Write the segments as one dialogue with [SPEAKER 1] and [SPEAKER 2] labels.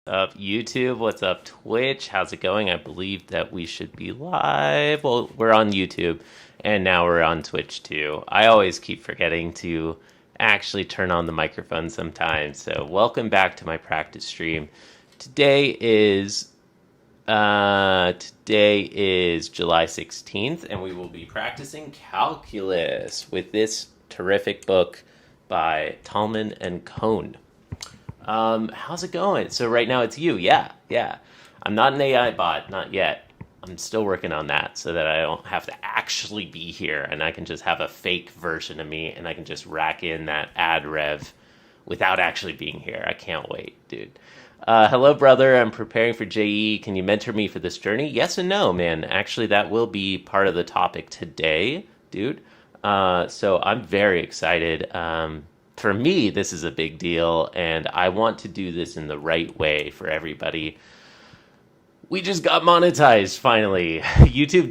[SPEAKER 1] Up YouTube? What's up Twitch? How's it going? I believe that we should be live. Well, we're on YouTube and now we're on Twitch too. I always keep forgetting to actually turn on the microphone sometimes. So, welcome back to my practice stream. Today is July 16th and we will be practicing calculus with this terrific book by Taalman and Kohn. How's it going? So right now it's you. Yeah. I'm not an AI bot, not yet. I'm still working on that so that I don't have to actually be here and I can just have a fake version of me and I can just rack in that ad rev without actually being here. I can't wait, dude. Hello, brother. I'm preparing for JE. Can you mentor me for this journey? Yes and no, man. Actually, that will be part of the topic today, dude. So I'm very excited. For me, this is a big deal, and I want to do this in the right way for everybody. We just got monetized finally. YouTube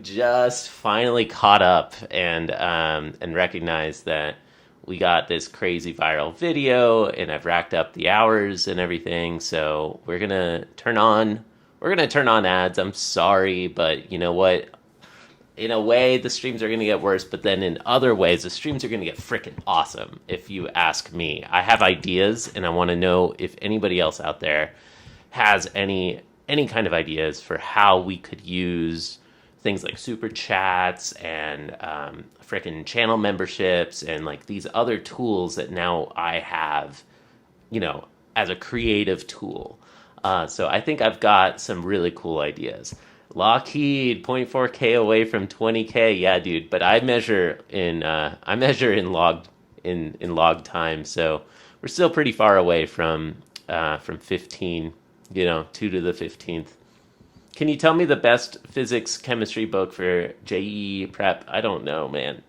[SPEAKER 1] just finally caught up and recognized that we got this crazy viral video, and I've racked up the hours and everything. So we're gonna turn on ads. I'm sorry, but you know what? In a way, the streams are going to get worse, but then in other ways, the streams are going to get freaking awesome, if you ask me. I have ideas, and I want to know if anybody else out there has any kind of ideas for how we could use things like super chats and freaking channel memberships and like these other tools that now I have, as a creative tool. So I think I've got some really cool ideas. Lockheed, 0.4K away from 20K. Yeah, dude. But I measure in log time, so we're still pretty far away from 15. 2 to the 15th. Can you tell me the best physics chemistry book for JE prep? I don't know, man.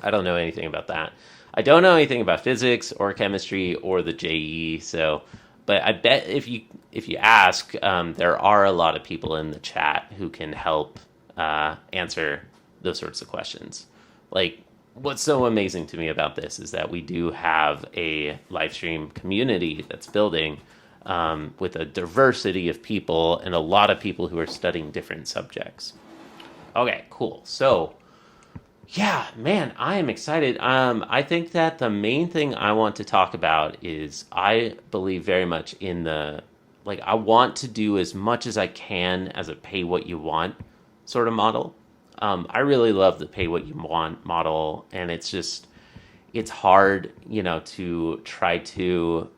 [SPEAKER 1] I don't know anything about that. I don't know anything about physics or chemistry or the JE. So, but I bet if you ask, there are a lot of people in the chat who can help answer those sorts of questions. Like, what's so amazing to me about this is that we do have a live stream community that's building with a diversity of people and a lot of people who are studying different subjects. Okay, cool. So, yeah, man, I am excited. I think that the main thing I want to talk about is I believe very much in I want to do as much as I can as a pay what you want sort of model. I really love the pay what you want model, and it's hard, to try to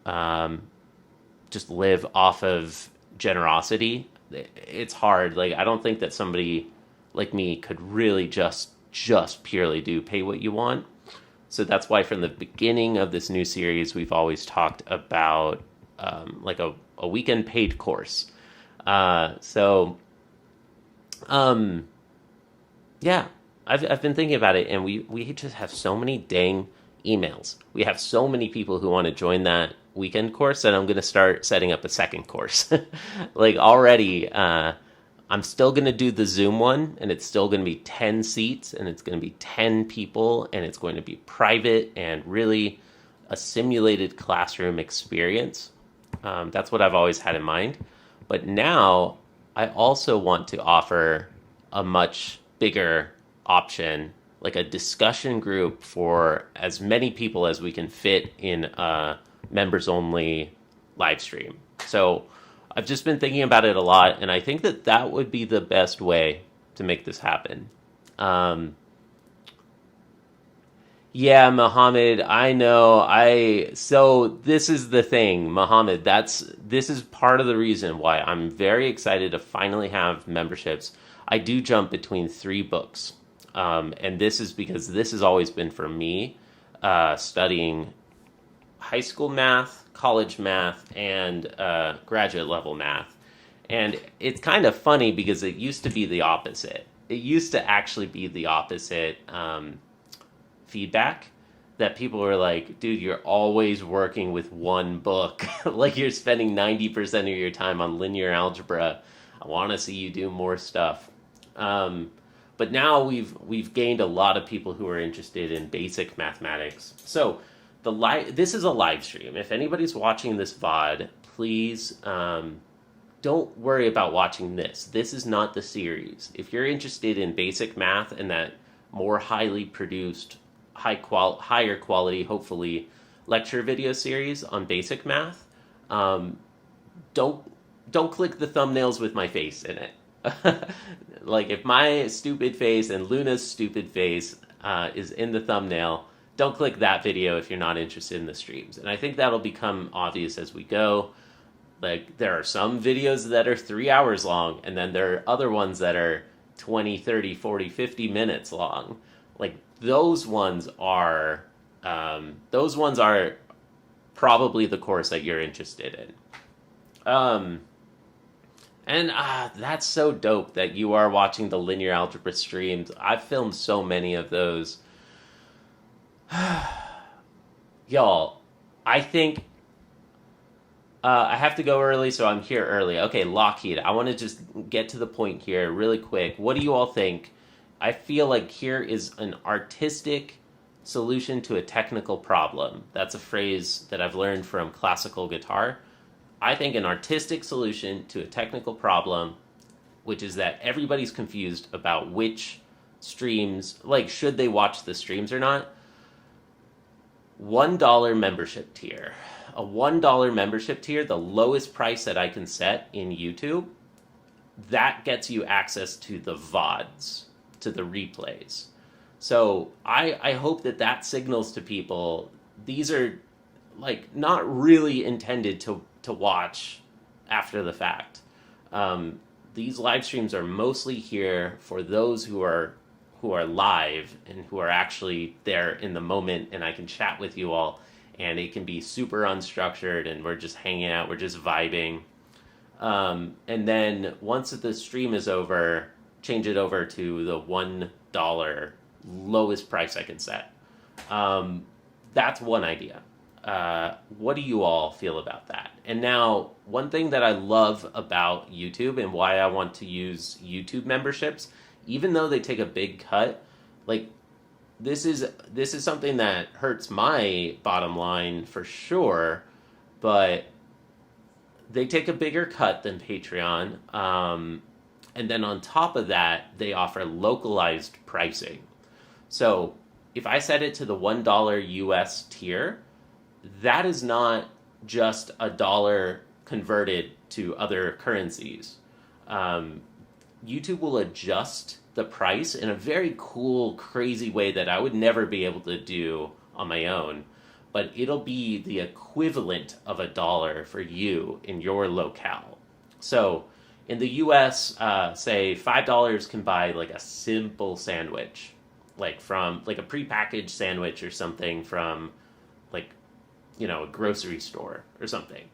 [SPEAKER 1] just live off of generosity. It's hard. Like, I don't think that somebody like me could really just purely do pay what you want. So that's why from the beginning of this new series, we've always talked about a weekend paid course. Yeah, I've been thinking about it, and we just have so many dang emails. We have so many people who want to join that weekend course that I'm going to start setting up a second course. Already, I'm still going to do the Zoom one, and it's still going to be 10 seats, and it's going to be 10 people, and it's going to be private and really a simulated classroom experience. That's what I've always had in mind. But now I also want to offer a much bigger option, like a discussion group for as many people as we can fit in a members-only live stream. So I've just been thinking about it a lot, and I think that would be the best way to make this happen. Yeah, Mohammed, I know. So this is the thing, Mohammed. This is part of the reason why I'm very excited to finally have memberships. I do jump between 3 books, and this is because this has always been for me, studying high school math, college math, and graduate level math. And it's kind of funny because it used to be the opposite. It used to actually be the opposite feedback, that people were like, dude, you're always working with one book. Like, you're spending 90% of your time on linear algebra. I want to see you do more stuff. But now we've gained a lot of people who are interested in basic mathematics. So this is a live stream. If anybody's watching this VOD, please don't worry about watching this. This is not the series. If you're interested in basic math and that more highly produced, higher quality, hopefully, lecture video series on basic math, don't click the thumbnails with my face in it. Like if my stupid face and Luna's stupid face is in the thumbnail, don't click that video if you're not interested in the streams. And I think that'll become obvious as we go. Like there are some videos that are 3 hours long, and then there are other ones that are 20, 30, 40, 50 minutes long. Like those ones are probably the course that you're interested in. And that's so dope that you are watching the linear algebra streams. I've filmed so many of those. Y'all, I think I have to go early, so I'm here early. Okay, Lockheed, I want to just get to the point here really quick. What do you all think? I feel like here is an artistic solution to a technical problem. That's a phrase that I've learned from classical guitar. I think an artistic solution to a technical problem, which is that everybody's confused about which streams, like should they watch the streams or not. $1 membership tier. A $1 membership tier, the lowest price that I can set in YouTube, that gets you access to the VODs, to the replays. So I hope that signals to people, these are like not really intended to watch after the fact. These live streams are mostly here for those who are live and who are actually there in the moment, and I can chat with you all, and it can be super unstructured, and we're just hanging out, we're just vibing. And then once the stream is over, change it over to the $1 lowest price I can set. That's one idea. What do you all feel about that? And now, one thing that I love about YouTube and why I want to use YouTube memberships, even though they take a big cut, like this is something that hurts my bottom line for sure, but they take a bigger cut than Patreon. And then on top of that, they offer localized pricing. So if I set it to the $1 US tier, that is not just a dollar converted to other currencies. YouTube will adjust the price in a very cool, crazy way that I would never be able to do on my own. But it'll be the equivalent of $1 for you in your locale. So in the US, say $5 can buy like a simple sandwich, like from like a prepackaged sandwich or something from like, a grocery store or something.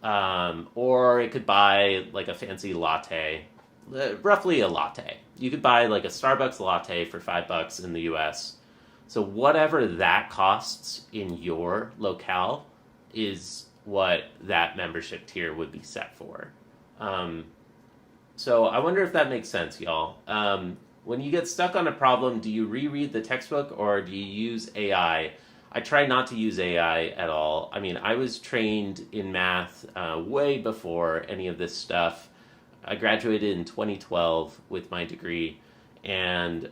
[SPEAKER 1] Or it could buy like a fancy latte, roughly a latte. You could buy like a Starbucks latte for $5 in the US. So whatever that costs in your locale is what that membership tier would be set for. So I wonder if that makes sense, y'all. When you get stuck on a problem, do you reread the textbook or do you use AI? I try not to use AI at all. I mean, I was trained in math way before any of this stuff. I graduated in 2012 with my degree, and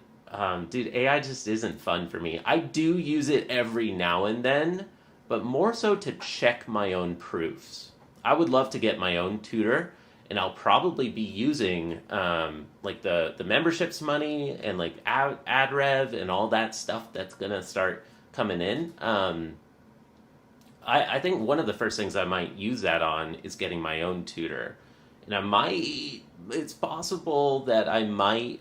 [SPEAKER 1] dude, AI just isn't fun for me. I do use it every now and then, but more so to check my own proofs. I would love to get my own tutor, and I'll probably be using like the memberships money and like ad rev and all that stuff that's gonna start coming in. I think one of the first things I might use that on is getting my own tutor. And it's possible that I might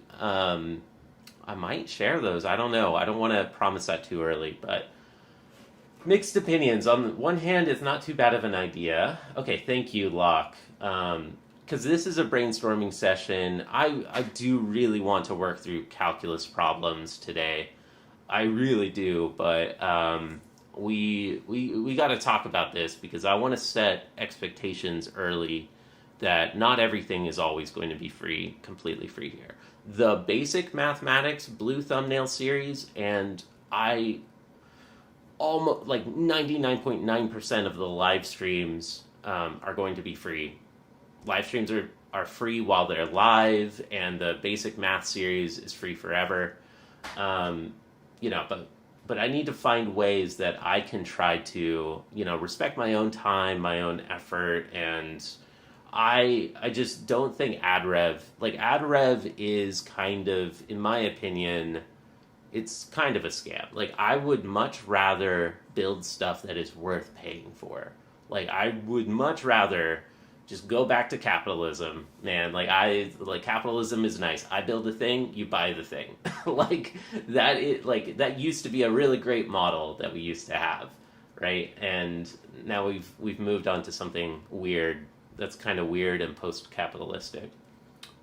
[SPEAKER 1] share those. I don't know. I don't want to promise that too early, but mixed opinions. On one hand, it's not too bad of an idea. Okay, thank you, Locke. Because this is a brainstorming session. I do really want to work through calculus problems today. I really do, but we got to talk about this because I want to set expectations early that not everything is always going to be free, completely free here. The basic mathematics blue thumbnail series, and I almost like 99.9% of the live streams are going to be free. Live streams are free while they're live, and the basic math series is free forever. But I need to find ways that I can try to, respect my own time, my own effort, and I just don't think ad rev is kind of, in my opinion, it's kind of a scam. Like, I would much rather build stuff that is worth paying for. Like, I would much rather just go back to capitalism, man. Capitalism is nice. I build a thing, you buy the thing. That used to be a really great model that we used to have, right? And now we've moved on to something weird that's kind of weird and post-capitalistic.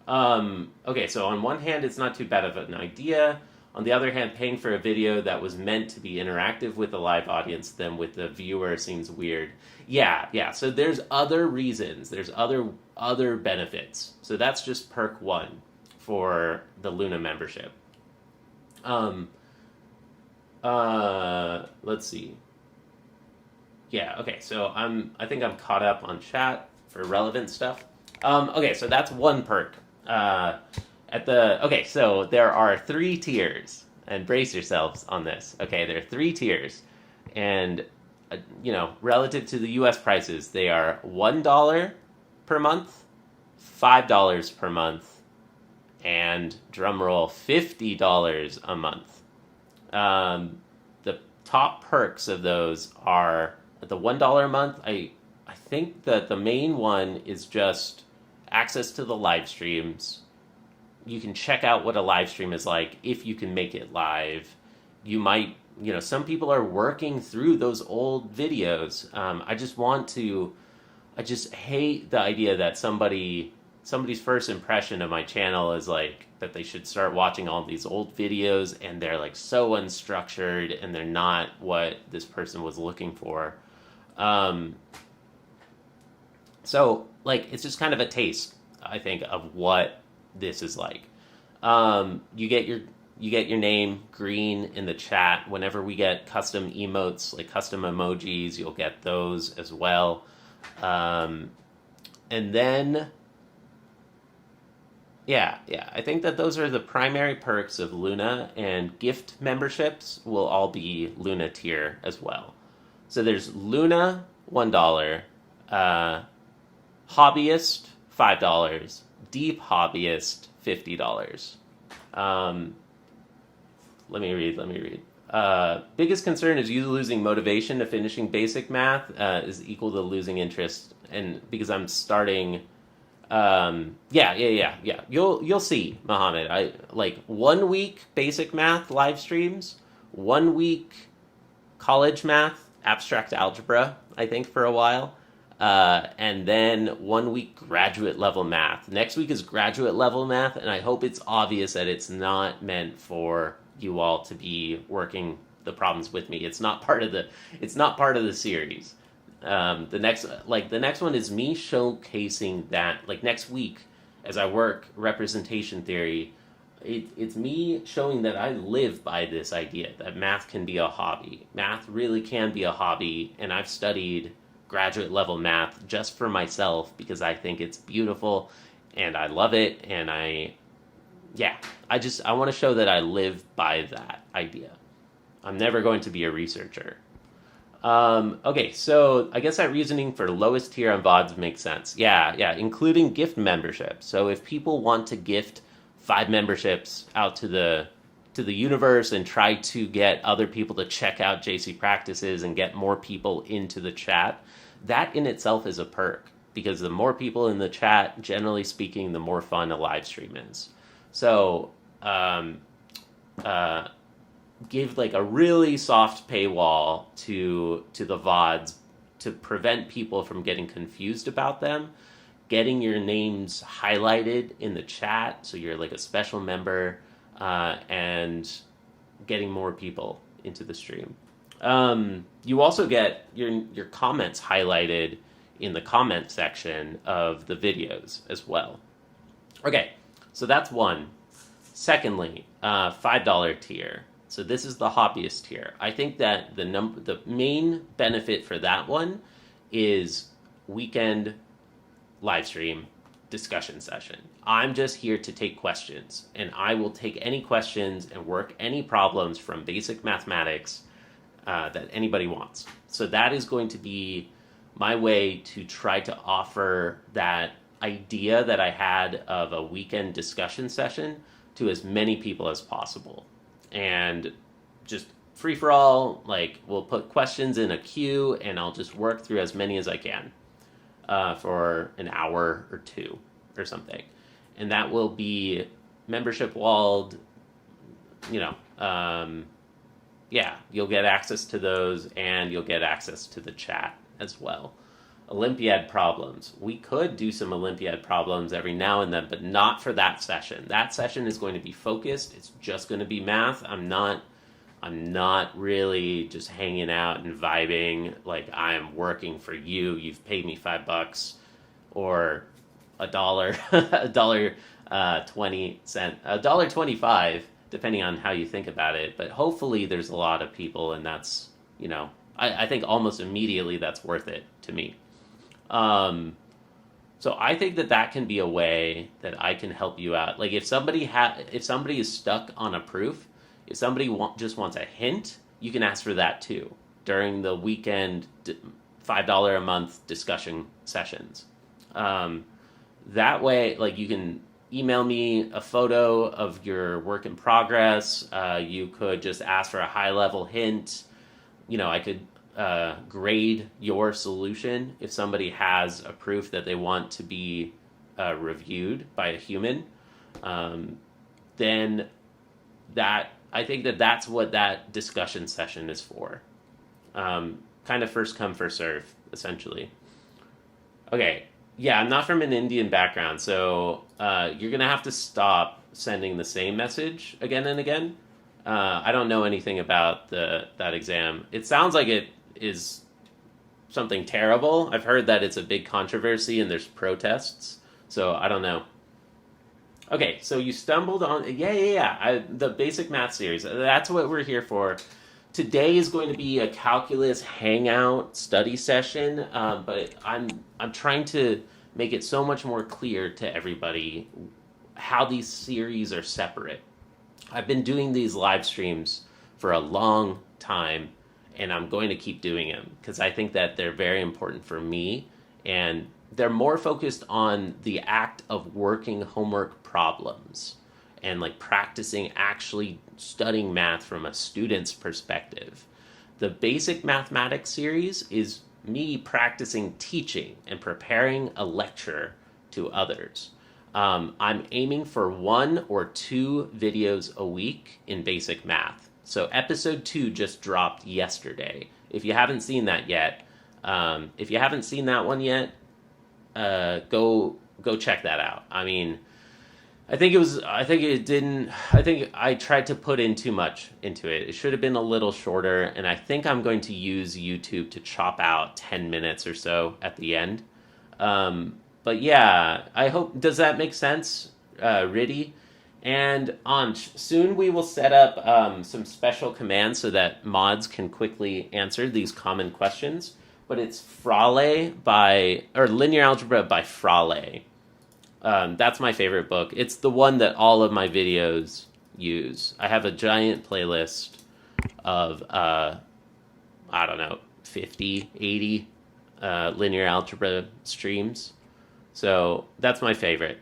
[SPEAKER 1] Okay, so on one hand, it's not too bad of an idea. On the other hand, paying for a video that was meant to be interactive with the live audience than with the viewer seems weird. Yeah. So there's other reasons. There's other benefits. So that's just perk 1 for the Luna membership. Let's see. Yeah, okay. So I think I'm caught up on chat for relevant stuff. Okay, so that's one perk. So there are 3 tiers, and brace yourselves on this. Okay, there are 3 tiers, and relative to the U.S. prices, they are $1 per month, $5 per month, and drumroll, $50 a month. The top perks of those are the $1 a month. I think that the main one is just access to the live streams. You can check out what a live stream is like if you can make it live. You might, some people are working through those old videos. I just hate the idea that somebody's first impression of my channel is like that they should start watching all these old videos and they're like so unstructured and they're not what this person was looking for. So it's just kind of a taste, I think, of what this is like. You get your name green in the chat. Whenever we get custom emotes, like custom emojis, you'll get those as well. And then, I think that those are the primary perks of Luna, and gift memberships will all be Luna tier as well. So there's Luna, $1, Hobbyist, $5, Deep Hobbyist, $50. Let me read. Biggest concern is you losing motivation to finishing basic math is equal to losing interest, and because I'm starting. You'll see, Mohammed. I 1 week basic math live streams, 1 week college math, abstract algebra, I think, for a while. And then 1 week graduate level math. Next week is graduate level math, and I hope it's obvious that it's not meant for you all to be working the problems with me. It's not part of the series. The next one is me showcasing that, next week as I work representation theory, it's me showing that I live by this idea that math can be a hobby. Math really can be a hobby, and I've studied graduate level math just for myself because I think it's beautiful and I love it, and I want to show that I live by that idea. I'm never going to be a researcher. Okay, so I guess that reasoning for lowest tier on VODs makes sense. Yeah, including gift memberships. So if people want to gift 5 memberships out to the universe and try to get other people to check out jcpractices and get more people into the chat, that in itself is a perk, because the more people in the chat, generally speaking, the more fun a live stream is. So give a really soft paywall to the VODs to prevent people from getting confused about them, getting your names highlighted in the chat so you're a special member, and getting more people into the stream. You also get your comments highlighted in the comment section of the videos as well. Okay, so that's one. Secondly, $5 tier. So this is the hobbyist tier. I think that the main benefit for that one is weekend live stream discussion session. I'm just here to take questions, and I will take any questions and work any problems from basic mathematics that anybody wants. So that is going to be my way to try to offer that idea that I had of a weekend discussion session to as many people as possible. And just free for all, like we'll put questions in a queue and I'll just work through as many as I can for an hour or two or something. And that will be membership walled, yeah, you'll get access to those and you'll get access to the chat as well. Olympiad problems. We could do some Olympiad problems every now and then, but not for that session. That session is going to be focused. It's just going to be math. I'm not really just hanging out and vibing like I'm working for you. You've paid me $5 or $1, $1.20, $1.25, depending on how you think about it. But hopefully there's a lot of people, and that's, I think almost immediately that's worth it to me. So I think that can be a way that I can help you out. Like if somebody is stuck on a proof, if somebody just wants a hint, you can ask for that too during the weekend $5 a month discussion sessions. That way, like you can email me a photo of your work in progress. You could just ask for a high level hint. I could grade your solution if somebody has a proof that they want to be reviewed by a human. Then I think that's what that discussion session is for. Kind of first come, first serve, essentially. Okay, yeah, I'm not from an Indian background, so you're going to have to stop sending the same message again and again. I don't know anything about that exam. It sounds like it is something terrible. I've heard that it's a big controversy and there's protests, so I don't know. Okay, so you stumbled on... Yeah. The basic math series. That's what we're here for. Today is going to be a calculus hangout study session, but I'm trying to make it so much more clear to everybody how these series are separate. I've been doing these live streams for a long time, and I'm going to keep doing them because I think that they're very important for me, and they're more focused on the act of working homework problems and like practicing actually studying math from a student's perspective. The basic mathematics series is me practicing teaching and preparing a lecture to others. I'm aiming for 1 or 2 videos a week in basic math. So episode 2 just dropped yesterday. If you haven't seen that yet, if you haven't seen that one yet, go check that out. I mean, I think I tried to put in too much into it. It should have been a little shorter, and I think I'm going to use YouTube to chop out 10 minutes or so at the end. But yeah, I hope, does that make sense, Riddy? And Ansh, soon we will set up some special commands so that mods can quickly answer these common questions. But it's Fraleigh Linear Algebra by Fraleigh. That's my favorite book. It's the one that all of my videos use. I have a giant playlist of, 50, 80 linear algebra streams. So that's my favorite.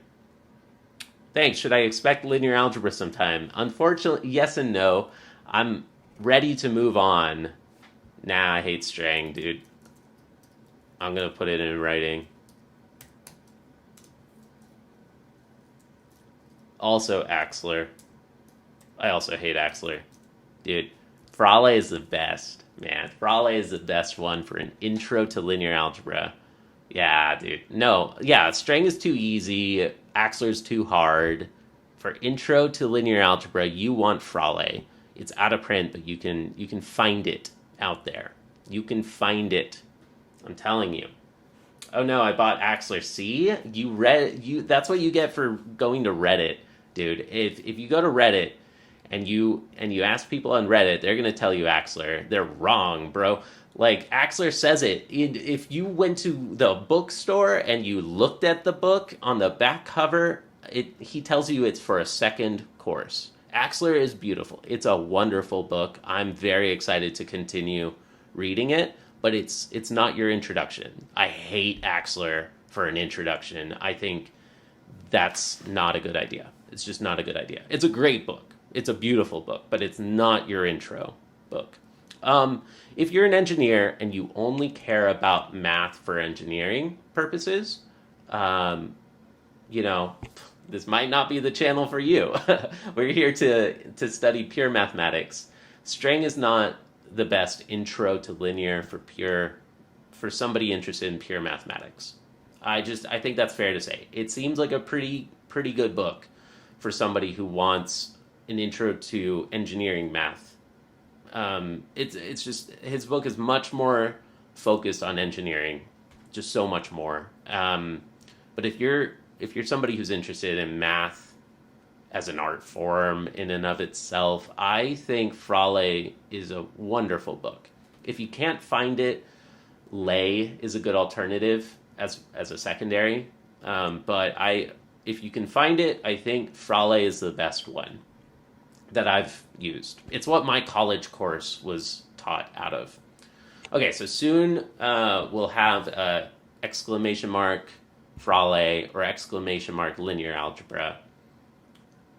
[SPEAKER 1] Thanks. Should I expect linear algebra sometime? Unfortunately, yes and no. I'm ready to move on. Nah, I hate Strang, dude. I'm going to put it in writing. Also Axler. I also hate Axler. Dude, Fraleigh is the best, man. Fraleigh is the best one for an intro to linear algebra. Yeah, dude. No, yeah, Strang is too easy. Axler's too hard. For intro to linear algebra, you want Fraleigh. It's out of print, but you can find it out there. You can find it. I'm telling you. Oh no, I bought Axler. See? That's what you get for going to Reddit, dude. If you go to Reddit and you ask people on Reddit, they're going to tell you Axler. They're wrong, bro. Like, Axler says it. If you went to the bookstore and you looked at the book on the back cover, he tells you it's for a second course. Axler is beautiful. It's a wonderful book. I'm very excited to continue reading it, but it's not your introduction. I hate Axler for an introduction. I think that's not a good idea. It's just not a good idea. It's a great book. It's a beautiful book, but it's not your intro book. If you're an engineer and you only care about math for engineering purposes, this might not be the channel for you. We're here to study pure mathematics. String is not the best intro to linear for somebody interested in pure mathematics. I think that's fair to say. It seems like a pretty good book for somebody who wants an intro to engineering math. It's just, his book is much more focused on engineering, just so much more. But if you're somebody who's interested in math as an art form in and of itself, I think Fraleigh is a wonderful book. If you can't find it, Lay is a good alternative as a secondary. But if you can find it, I think Fraleigh is the best one that I've used. It's what my college course was taught out of. Okay, so soon we'll have exclamation mark Fraleigh or exclamation mark linear algebra.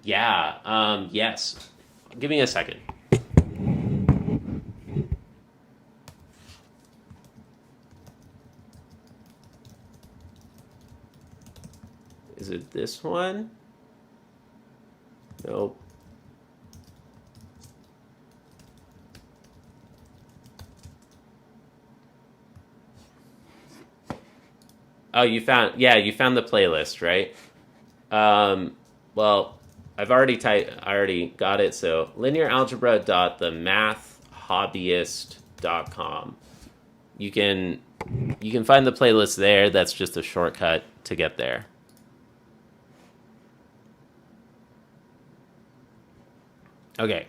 [SPEAKER 1] Yeah, yes. Give me a second. Is it this one? Nope. Oh, you found the playlist, right? Well, I already got it. So linearalgebra.themathhobbyist.com. You can find the playlist there. That's just a shortcut to get there. Okay.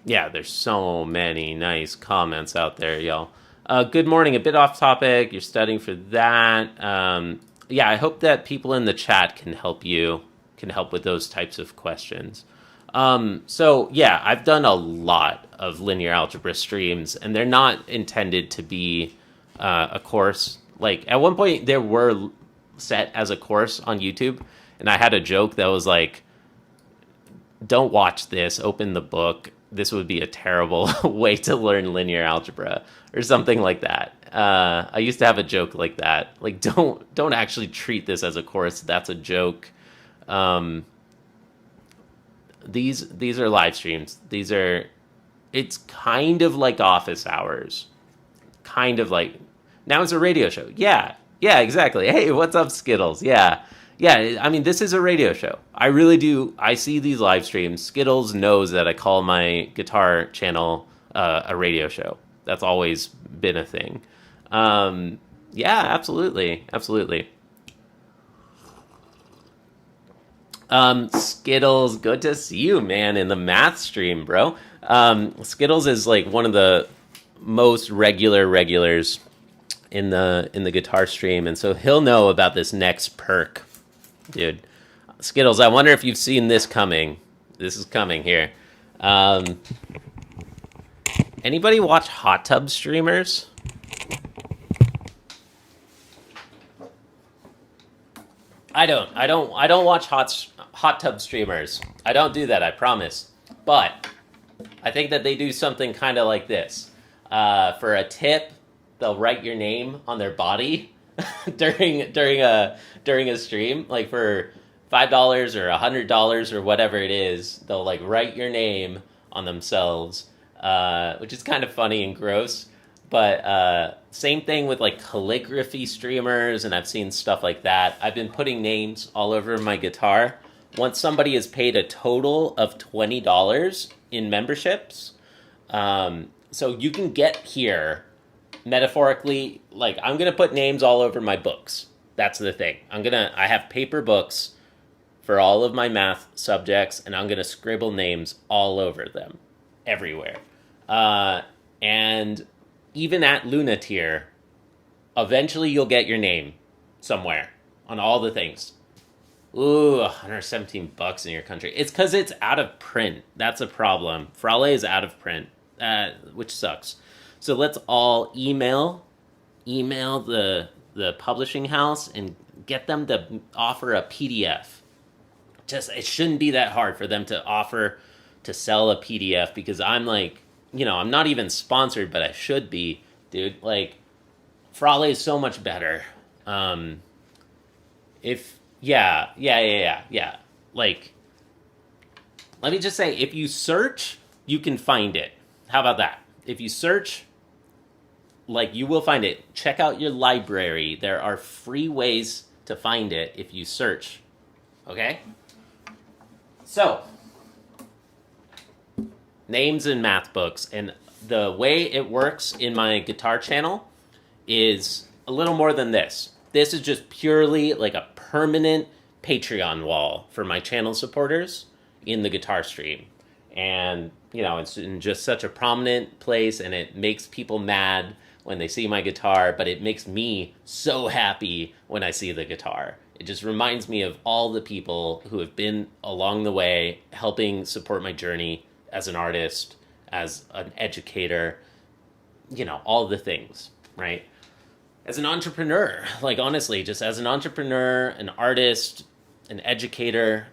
[SPEAKER 1] Yeah, there's so many nice comments out there, y'all. Good morning. A bit off topic. You're studying for that. Yeah, I hope that people in the chat can help with those types of questions. So yeah, I've done a lot of linear algebra streams, and they're not intended to be a course. Like, at one point, there were set as a course on YouTube, and I had a joke that was like, don't watch this, open the book. This would be a terrible way to learn linear algebra, or something like that. I used to have a joke like that. Like, don't actually treat this as a course. That's a joke. These are live streams. It's kind of like office hours. Kind of like, now it's a radio show. Yeah, exactly. Hey, what's up, Skittles? Yeah, I mean, this is a radio show. I really do. I see these live streams. Skittles knows that I call my guitar channel a radio show. That's always been a thing. Yeah, absolutely. Skittles, good to see you, man, in the math stream, bro. Skittles is like one of the most regulars in the guitar stream, and so he'll know about this next perk. Dude, Skittles, I wonder if you've seen this coming. This is coming here. Anybody watch hot tub streamers? I don't watch hot tub streamers. I don't do that, I promise. But I think that they do something kind of like this. For a tip, they'll write your name on their body during a stream, like for $5 or $100 or whatever it is. They'll like write your name on themselves, which is kind of funny and gross. But same thing with like calligraphy streamers, and I've seen stuff like that. I've been putting names all over my guitar. Once somebody has paid a total of $20 in memberships, so you can get here metaphorically. Like, I'm gonna put names all over my books. That's the thing. I have paper books for all of my math subjects, and I'm going to scribble names all over them, everywhere. And even at Luna tier, eventually you'll get your name somewhere on all the things. Ooh, $117 in your country. It's because it's out of print. That's a problem. Fraleigh is out of print, which sucks. So let's all email the publishing house and get them to offer a PDF. Just, it shouldn't be that hard for them to offer to sell a PDF, because I'm like, I'm not even sponsored, but I should be, dude. Like, Fraleigh is so much better. Yeah. Like, let me just say, if you search, you can find it. How about that? If you search, like, you will find it. Check out your library. There are free ways to find it if you search. Okay? So, names in math books. And the way it works in my guitar channel is a little more than this. This is just purely like a permanent Patreon wall for my channel supporters in the guitar stream. And, it's in just such a prominent place, and it makes people mad when they see my guitar, but it makes me so happy when I see the guitar. It just reminds me of all the people who have been along the way helping support my journey as an artist, as an educator, all the things, right? As an entrepreneur, like, honestly, just as an entrepreneur, an artist, an educator,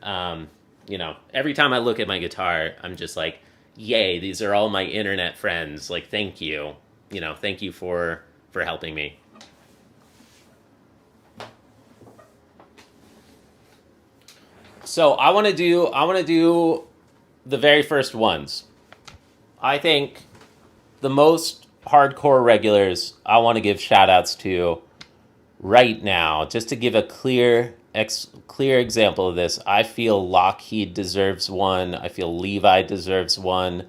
[SPEAKER 1] every time I look at my guitar, I'm just like, yay, these are all my internet friends. Like, thank you. Thank you for helping me. So I want to do the very first ones. I think the most hardcore regulars I want to give shout outs to right now, just to give a clear example of this. I feel Lockheed deserves one. I feel Levi deserves one.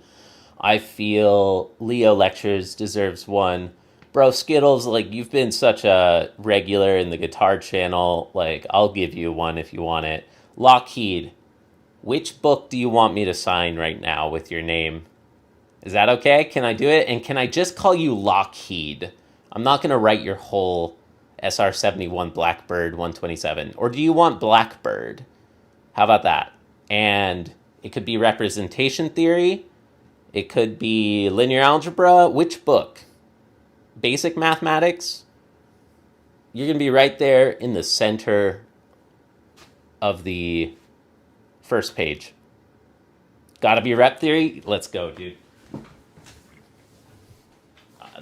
[SPEAKER 1] I feel Leo Lectures deserves one. Bro, Skittles, like, you've been such a regular in the guitar channel. Like, I'll give you one if you want it. Lockheed, which book do you want me to sign right now with your name? Is that okay? Can I do it? And can I just call you Lockheed? I'm not going to write your whole SR71 Blackbird 127. Or do you want Blackbird? How about that? And it could be representation theory. It could be linear algebra. Which book? Basic mathematics? You're going to be right there in the center of the first page. Gotta be rep theory? Let's go, dude.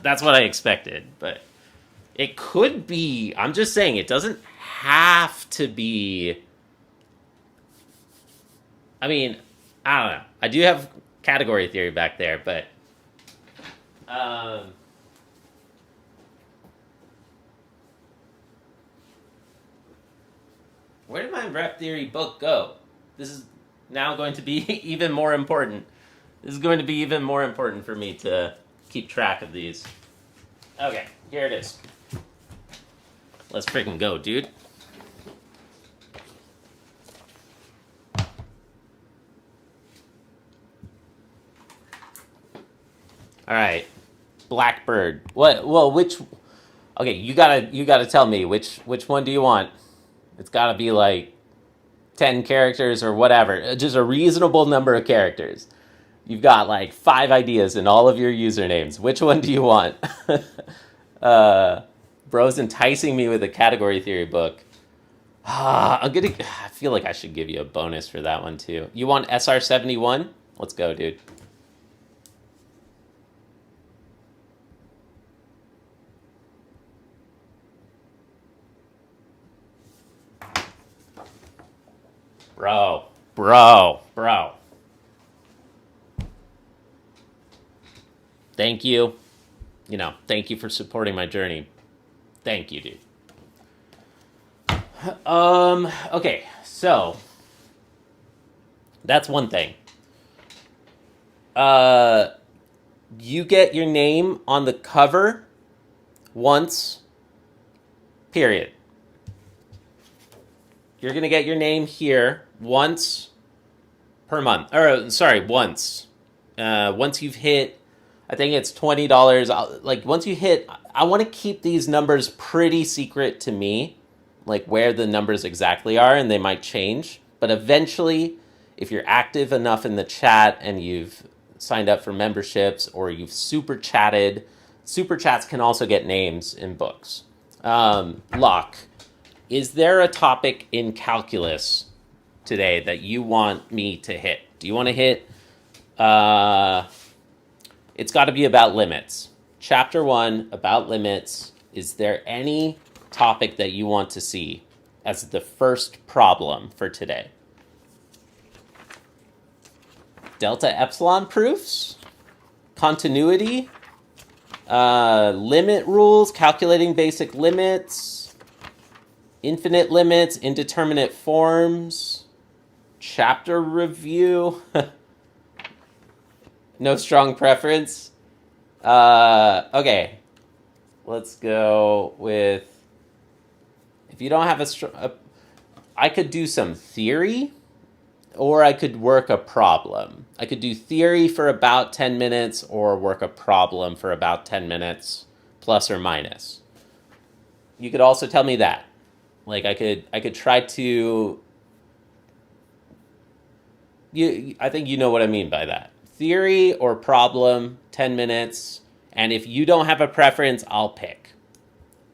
[SPEAKER 1] That's what I expected, but it could be. I'm just saying, it doesn't have to be. I mean, I don't know. I do have category theory back there, but where did my rep theory book go? This is now going to be even more important. This is going to be even more important for me to keep track of these. Okay, here it is. Let's freaking go, dude. All right, Blackbird. What? Well, which? Okay, you gotta tell me which one do you want? It's gotta be like 10 characters or whatever. Just a reasonable number of characters. You've got like 5 ideas in all of your usernames. Which one do you want? Bro's enticing me with a category theory book. I feel like I should give you a bonus for that one too. You want SR71? Let's go, dude. Bro. Thank you. Thank you for supporting my journey. Thank you, dude. Okay, so that's one thing. You get your name on the cover once, period. You're going to get your name here once per month. Or, sorry, once. Once you've hit, I think it's $20. Like, once you hit, I want to keep these numbers pretty secret to me, like where the numbers exactly are, and they might change. But eventually, if you're active enough in the chat and you've signed up for memberships or you've super chatted, super chats can also get names in books. Locke, is there a topic in calculus today that you want me to hit? Do you want to hit? It's got to be about limits. Chapter 1, about limits. Is there any topic that you want to see as the first problem for today? Delta epsilon proofs? Continuity? Limit rules? Calculating basic limits? Infinite limits? Indeterminate forms? Chapter review? No strong preference? Okay. Let's go with... If you don't have I could do some theory, or I could work a problem. I could do theory for about 10 minutes, or work a problem for about 10 minutes, plus or minus. You could also tell me that. Like, I could try to... I think you know what I mean by that. Theory or problem, 10 minutes. And if you don't have a preference, I'll pick.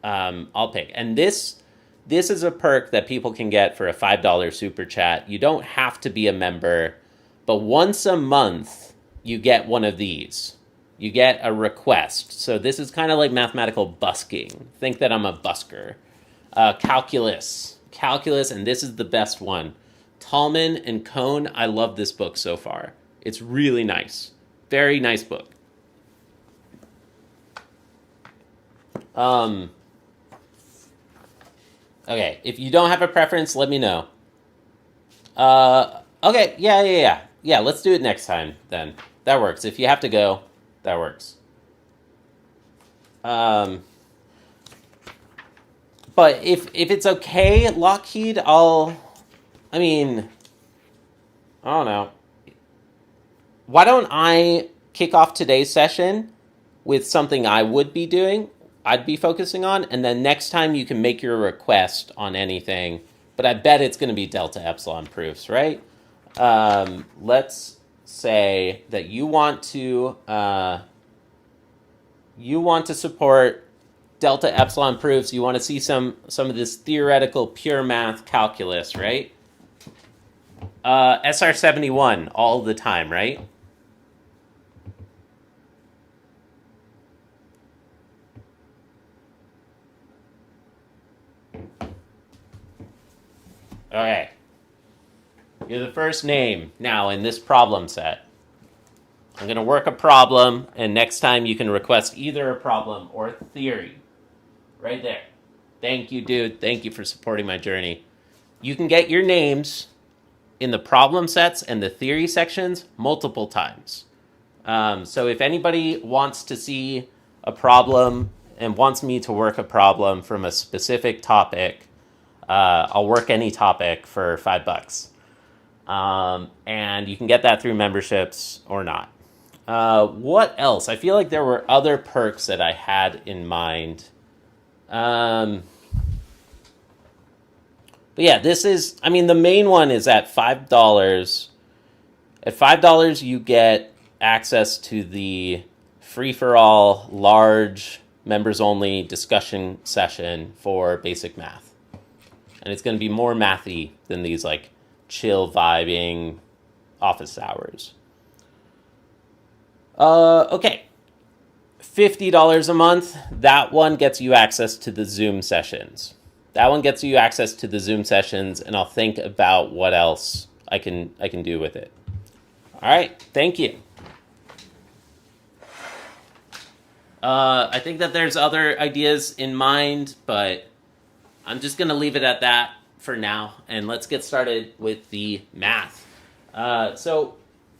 [SPEAKER 1] And this is a perk that people can get for a $5 super chat. You don't have to be a member, but once a month, you get one of these. You get a request. So this is kind of like mathematical busking. Think that I'm a busker. Calculus, and this is the best one. Taalman and Kohn, I love this book so far. It's really nice. Very nice book. Okay, if you don't have a preference, let me know. Okay, yeah, let's do it next time, then. That works. If you have to go, that works. But if it's okay, Lockheed, I don't know. Why don't I kick off today's session with something I would be doing, I'd be focusing on, and then next time you can make your request on anything, but I bet it's going to be delta epsilon proofs, right? Let's say that you want to support delta epsilon proofs. You want to see some of this theoretical pure math calculus, right? SR71 all the time, right? Okay. You're the first name now in this problem set. I'm going to work a problem, and next time you can request either a problem or a theory. Right there. Thank you, dude. Thank you for supporting my journey. You can get your names in the problem sets and the theory sections multiple times. So if anybody wants to see a problem and wants me to work a problem from a specific topic, I'll work any topic for $5. And you can get that through memberships or not. What else? I feel like there were other perks that I had in mind. But yeah, this is, the main one is at $5. At $5, you get access to the free-for-all, large, members-only discussion session for basic math. And it's going to be more mathy than these, like, chill vibing office hours. Okay. $50 a month. That one gets you access to the Zoom sessions. And I'll think about what else I can do with it. All right. Thank you. I think that there's other ideas in mind, but I'm just going to leave it at that for now, and let's get started with the math. So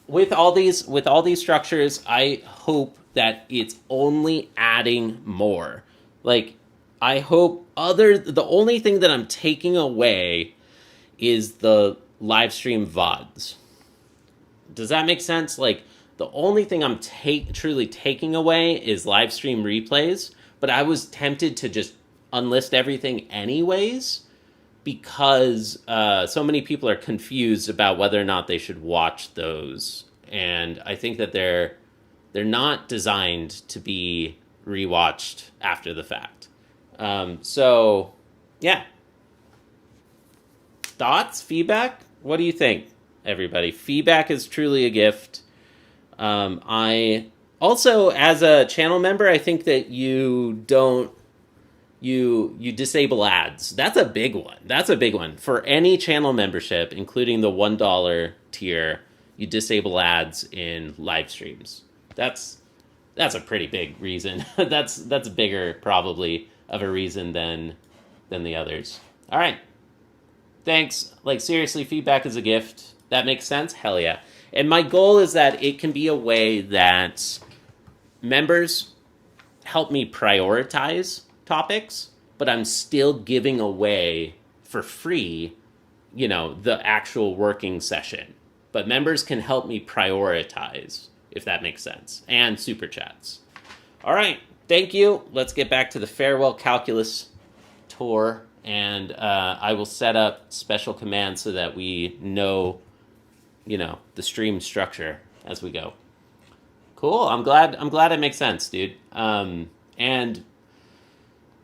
[SPEAKER 1] with all these structures, I hope that it's only adding more. Like, I hope the only thing that I'm taking away is the live stream VODs. Does that make sense? Like, the only thing I'm truly taking away is live stream replays, but I was tempted to just unlist everything anyways because so many people are confused about whether or not they should watch those. And I think that they're not designed to be rewatched after the fact. So, yeah. Thoughts? Feedback? What do you think, everybody? Feedback is truly a gift. I also, as a channel member, I think that you disable ads. That's a big one. That's a big one. For any channel membership, including the $1 tier, you disable ads in live streams. That's a pretty big reason. that's bigger probably of a reason than the others. All right. Thanks. Like, seriously, feedback is a gift. That makes sense? Hell yeah. And my goal is that it can be a way that members help me prioritize topics, but I'm still giving away for free, the actual working session. But members can help me prioritize, if that makes sense, and super chats. All right. Thank you. Let's get back to the farewell calculus tour. And I will set up special commands so that we know, the stream structure as we go. Cool. I'm glad it makes sense, dude. And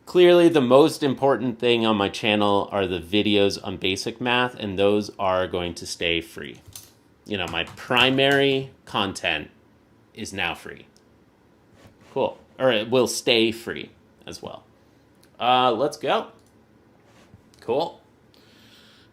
[SPEAKER 1] clearly the most important thing on my channel are the videos on basic math, and those are going to stay free. My primary content is now free. Cool. Or it will stay free as well. Let's go. Cool.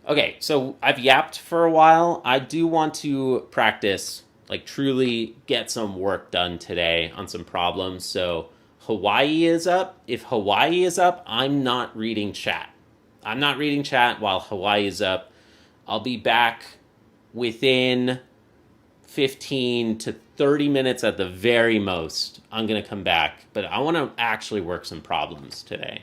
[SPEAKER 1] Okay, so I've yapped for a while. I do want to practice, like truly get some work done today on some problems. So Hawaii is up. If Hawaii is up, I'm not reading chat. I'm not reading chat while Hawaii is up. I'll be back within 15 to 30 minutes at the very most. I'm going to come back, but I want to actually work some problems today.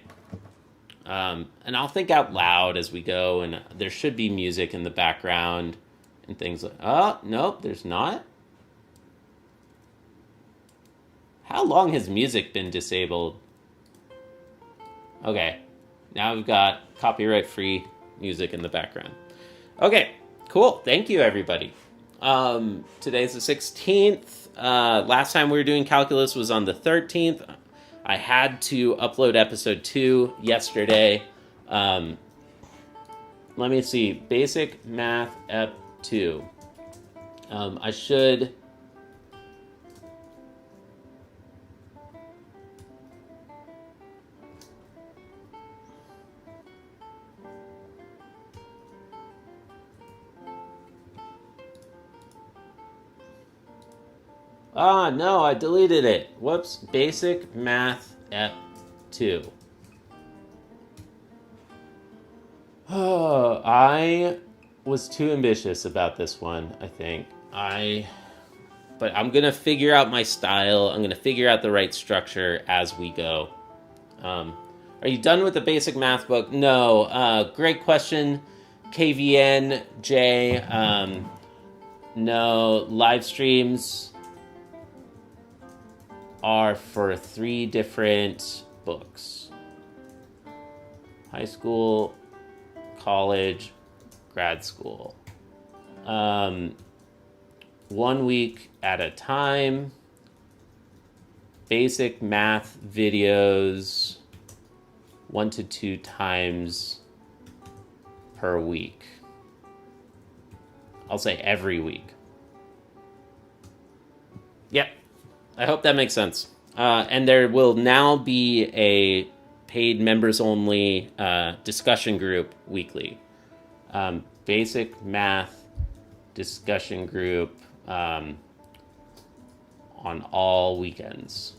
[SPEAKER 1] And I'll think out loud as we go, and there should be music in the background and things like, oh, nope, there's not. How long has music been disabled? Okay, now we've got copyright-free music in the background. Okay, cool. Thank you, everybody. Today's the 16th. Last time we were doing calculus was on the 13th. I had to upload episode 2 yesterday. Let me see. Basic Math Ep 2. I should... no, I deleted it. Whoops. Basic Math Ep 2. Oh, I was too ambitious about this one, I think. But I'm going to figure out my style. I'm going to figure out the right structure as we go. Are you done with the basic math book? No. Great question, KVN, J. No, live streams are for 3 different books. High school, college, grad school. 1 week at a time. Basic math videos 1 to 2 times per week. I'll say every week. Yep. I hope that makes sense. And there will now be a paid members-only discussion group weekly. Basic math discussion group on all weekends.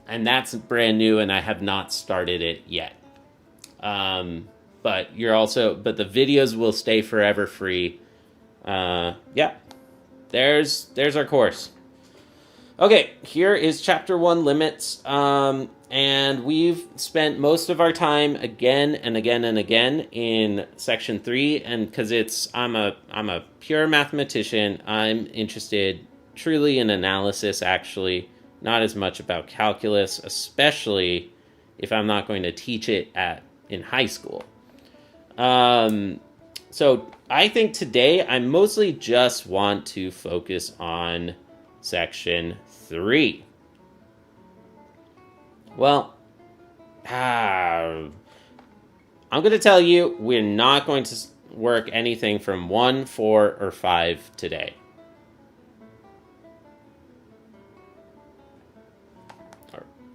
[SPEAKER 1] And that's brand new, and I have not started it yet. But the videos will stay forever free. Yeah, there's our course. Okay, here is chapter 1, limits. And we've spent most of our time again and again and again in section 3, and because I'm a pure mathematician, I'm interested truly in analysis, actually, not as much about calculus, especially if I'm not going to teach it in high school. So I think today I mostly just want to focus on section 3. Well, I'm going to tell you we're not going to work anything from 1, 4, or 5 today.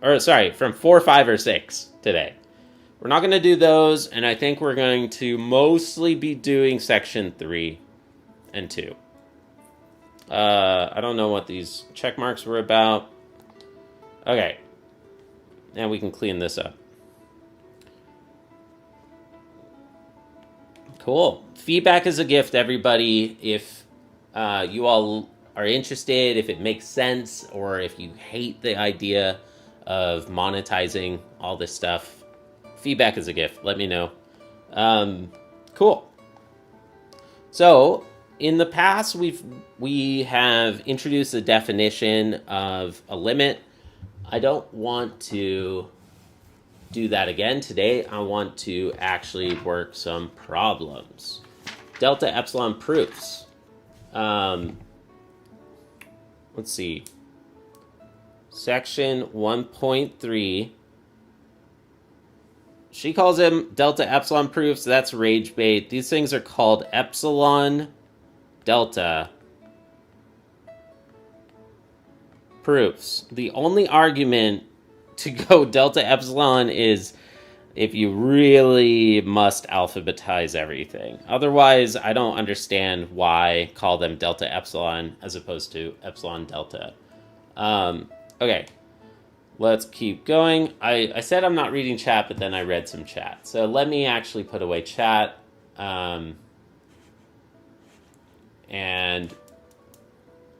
[SPEAKER 1] Or sorry, from 4, 5, or 6 today. We're not going to do those, and I think we're going to mostly be doing section 3 and 2. I don't know what these check marks were about. Okay. And we can clean this up. Cool. Feedback is a gift, everybody. If you all are interested, if it makes sense, or if you hate the idea of monetizing all this stuff, feedback is a gift. Let me know. Cool. So, in the past, we have introduced the definition of a limit. I don't want to do that again today. I want to actually work some problems. Delta epsilon proofs. Let's see. Section 1.3. She calls them delta epsilon proofs. That's rage bait. These things are called epsilon delta proofs. The only argument to go delta epsilon is if you really must alphabetize everything. Otherwise, I don't understand why call them delta epsilon as opposed to epsilon delta. Okay, let's keep going. I said I'm not reading chat, but then I read some chat. So let me actually put away chat. And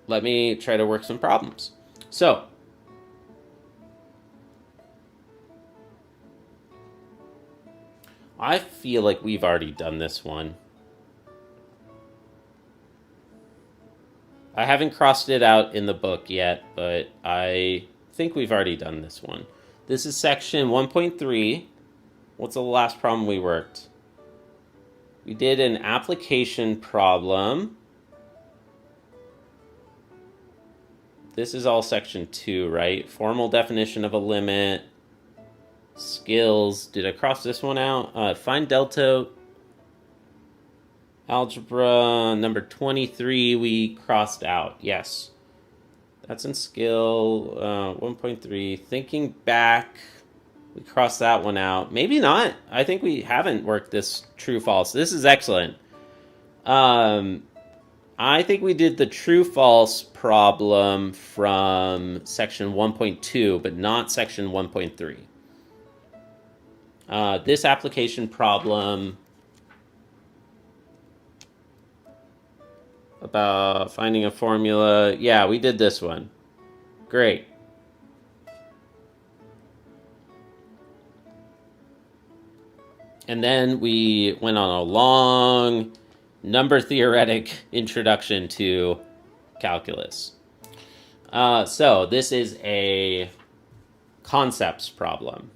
[SPEAKER 1] let me try to work some problems. So, I feel like we've already done this one. I haven't crossed it out in the book yet, but I think we've already done this one. This is section 1.3. What's the last problem we worked? We did an application problem. This is all section 2, right? Formal definition of a limit. Skills. Did I cross this one out? Find delta. Algebra number 23 we crossed out. Yes. That's in skill 1.3. Thinking back. We crossed that one out. Maybe not. I think we haven't worked this true-false. This is excellent. I think we did the true-false problem from section 1.2, but not section 1.3. This application problem about finding a formula. Yeah, we did this one. Great. And then we went on a long number theoretic introduction to calculus. So this is a concepts problem.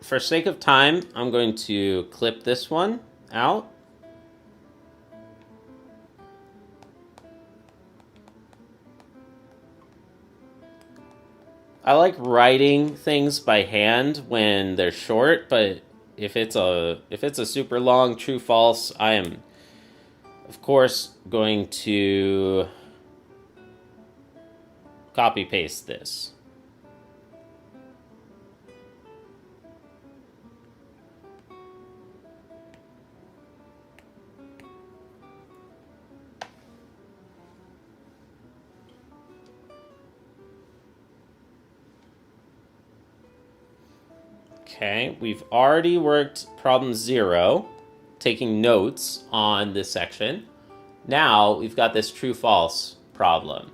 [SPEAKER 1] For sake of time, I'm going to clip this one out. I like writing things by hand when they're short, but if it's a super long true false, I am of course going to copy paste this. Okay, we've already worked problem 0, taking notes on this section. Now we've got this true-false problem.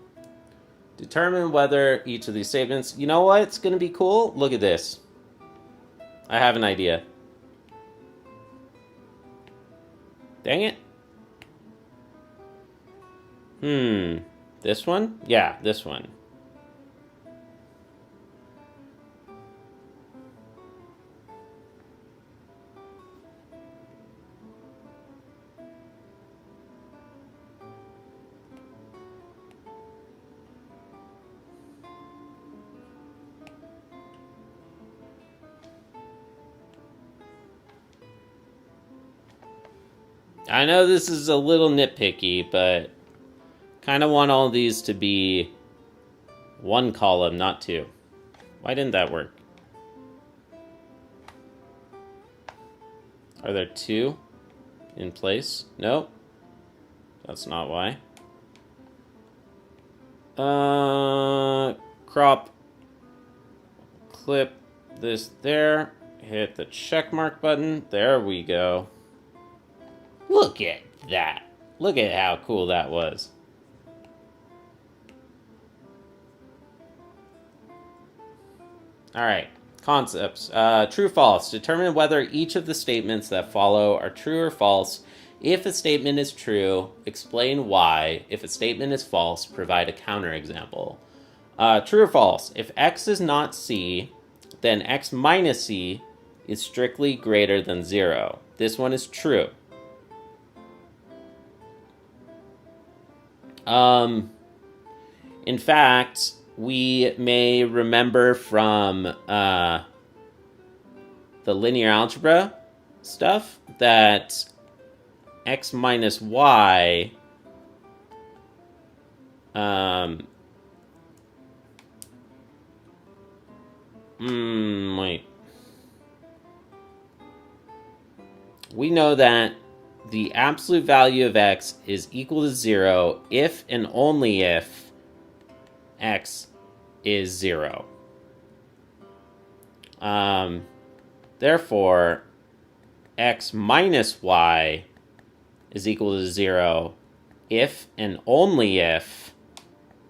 [SPEAKER 1] Determine whether each of these statements... You know what's going to be cool? Look at this. I have an idea. Dang it. This one? Yeah, this one. I know this is a little nitpicky, but kind of want all of these to be one column, not two. Why didn't that work? Are there two in place? Nope. That's not why. Crop. Clip this there. Hit the check mark button. There we go. Look at that. Look at how cool that was. All right, concepts. True, false. Determine whether each of the statements that follow are true or false. If a statement is true, explain why. If a statement is false, provide a counterexample. True or false? If x is not c, then x minus c is strictly greater than 0. This one is true. In fact, we may remember from the linear algebra stuff that x minus y wait. We know that the absolute value of x is equal to 0 if and only if x is 0. Therefore, x minus y is equal to 0 if and only if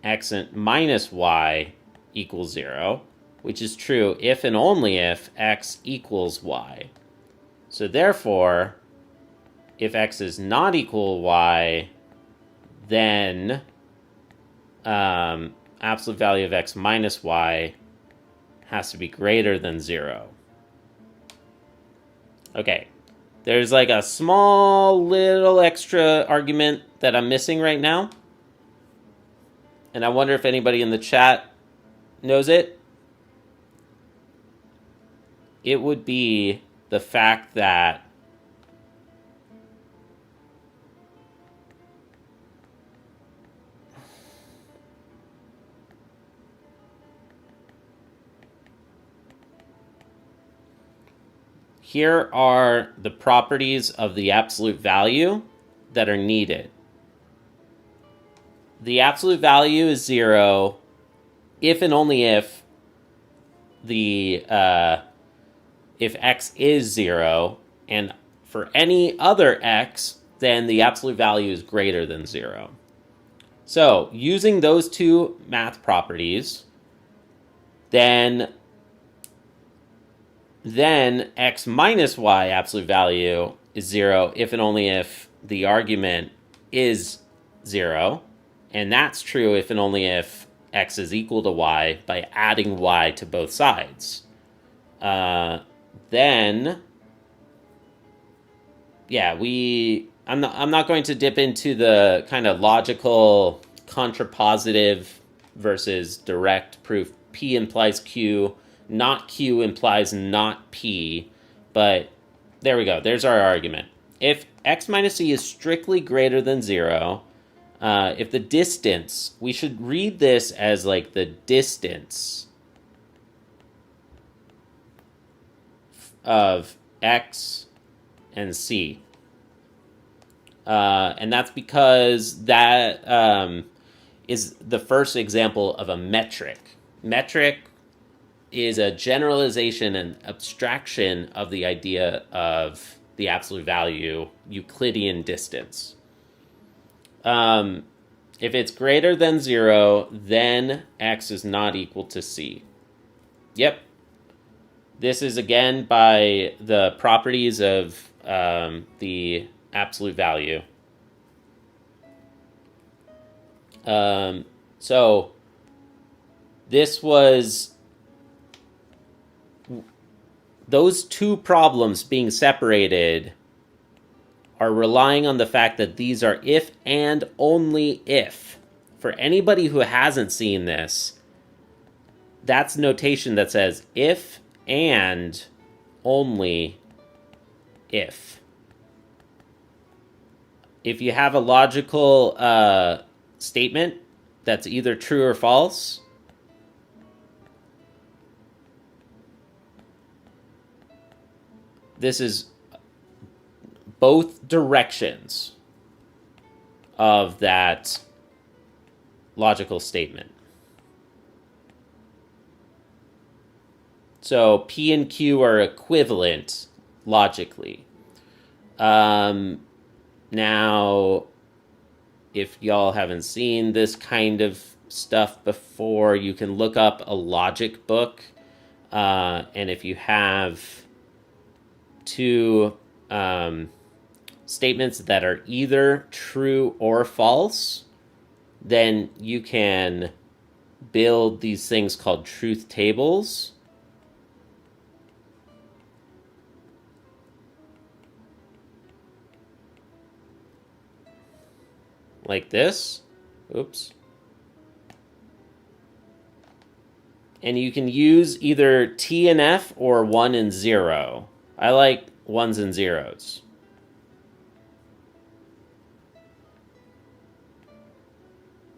[SPEAKER 1] x minus y equals 0, which is true if and only if x equals y. So therefore, if x is not equal to y, then absolute value of x minus y has to be greater than 0. Okay, there's like a small little extra argument that I'm missing right now. And I wonder if anybody in the chat knows it. It would be the fact that here are the properties of the absolute value that are needed. The absolute value is 0 if and only if if x is 0, and for any other x, then the absolute value is greater than 0. So, using those two math properties, then x minus y absolute value is 0 if and only if the argument is 0. And that's true if and only if x is equal to y by adding y to both sides. Then, yeah, I'm not going to dip into the kind of logical contrapositive versus direct proof. P implies Q. Not Q implies not P, but there we go. There's our argument. If x minus c is strictly greater than 0, if the distance, we should read this as like the distance of x and c. And that's because that is the first example of a metric. Metric is a generalization and abstraction of the idea of the absolute value Euclidean distance. If it's greater than 0, then x is not equal to c. Yep. This is again by the properties of the absolute value. So this was those two problems being separated are relying on the fact that these are if and only if. For anybody who hasn't seen this, that's notation that says if and only if. If you have a logical statement that's either true or false, this is both directions of that logical statement. So P and Q are equivalent logically. Now, if y'all haven't seen this kind of stuff before, you can look up a logic book. And if you have two statements that are either true or false, then you can build these things called truth tables. Like this. Oops. And you can use either T and F or 1 and 0. I like 1s and 0s.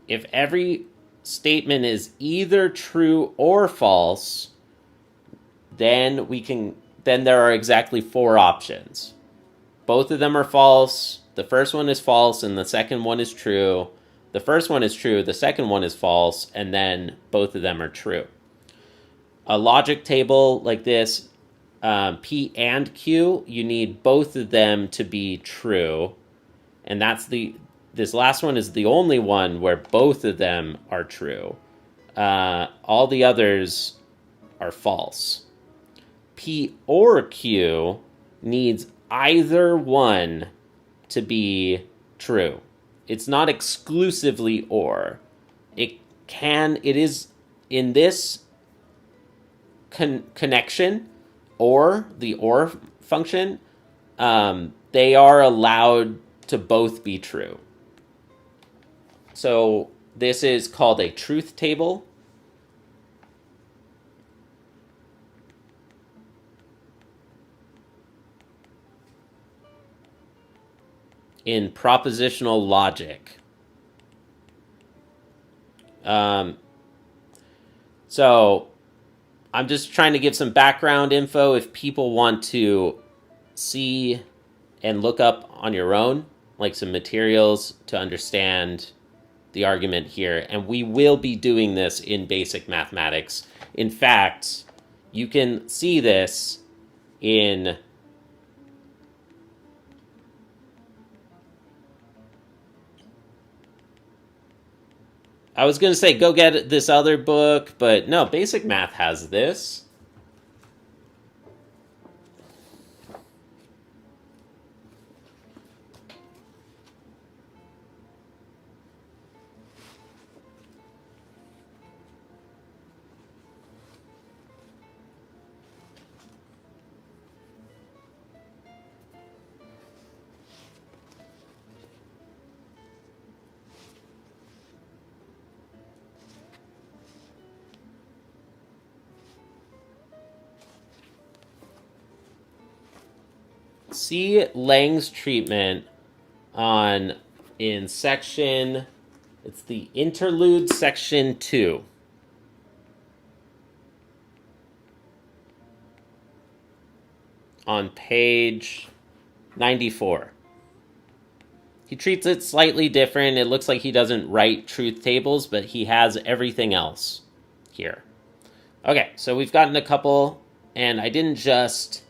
[SPEAKER 1] If every statement is either true or false, then there are exactly 4 options. Both of them are false. The first one is false and the second one is true. The first one is true, the second one is false, and then both of them are true. A logic table like this, P and Q, you need both of them to be true. And this last one is the only one where both of them are true. All the others are false. P or Q needs either one to be true. It's not exclusively or. It is in this connection, or the or function, they are allowed to both be true. So this is called a truth table. In propositional logic. So I'm just trying to give some background info if people want to see and look up on your own, like some materials to understand the argument here. And we will be doing this in basic mathematics. In fact, you can see this in I was going to say, go get this other book, but no, basic math has this. See Lang's treatment in section, it's the interlude section 2. On page 94. He treats it slightly different. It looks like he doesn't write truth tables, but he has everything else here. Okay, so we've gotten a couple, and I didn't just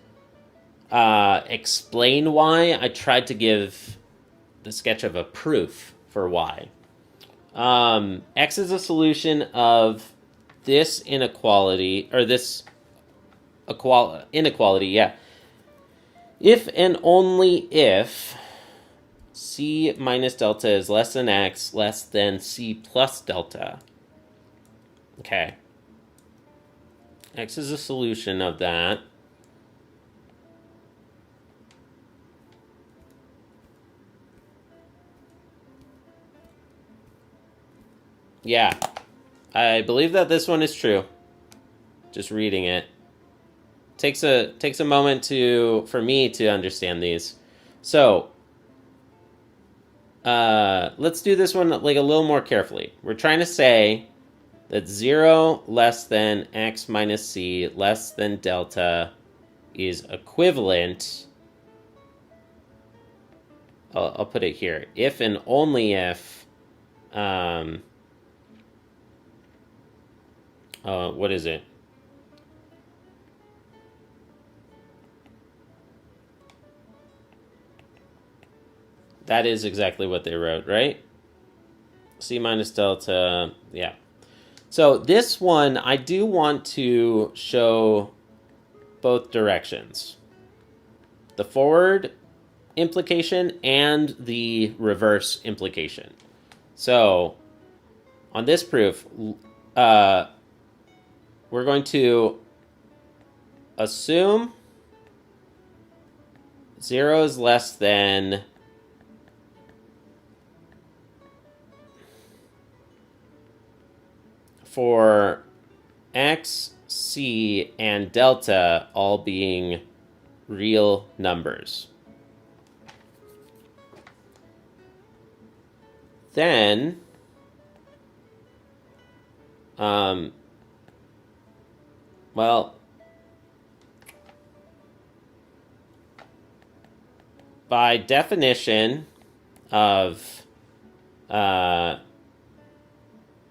[SPEAKER 1] explain why. I tried to give the sketch of a proof for why. X is a solution of this inequality, or this inequality, yeah. If and only if C minus delta is less than X, less than C plus delta. Okay. X is a solution of that. Yeah, I believe that this one is true. Just reading it. Takes a moment for me to understand these. So, let's do this one like a little more carefully. We're trying to say that 0 less than x minus c less than delta is equivalent. I'll put it here. If and only if, what is it? That is exactly what they wrote, right? C minus delta, yeah. So this one, I do want to show both directions. The forward implication and the reverse implication. So on this proof, we're going to assume 0 is less than for x, c, and delta all being real numbers. Then, well, by definition of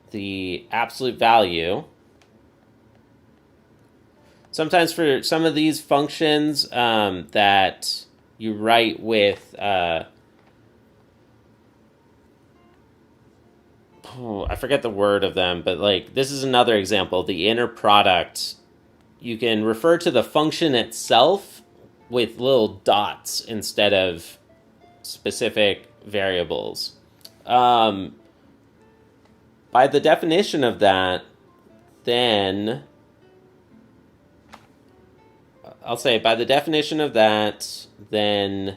[SPEAKER 1] the absolute value, sometimes for some of these functions that you write with, I forget the word of them, but like this is another example, the inner product. You can refer to the function itself with little dots instead of specific variables. By the definition of that, then, I'll say by the definition of that, then,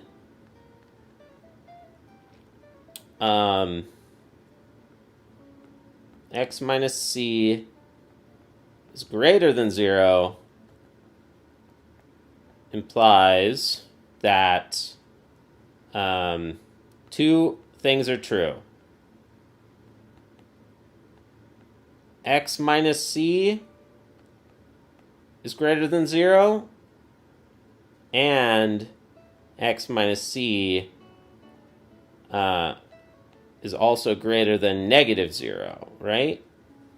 [SPEAKER 1] x minus c is greater than 0 implies that two things are true. X minus c is greater than 0, and x minus c is also greater than negative 0, right?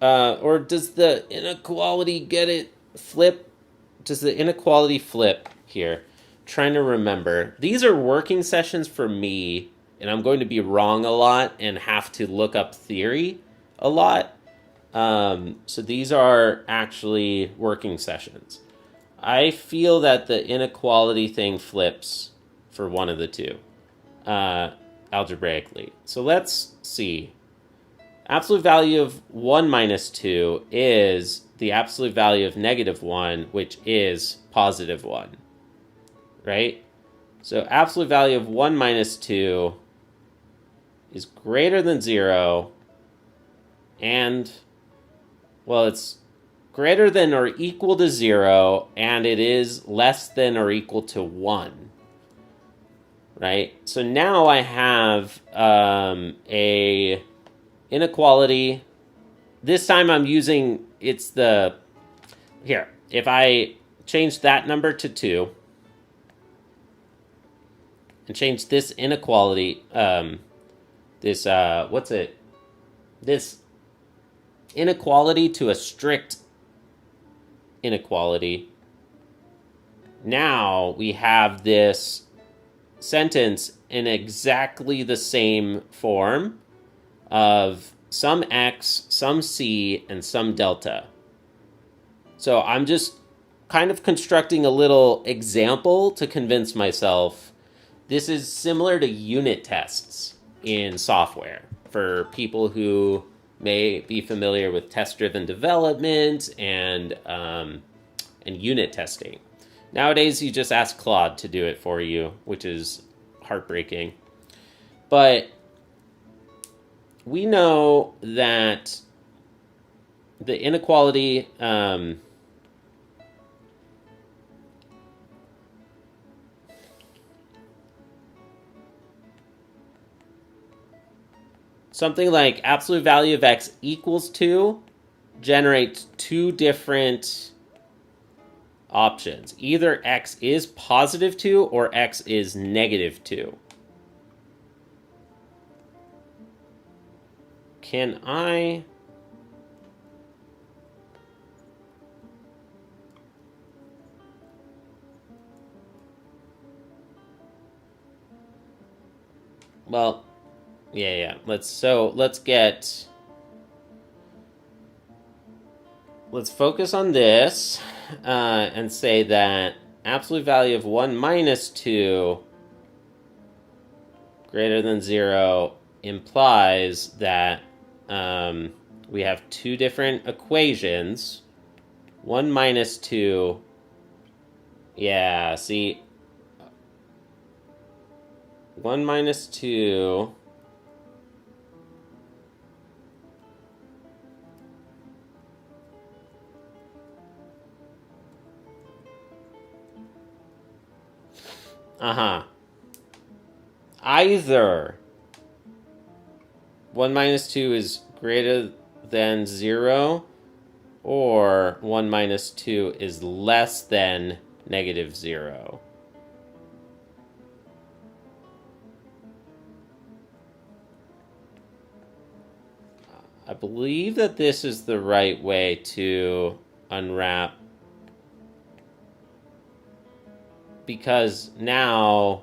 [SPEAKER 1] Or does the inequality get it flip? Does the inequality flip here? Trying to remember. These are working sessions for me, and I'm going to be wrong a lot and have to look up theory a lot. So these are actually working sessions. I feel that the inequality thing flips for one of the two, algebraically. So let's see. Absolute value of 1 minus 2 is the absolute value of negative 1, which is positive 1, right? So absolute value of 1 minus 2 is greater than 0, and, well, it's greater than or equal to 0, and it is less than or equal to 1, right? So now I have a inequality. This time I'm using, it's the, here, if I change that number to 2, and change this inequality, this inequality to a strict inequality. Now we have this sentence in exactly the same form of some x, some c, and some delta. So I'm just kind of constructing a little example to convince myself this is similar to unit tests in software for people who may be familiar with test-driven development and unit testing. Nowadays, you just ask Claude to do it for you, which is heartbreaking. But we know that the inequality something like absolute value of x equals 2 generates two different options. Either x is positive 2 or x is negative 2. Can I... Well, yeah. Let's focus on this and say that absolute value of 1 minus 2 greater than 0 implies that we have two different equations. 1 minus 2, yeah, see, 1 minus 2 either 1 minus 2 is greater than 0 or 1 minus 2 is less than negative 0. I believe that this is the right way to unwrap, because now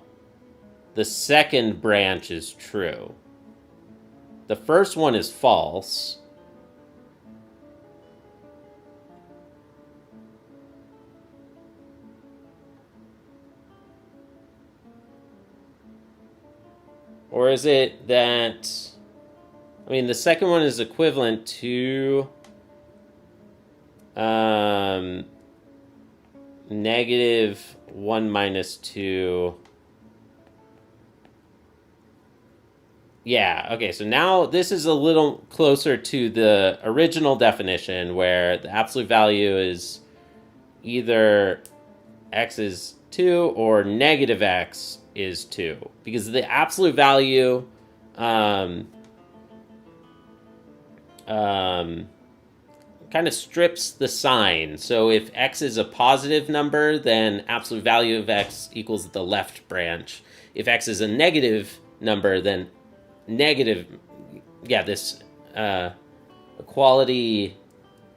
[SPEAKER 1] the second branch is true. The first one is false. Or is it that... I mean, the second one is equivalent to negative 1 minus 2. Yeah, okay, so now this is a little closer to the original definition where the absolute value is either x is 2 or negative x is 2. Because the absolute value kind of strips the sign. So if x is a positive number, then absolute value of x equals the left branch. If x is a negative number, then negative... Yeah, this equality...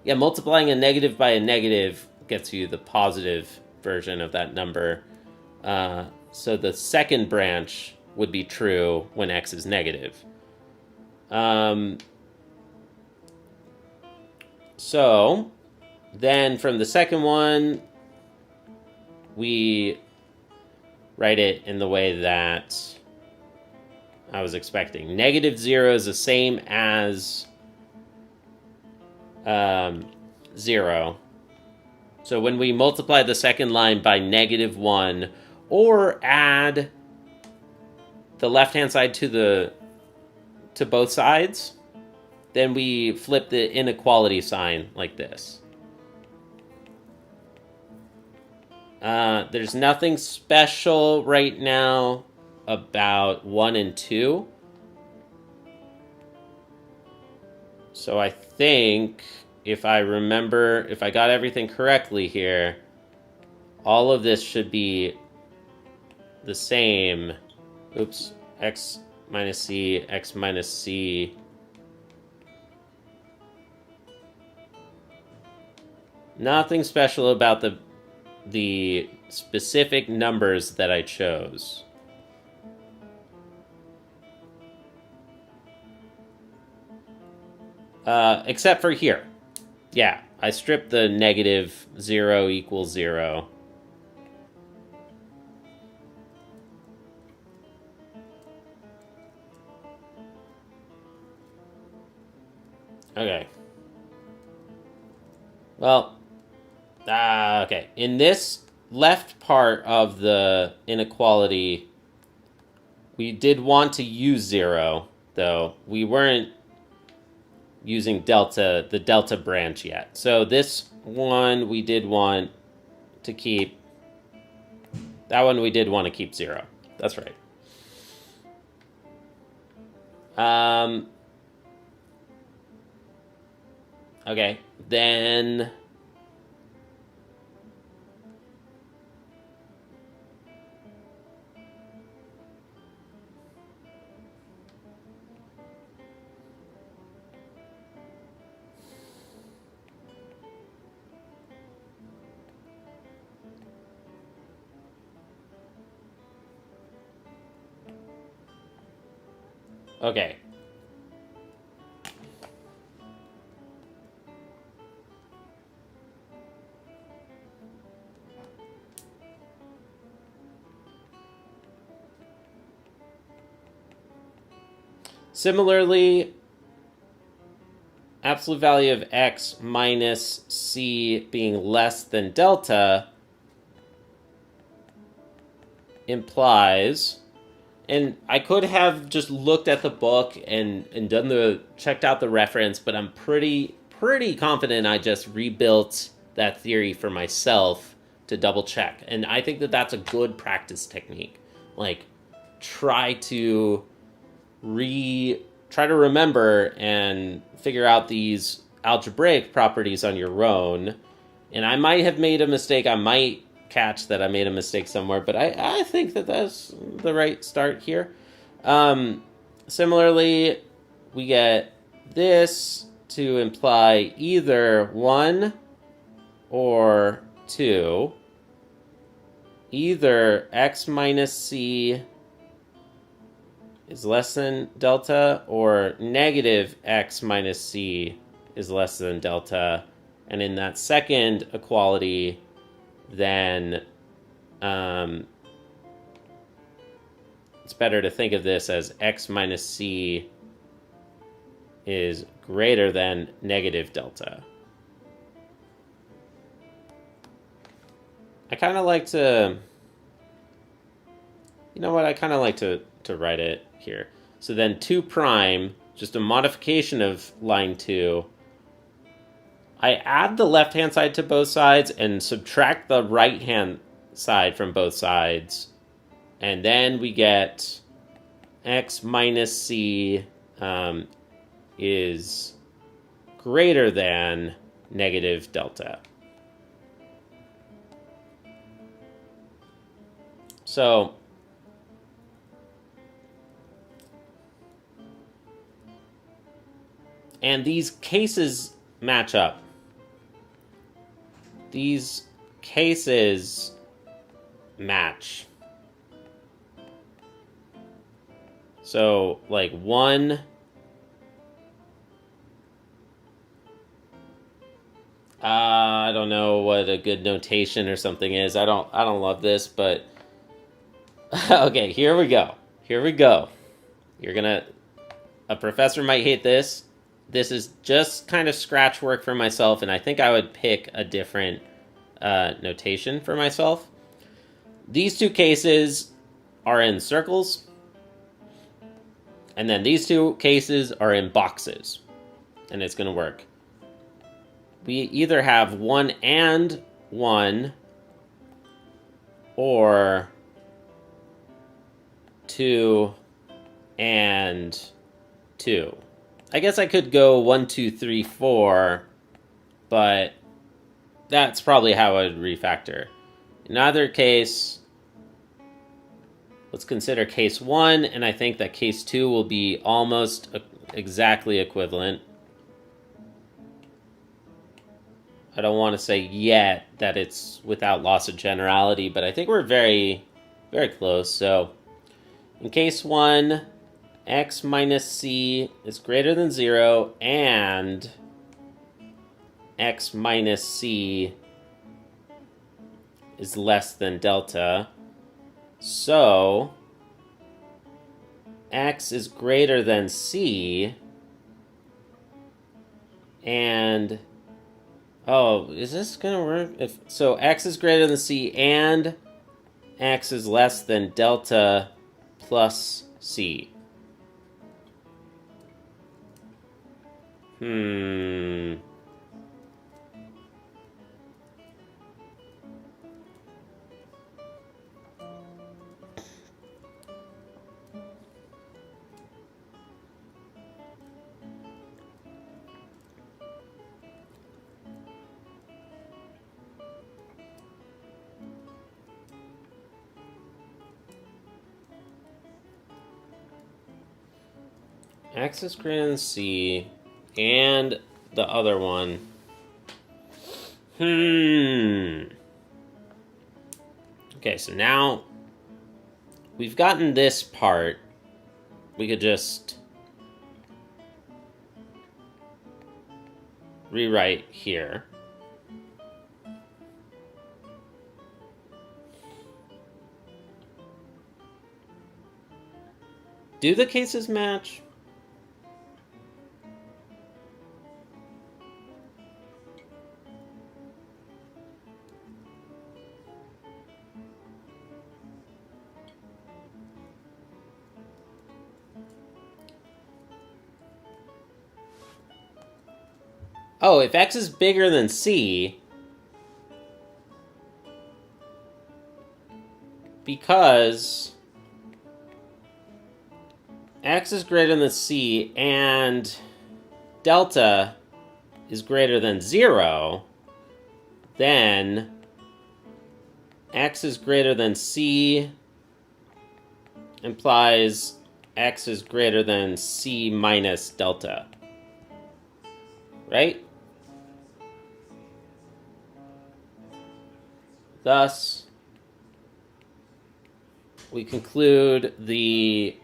[SPEAKER 1] Yeah, multiplying a negative by a negative gets you the positive version of that number. So the second branch would be true when x is negative. So then from the second one, we write it in the way that I was expecting. Negative 0 is the same as 0. So when we multiply the second line by negative 1, or add the left-hand side to both sides, then we flip the inequality sign like this. There's nothing special right now about 1 and 2. So I think, if I got everything correctly here, all of this should be the same. Oops, x minus c, x minus c. Nothing special about the specific numbers that I chose. Except for here. Yeah, I stripped the negative 0 equals 0. Okay. Well, okay. In this left part of the inequality, we did want to use 0, though. We weren't using the delta branch yet. So this one we did want to keep. That one we did want to keep 0. That's right. Okay, then okay. Similarly, absolute value of x minus c being less than delta implies, and I could have just looked at the book and checked out the reference, but I'm pretty confident I just rebuilt that theory for myself to double check. And I think that that's a good practice technique. Like, try to remember and figure out these algebraic properties on your own. And I might have made a mistake. I might catch that I made a mistake somewhere, but I think that that's the right start here. Similarly, we get this to imply either 1 or 2. Either x minus c is less than delta, or negative x minus c is less than delta. And in that second equality, then it's better to think of this as x minus c is greater than negative delta. I kind of like to, you know what, I kind of like to write it here. So then 2 prime, just a modification of line 2, I add the left-hand side to both sides and subtract the right-hand side from both sides. And then we get x minus c is greater than negative delta. So and these cases match up. These cases match. So, like 1, I don't know what a good notation or something is. I don't love this, but okay, here we go. A professor might hate this. This is just kind of scratch work for myself, and I think I would pick a different notation for myself. These 2 cases are in circles, and then these 2 cases are in boxes, and it's going to work. We either have 1 and 1, or 2 and 2. I guess I could go 1, 2, 3, 4, but that's probably how I would refactor. In either case, let's consider case 1, and I think that case 2 will be almost exactly equivalent. I don't want to say yet that it's without loss of generality, but I think we're very, very close. So in case 1, x minus c is greater than 0, and x minus c is less than delta. So x is greater than c, and oh, is this gonna work? So x is greater than c and x is less than delta plus c. X is greater than c, and the other one. Okay, so now we've gotten this part. We could just rewrite here. Do the cases match? Oh, if x is bigger than c, because x is greater than c and delta is greater than 0, then x is greater than c implies x is greater than c minus delta. Right? Thus, we conclude the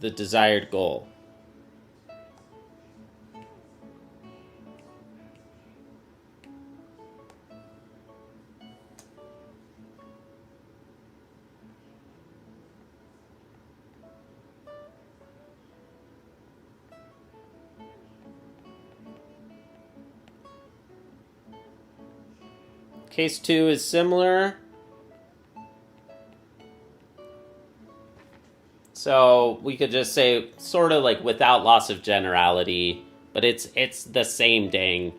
[SPEAKER 1] desired goal. Case 2 is similar. So we could just say sort of like without loss of generality, but it's the same dang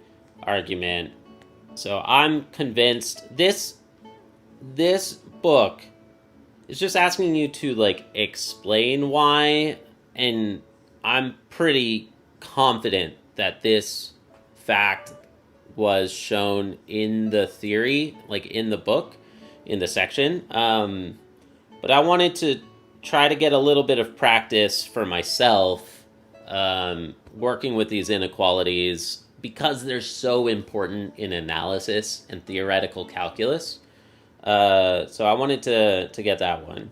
[SPEAKER 1] argument. So I'm convinced this book is just asking you to like explain why, and I'm pretty confident that this fact was shown in the theory, like in the book, in the section. But I wanted to try to get a little bit of practice for myself working with these inequalities because they're so important in analysis and theoretical calculus. So I wanted to get that one.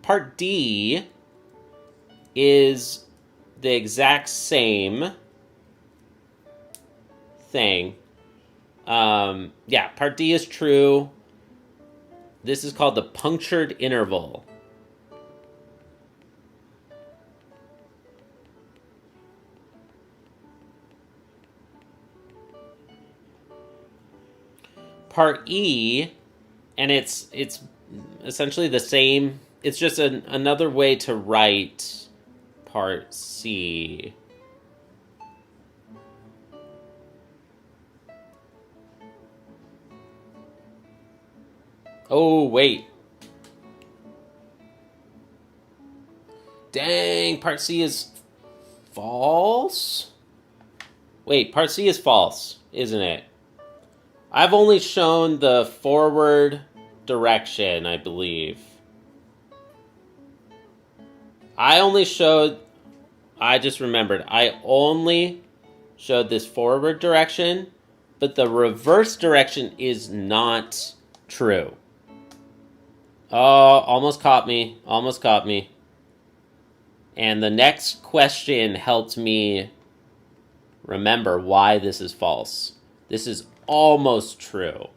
[SPEAKER 1] Part D is the exact same thing. Yeah, part D is true. This is called the punctured interval. Part E, and it's essentially the same. It's just another way to write part C. Oh, wait. Dang, part C is false? Wait, part C is false, isn't it? I've only shown the forward direction, I believe. I just remembered, I only showed this forward direction, but the reverse direction is not true. Oh, almost caught me. Almost caught me. And the next question helped me remember why this is false. This is almost true.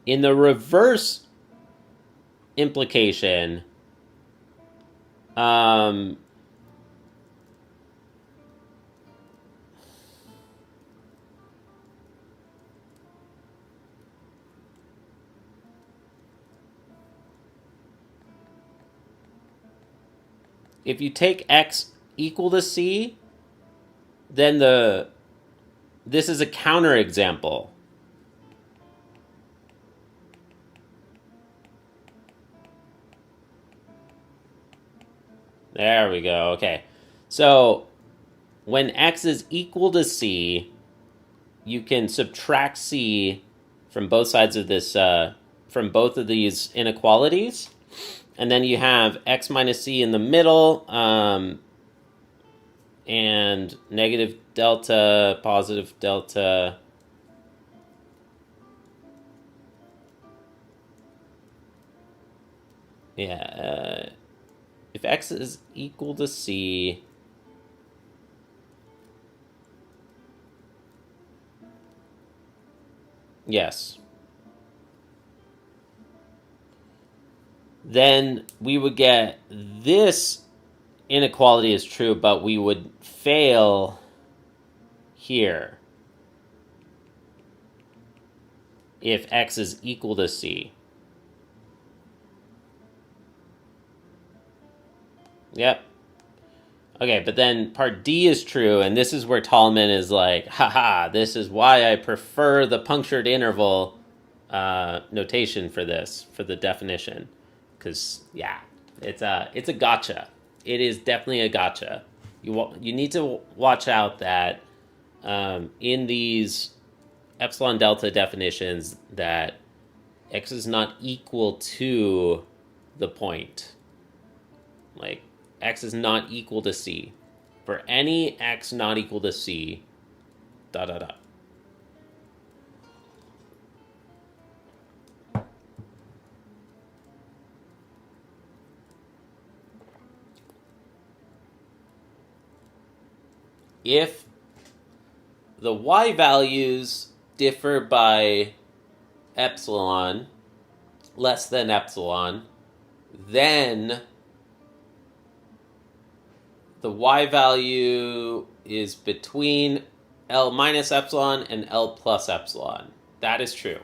[SPEAKER 1] In the reverse implication, if you take x equal to c, then this is a counterexample. There we go. Okay. So when x is equal to c, you can subtract c from both sides of this, from both of these inequalities. And then you have x minus c in the middle, and negative delta, positive delta. Yeah, if x is equal to c, yes, then we would get this inequality is true, but we would fail here if x is equal to c. Yep. Okay, but then part D is true, and this is where Taalman is like, haha, this is why I prefer the punctured interval notation for this, for the definition. Because, yeah, it's a gotcha. It is definitely a gotcha. You need to watch out that in these epsilon delta definitions that x is not equal to the point. Like, x is not equal to c. For any x not equal to c, ... If the y values differ by epsilon, less than epsilon, then the y value is between L minus epsilon and L plus epsilon. That is true.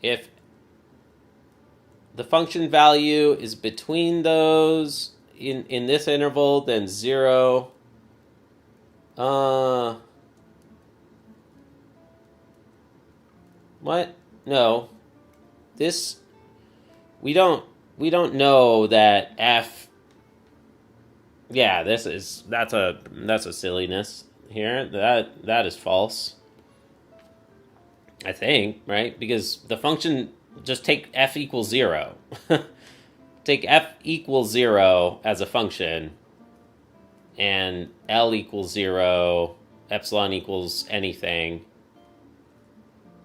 [SPEAKER 1] If the function value is between those in this interval, then 0. What? No. This... We don't know that f. Yeah, that's a silliness here. That is false. I think, right? Because the function, just take f equals 0. Take f equals 0 as a function, and L equals 0, epsilon equals anything.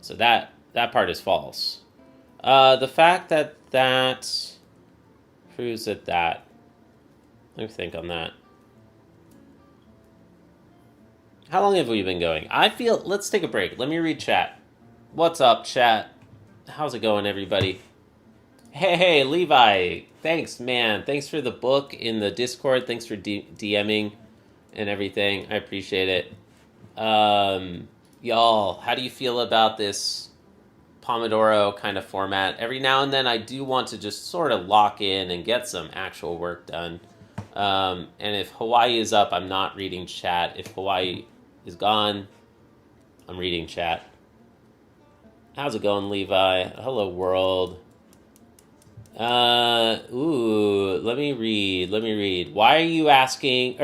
[SPEAKER 1] So that part is false. The fact that proves that. Let me think on that. How long have we been going? Let's take a break. Let me read chat. What's up, chat? How's it going, everybody? Hey, Levi. Thanks, man. Thanks for the book in the Discord. Thanks for DMing and everything. I appreciate it. Y'all, how do you feel about this Pomodoro kind of format? Every now and then I do want to just sort of lock in and get some actual work done. And if Hawaii is up, I'm not reading chat. If Hawaii is gone, I'm reading chat. How's it going, Levi? Hello, world. Let me read. Why are you asking,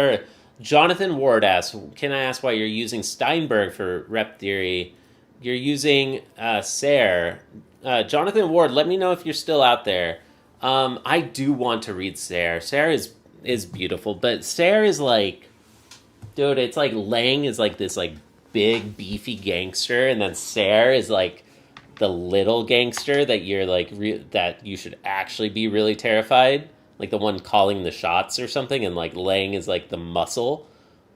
[SPEAKER 1] Jonathan Ward asks, can I ask why you're using Steinberg for rep theory you're using SARE. Jonathan Ward, let me know if you're still out there. I do want to read SARE. SARE is beautiful, but SARE is like, dude, it's like Lang is like this like big beefy gangster, and then SARE is like the little gangster that you're like that you should actually be really terrified, like the one calling the shots or something, and like Lang is like the muscle.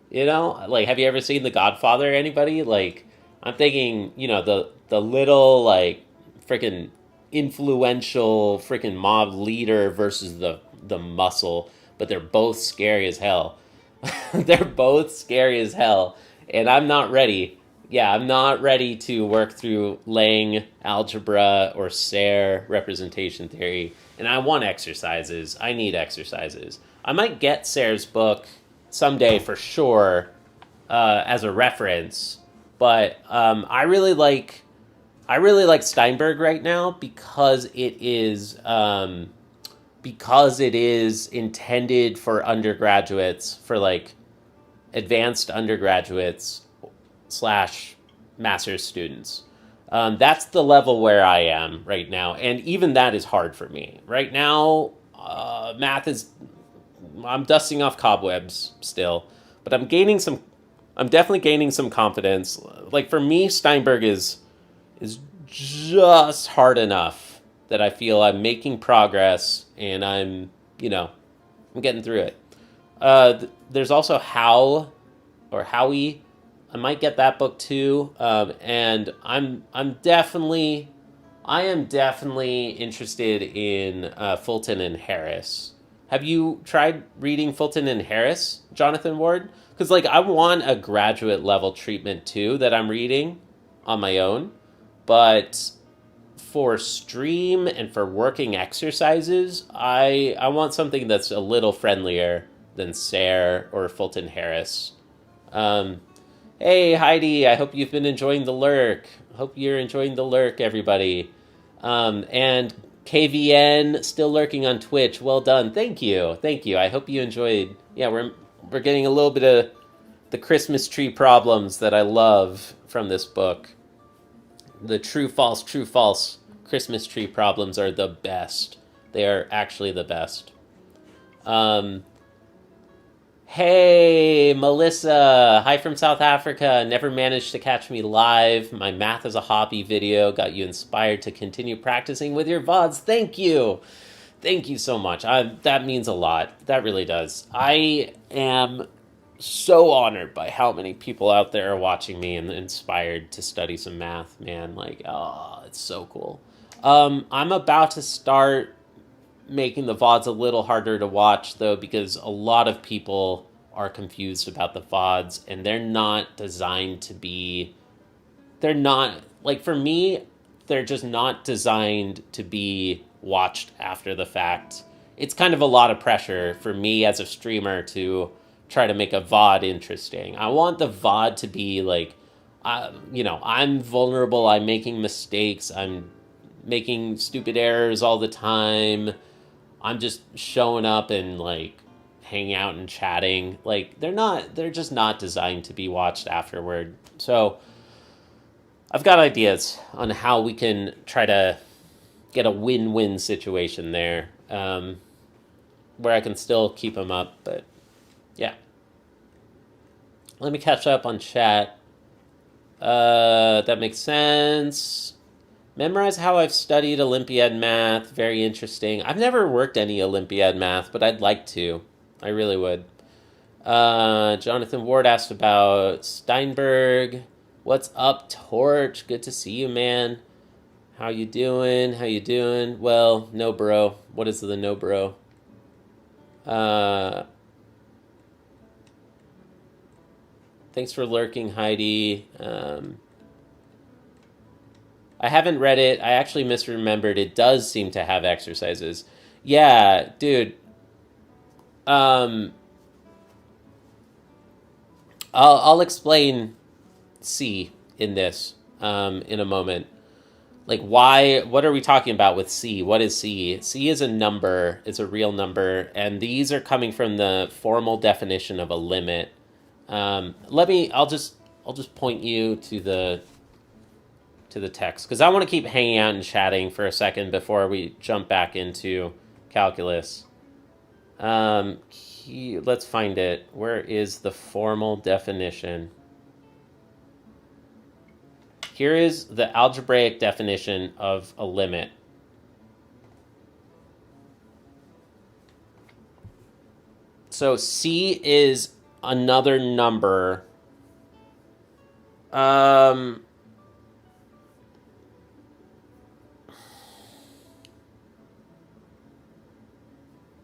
[SPEAKER 1] You know, like, have you ever seen The Godfather? Anybody? Like, I'm thinking, you know, the little like freaking influential freaking mob leader versus the muscle, but they're both scary as hell. They're both scary as hell, and I'm not ready. Yeah, I'm not ready to work through Lang algebra or SARE representation theory, and I want exercises. I need exercises. I might get SARE's book someday for sure as a reference, but I really like Steinberg right now because it is intended for undergraduates, for like advanced undergraduates / master's students. That's the level where I am right now, and even that is hard for me right now. Math is, I'm dusting off cobwebs still, but I'm definitely gaining some confidence. Like, for me, Steinberg is just hard enough that I feel I'm making progress, and I'm getting through it. There's also Howie. I might get that book too, and I am definitely interested in Fulton and Harris. Have you tried reading Fulton and Harris, Jonathan Ward? Because like, I want a graduate level treatment too that I'm reading on my own, but for stream and for working exercises, I want something that's a little friendlier than SARE or Fulton Harris. Hey Heidi, I hope you've been enjoying the lurk. Hope you're enjoying the lurk, everybody. And KVN still lurking on Twitch. Well done. Thank you. I hope you enjoyed. Yeah, we're getting a little bit of the Christmas tree problems that I love from this book. The true false Christmas tree problems are the best. They are actually the best. Hey, Melissa. Hi from South Africa. Never managed to catch me live. My math as a hobby video got you inspired to continue practicing with your VODs. Thank you. Thank you so much. That means a lot. That really does. I am so honored by how many people out there are watching me and inspired to study some math, man. Like, oh, it's so cool. I'm about to start making the VODs a little harder to watch, though, because a lot of people are confused about the VODs, and they're not designed to be... They're not... Like, for me, they're just not designed to be watched after the fact. It's kind of a lot of pressure for me as a streamer to try to make a VOD interesting. I want the VOD to be like, I'm vulnerable, I'm making mistakes, I'm making stupid errors all the time. I'm just showing up and like hanging out and chatting. Like, they're just not designed to be watched afterward. So I've got ideas on how we can try to get a win-win situation there, where I can still keep them up, but yeah. Let me catch up on chat. That makes sense. Memorize how I've studied Olympiad math. Very interesting. I've never worked any Olympiad math, but I'd like to. I really would. Jonathan Ward asked about Steinberg. What's up, Torch? Good to see you, man. How you doing? Well, no, bro. What is the no, bro? Thanks for lurking, Heidi. I haven't read it. I actually misremembered. It does seem to have exercises. Yeah, dude. I'll explain C in this in a moment. Like, what are we talking about with C? What is C? C is a number. It's a real number. And these are coming from the formal definition of a limit. I'll just point you to to the text because I want to keep hanging out and chatting for a second before we jump back into calculus. Let's find it. Where is the formal definition? Here is the algebraic definition of a limit. So C is another number.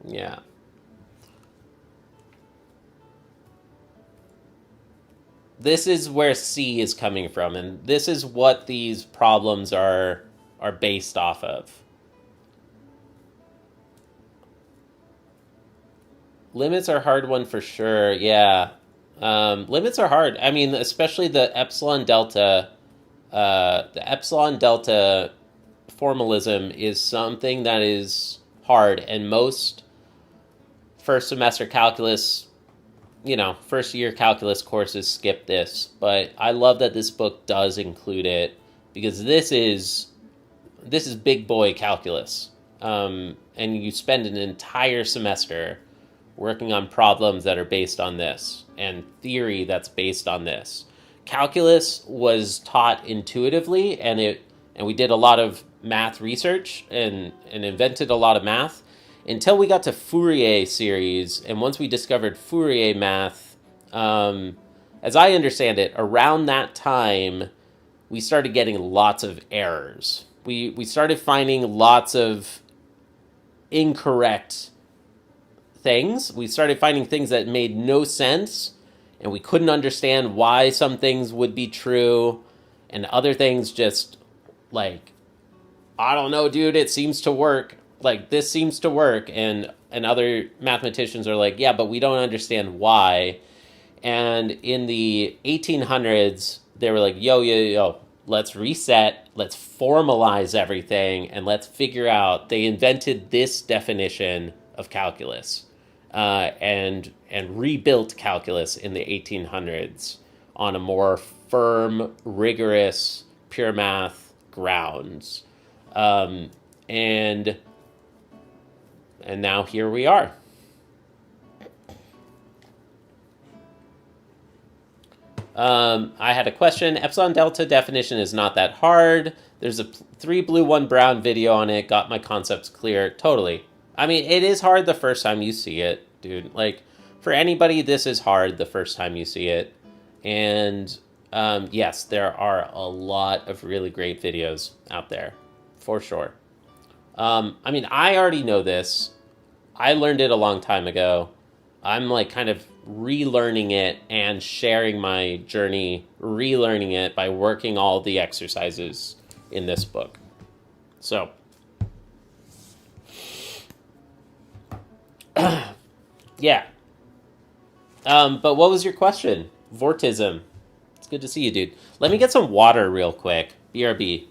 [SPEAKER 1] Yeah. This is where C is coming from, and this is what these problems are based off of. Limits are a hard one for sure, yeah. Limits are hard. I mean, especially the epsilon delta. The epsilon delta formalism is something that is hard, and most first semester calculus, first year calculus courses skip this. But I love that this book does include it because this is big boy calculus, and you spend an entire semester working on problems that are based on this and theory that's based on this. Calculus was taught intuitively, and we did a lot of math research and invented a lot of math until we got to Fourier series. And once we discovered Fourier math, as I understand it, around that time, we started getting lots of errors. We started finding lots of incorrect things. We started finding things that made no sense, and we couldn't understand why some things would be true, and other things just, like, I don't know, dude, it seems to work. Like, this seems to work, and other mathematicians are like, yeah, but we don't understand why. And in the 1800s, they were like, yo, let's reset, let's formalize everything, and let's figure out. They invented this definition of calculus. And rebuilt calculus in the 1800s on a more firm, rigorous, pure math grounds. And now here we are. I had a question. Epsilon delta definition is not that hard. There's a 3 blue 1 brown video on it. Got my concepts clear. Totally. I mean, it is hard the first time you see it, dude. Like, for anybody, this is hard the first time you see it. And yes, there are a lot of really great videos out there, for sure. I mean, I already know this. I learned it a long time ago. I'm like kind of relearning it and sharing my journey, relearning it by working all the exercises in this book. So, yeah. But what was your question? Vortism. It's good to see you, dude. Let me get some water real quick. BRB.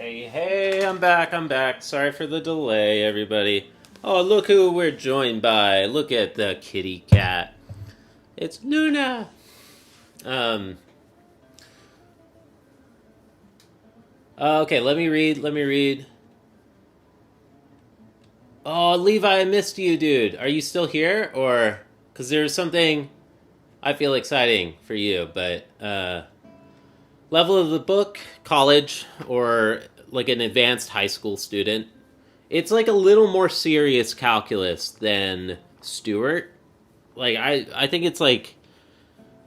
[SPEAKER 1] Hey, I'm back. Sorry for the delay, everybody. Oh, look who we're joined by. Look at the kitty cat. It's Luna. Okay, let me read. Oh, Levi, I missed you, dude. Are you still here? Or, because there's something I feel exciting for you, but, level of the book, college, or like an advanced high school student. It's like a little more serious calculus than Stewart. Like, I think it's like,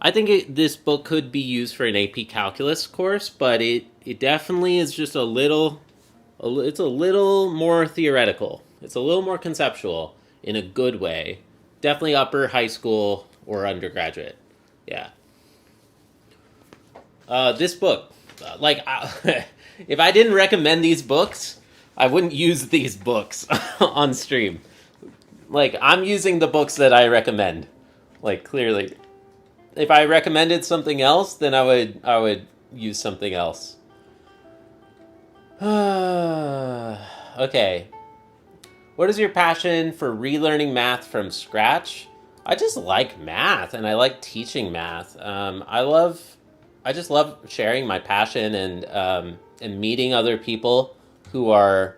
[SPEAKER 1] this book could be used for an AP calculus course, but it definitely is just it's a little more theoretical. It's a little more conceptual in a good way. Definitely upper high school or undergraduate. Yeah. This book, if I didn't recommend these books, I wouldn't use these books on stream. Like, I'm using the books that I recommend. Like, clearly. If I recommended something else, then I would use something else. Okay. What is your passion for relearning math from scratch? I just like math, and I like teaching math. I just love sharing my passion and meeting other people who are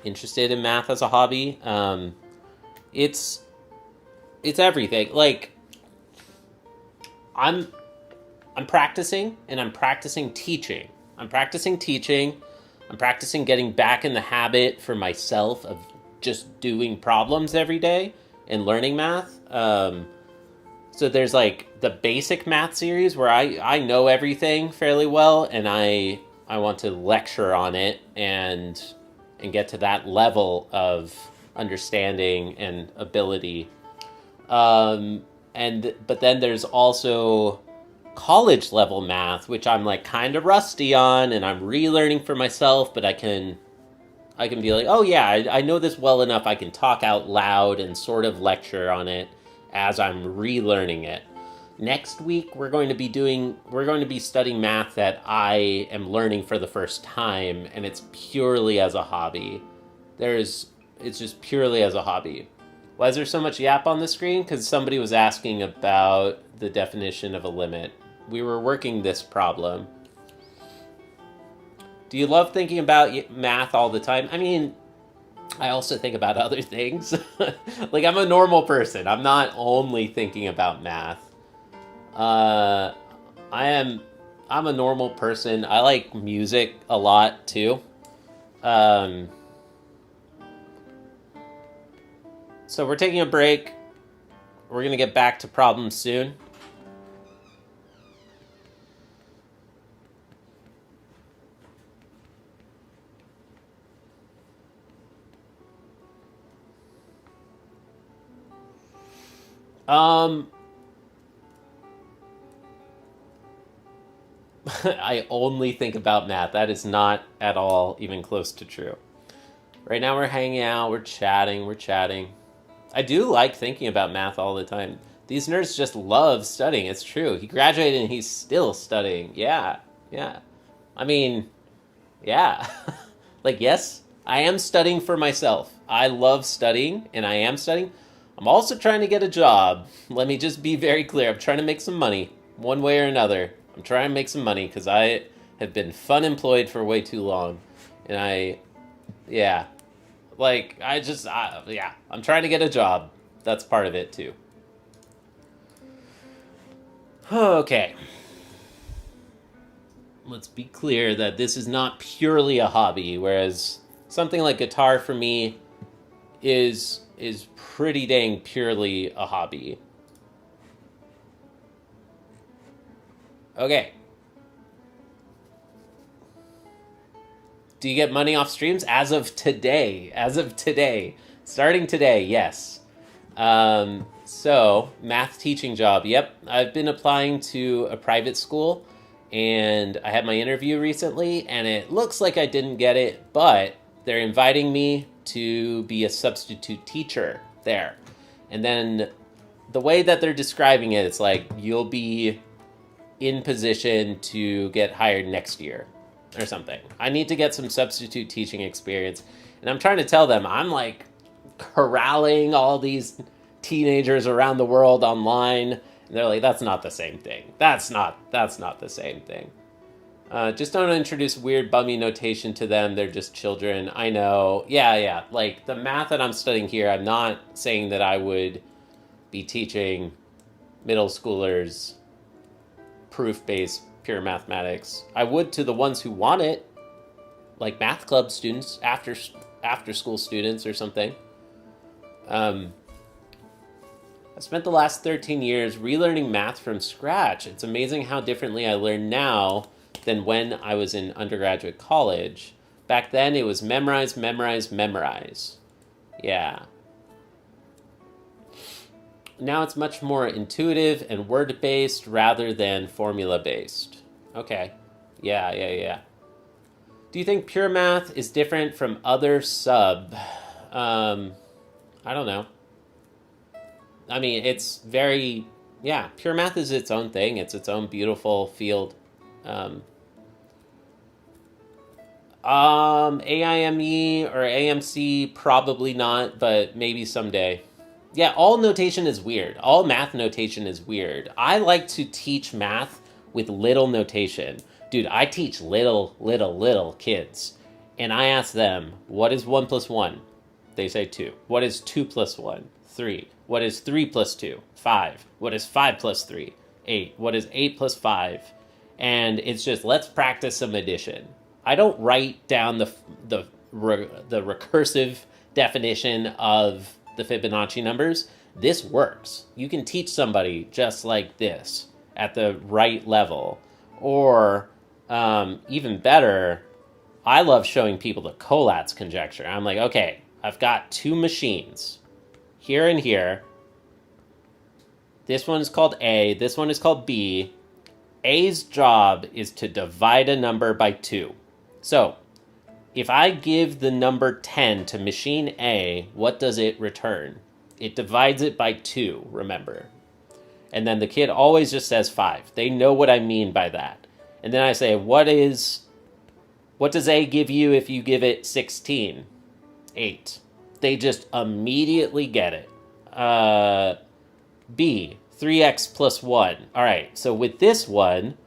[SPEAKER 1] interested in math as a hobby. It's everything. Like, I'm practicing, and I'm practicing teaching. I'm practicing getting back in the habit for myself of just doing problems every day and learning math. So there's like the basic math series where I know everything fairly well, and I want to lecture on it and get to that level of understanding and ability. But then there's also college level math, which I'm like kind of rusty on, and I'm relearning for myself, but I can be like, oh yeah, I know this well enough. I can talk out loud and sort of lecture on it as I'm relearning it. Next week, we're going to be studying math that I am learning for the first time, and it's purely as a hobby. It's just purely as a hobby. Why is there so much yap on the screen? Because somebody was asking about the definition of a limit. We were working this problem. Do you love thinking about math all the time? I mean, I also think about other things. Like, I'm a normal person. I'm not only thinking about math. I'm a normal person. I like music a lot, too. So we're taking a break. We're going to get back to problems soon. I only think about math. That is not at all even close to true. Right now we're hanging out, we're chatting. I do like thinking about math all the time. These nerds just love studying. It's true. He graduated and he's still studying. Yeah. I mean, yeah. Like, yes, I am studying for myself. I love studying, and I am studying. I'm also trying to get a job. Let me just be very clear. I'm trying to make some money, one way or another. I'm trying to make some money because I have been fun employed for way too long. And I'm trying to get a job. That's part of it too. Okay. Let's be clear that this is not purely a hobby, whereas something like guitar for me is pretty dang purely a hobby. Okay. Do you get money off streams? As of today. Starting today, yes. So, math teaching job. Yep, I've been applying to a private school, and I had my interview recently, and it looks like I didn't get it, but they're inviting me to be a substitute teacher there. And then the way that they're describing it, it's like you'll be in position to get hired next year. or something. I need to get some substitute teaching experience. And I'm trying to tell them, I'm like corralling all these teenagers around the world online. And they're like, that's not the same thing. That's not the same thing. Just don't introduce weird bummy notation to them. They're just children. I know. Yeah. Like the math that I'm studying here, I'm not saying that I would be teaching middle schoolers proof-based pure mathematics. I would to the ones who want it, like math club students, after school students or something. I spent the last 13 years relearning math from scratch. It's amazing how differently I learn now than when I was in undergraduate college. Back then, it was memorize. Yeah. Now it's much more intuitive and word-based rather than formula-based. Okay. Yeah. Do you think pure math is different from other sub? I don't know. I mean, it's very... Yeah, pure math is its own thing. It's its own beautiful field. AIME or AMC, probably not, but maybe someday. Yeah, all notation is weird. All math notation is weird. I like to teach math with little notation. Dude, I teach little kids. And I ask them, what is 1 plus 1? They say 2. What is 2 plus 1? 3. What is 3 plus 2? 5. What is 5 plus 3? 8. What is 8 plus 5? And it's just, let's practice some addition. I don't write down the recursive definition of the Fibonacci numbers. This works. You can teach somebody just like this at the right level. Or even better, I love showing people the Collatz conjecture. I'm like, okay, I've got two machines, here and here. This one is called A, this one is called B. A's job is to divide a number by 2. So, if I give the number 10 to machine A, what does it return? It divides it by 2, remember. And then the kid always just says 5. They know what I mean by that. And then I say, what does A give you if you give it 16? 8. They just immediately get it. B, 3x plus 1. All right, so with this one,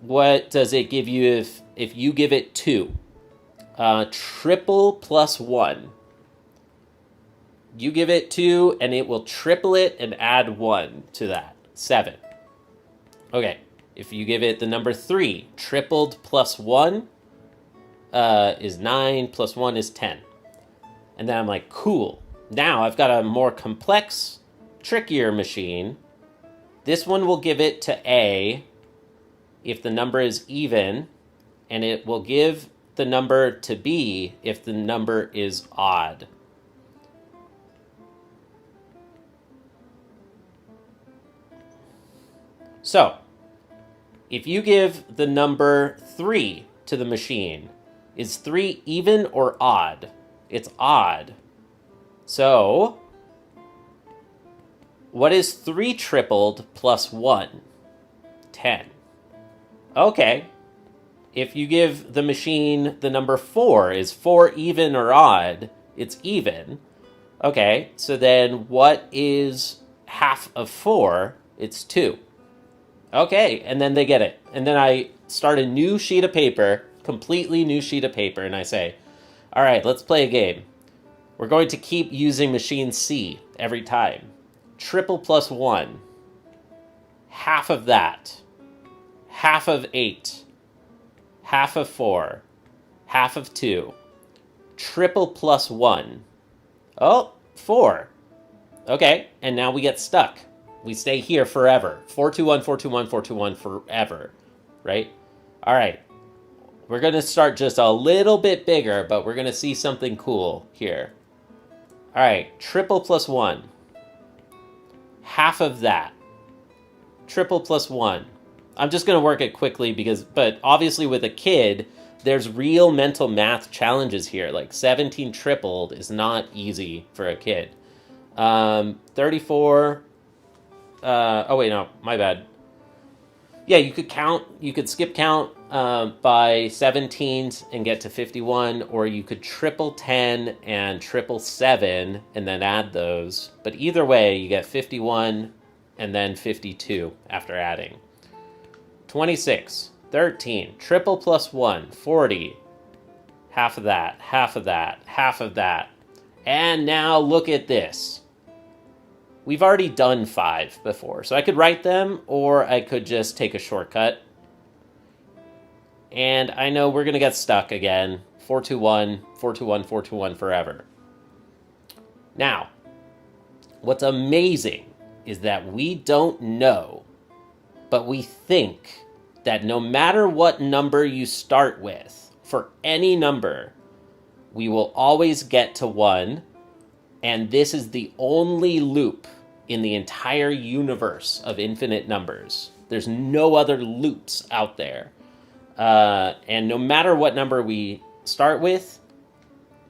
[SPEAKER 1] what does it give you if you give it 2? Triple plus 1. You give it 2, and it will triple it and add 1 to that. 7. Okay, if you give it the number 3, tripled plus 1 is 9, plus 1 is 10. And then I'm like, cool. Now I've got a more complex, trickier machine. This one will give it to A if the number is even, and it will give the number to B if the number is odd. So, if you give the number 3 to the machine, is 3 even or odd? It's odd. So, what is 3 tripled plus 1? 10. Okay. If you give the machine the number 4, is 4 even or odd? It's even. Okay, so then what is half of 4? It's 2. Okay, and then they get it. And then I start a new sheet of paper, completely new sheet of paper, and I say, all right, let's play a game. We're going to keep using machine C every time. Triple plus 1. Half of that. Half of 8. Half of 4. Half of 2. Triple plus 1. Oh, 4. Okay, and now we get stuck. We stay here forever. 421, 421, 421 forever. Right? All right. We're going to start just a little bit bigger, but we're going to see something cool here. All right. Triple plus 1. Half of that. Triple plus 1. I'm just going to work it quickly but obviously with a kid, there's real mental math challenges here. Like 17 tripled is not easy for a kid. 34... oh, wait, no, my bad. Yeah, you could skip count by 17s and get to 51, or you could triple 10 and triple 7 and then add those. But either way, you get 51 and then 52 after adding. 26, 13, triple plus 1, 40. Half of that, half of that, half of that. And now look at this. We've already done 5 before, so I could write them, or I could just take a shortcut. And I know we're going to get stuck again. 421, 421, 421 forever. Now, what's amazing is that we don't know, but we think that no matter what number you start with, for any number, we will always get to 1, and this is the only loop in the entire universe of infinite numbers. There's no other loops out there. And no matter what number we start with,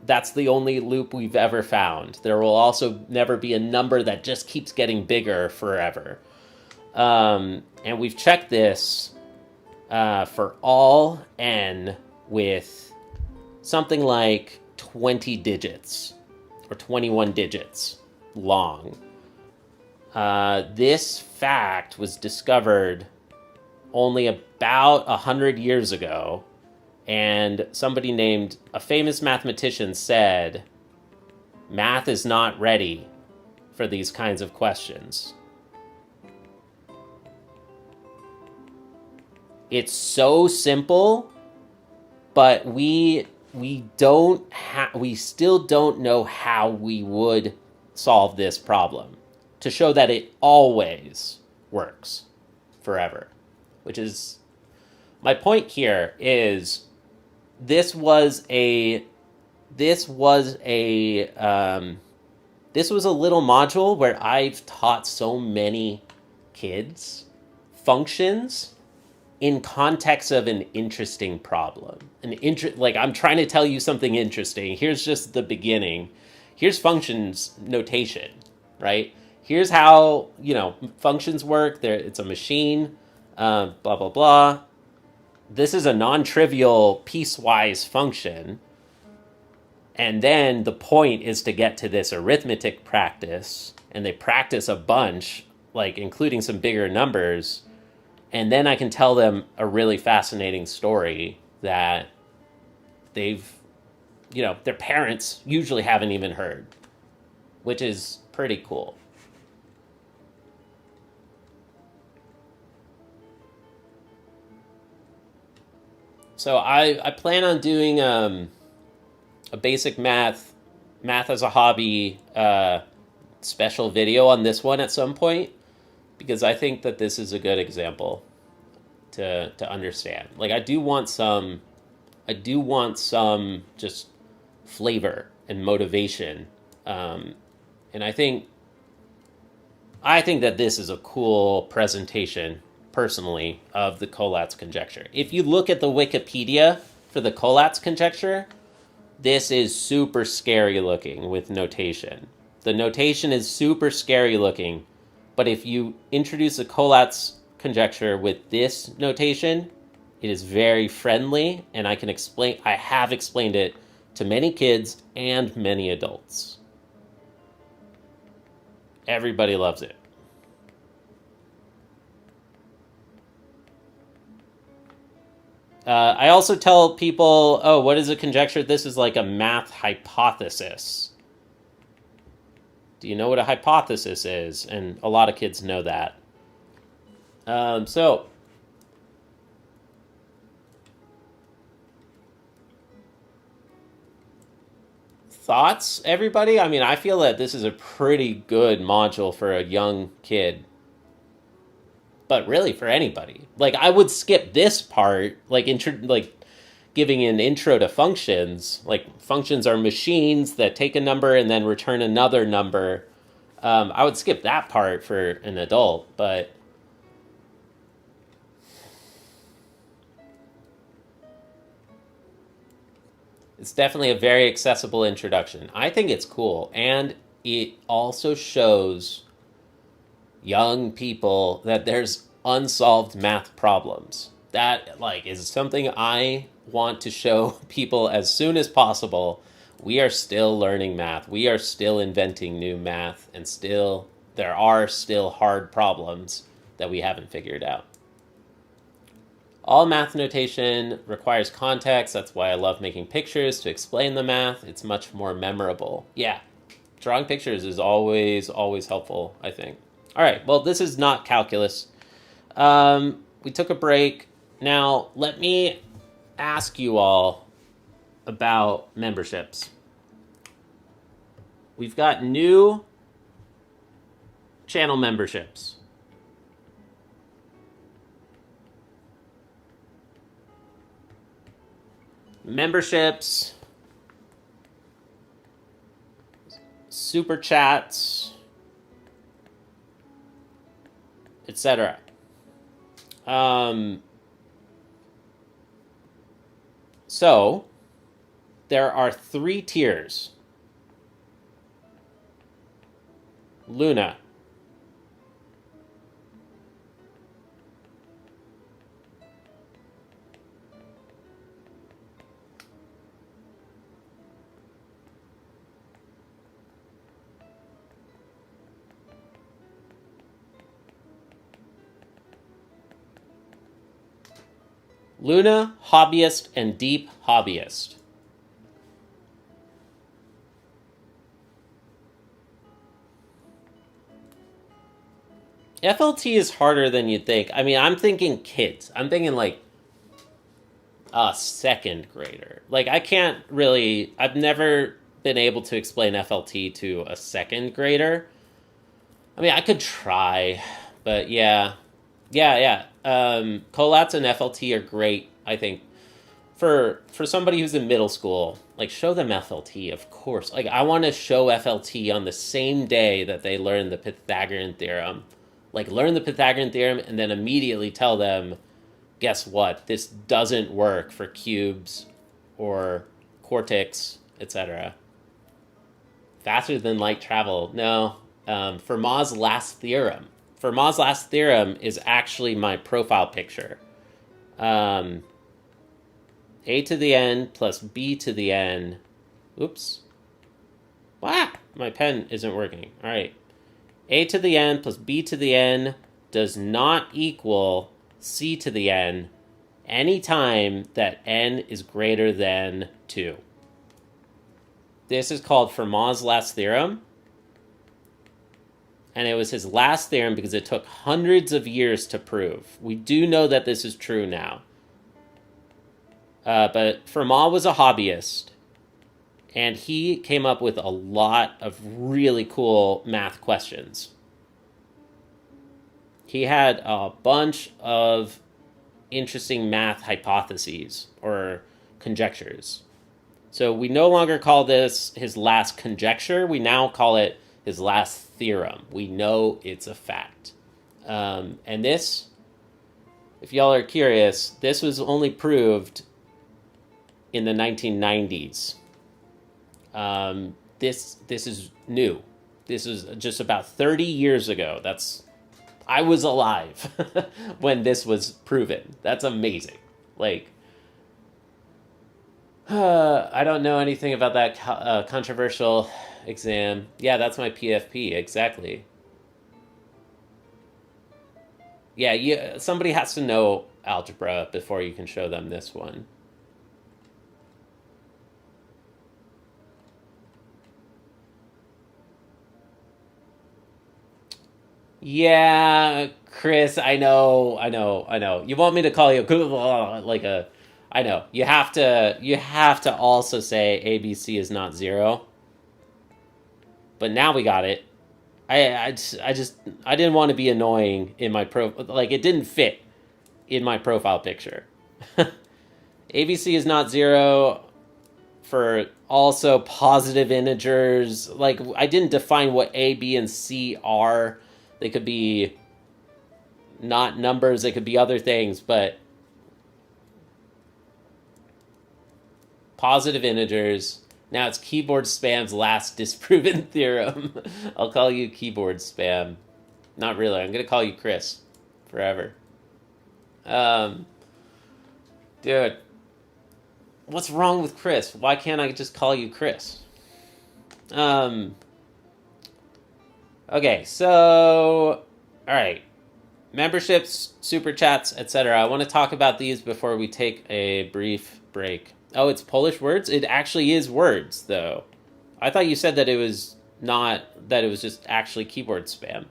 [SPEAKER 1] that's the only loop we've ever found. There will also never be a number that just keeps getting bigger forever. And we've checked this for all n with something like 20 digits or 21 digits long. This fact was discovered only about 100 years ago, and somebody named a famous mathematician said, math is not ready for these kinds of questions. It's so simple, but we still don't know how we would solve this problem to show that it always works forever. Which is, my point here is, this was a little module where I've taught so many kids functions in context of an interesting problem. Like, I'm trying to tell you something interesting. Here's just the beginning. Here's functions notation, right? Here's how, functions work. It's a machine, blah, blah, blah. This is a non-trivial piecewise function. And then the point is to get to this arithmetic practice. And they practice a bunch, like including some bigger numbers. And then I can tell them a really fascinating story that their parents usually haven't even heard, which is pretty cool. So I plan on doing a basic math as a hobby special video on this one at some point, because I think that this is a good example to understand. Like, I do want some just flavor and motivation, and I think that this is a cool presentation, personally, of the Collatz conjecture. If you look at the Wikipedia for the Collatz conjecture, this is super scary looking with notation. The notation is super scary looking, but if you introduce the Collatz conjecture with this notation, it is very friendly, and I have explained it to many kids and many adults. Everybody loves it. I also tell people, what is a conjecture? This is like a math hypothesis. Do you know what a hypothesis is? And a lot of kids know that. So, thoughts, everybody? I mean, I feel that this is a pretty good module for a young kid. But really, for anybody. Like, I would skip this part, like giving an intro to functions. Like, functions are machines that take a number and then return another number. I would skip that part for an adult, but it's definitely a very accessible introduction. I think it's cool, and it also shows young people that there's unsolved math problems. That is something I want to show people as soon as possible. We are still learning math. We are still inventing new math, and there are still hard problems that we haven't figured out. All math notation requires context. That's why I love making pictures to explain the math. It's much more memorable. Yeah, drawing pictures is always helpful, I think. All right, well, this is not calculus. We took a break. Now, let me ask you all about memberships. We've got new channel memberships. Memberships, super chats, etc. So there are 3 tiers. Luna. Luna, Hobbyist, and Deep Hobbyist. FLT is harder than you'd think. I mean, I'm thinking kids. I'm thinking like a second grader. Like, I've never been able to explain FLT to a second grader. I mean, I could try, but yeah. Colats and FLT are great, I think. For somebody who's in middle school, like, show them FLT, of course. Like, I want to show FLT on the same day that they learn the Pythagorean theorem. Like, learn the Pythagorean theorem and then immediately tell them, guess what? This doesn't work for cubes or quartics, etc. Faster than light travel. No. Fermat's last theorem. Fermat's last theorem is actually my profile picture. A to the n plus b to the n. Oops. Wow, my pen isn't working. All right. A to the n plus b to the n does not equal c to the n anytime that n is greater than 2. This is called Fermat's last theorem. And it was his last theorem because it took hundreds of years to prove. We do know that this is true now. But Fermat was a hobbyist, and he came up with a lot of really cool math questions. He had a bunch of interesting math hypotheses or conjectures. So we no longer call this his last conjecture. We now call it his last theorem. We know it's a fact. And this, if y'all are curious, this was only proved in the 1990s. This is new. This is just about 30 years ago. I was alive when this was proven. That's amazing. Like, I don't know anything about that controversial exam. Yeah, that's my PFP, exactly. Yeah, somebody has to know algebra before you can show them this one. Yeah, Chris, I know. You want me to call you like a... I know. You have to also say ABC is not 0. But now we got it. I didn't want to be annoying in my it didn't fit in my profile picture. ABC is not 0 for also positive integers. Like, I didn't define what A, B, and C are. They could be not numbers, they could be other things, but positive integers. Now it's keyboard spam's last disproven theorem. I'll call you keyboard spam. Not really. I'm going to call you Chris. forever. Dude, what's wrong with Chris? Why can't I just call you Chris? Okay, so, all right. Memberships, super chats, etc. I want to talk about these before we take a brief break. Oh, it's Polish words? It actually is words, though. I thought you said that it was not, that it was just actually keyboard spam.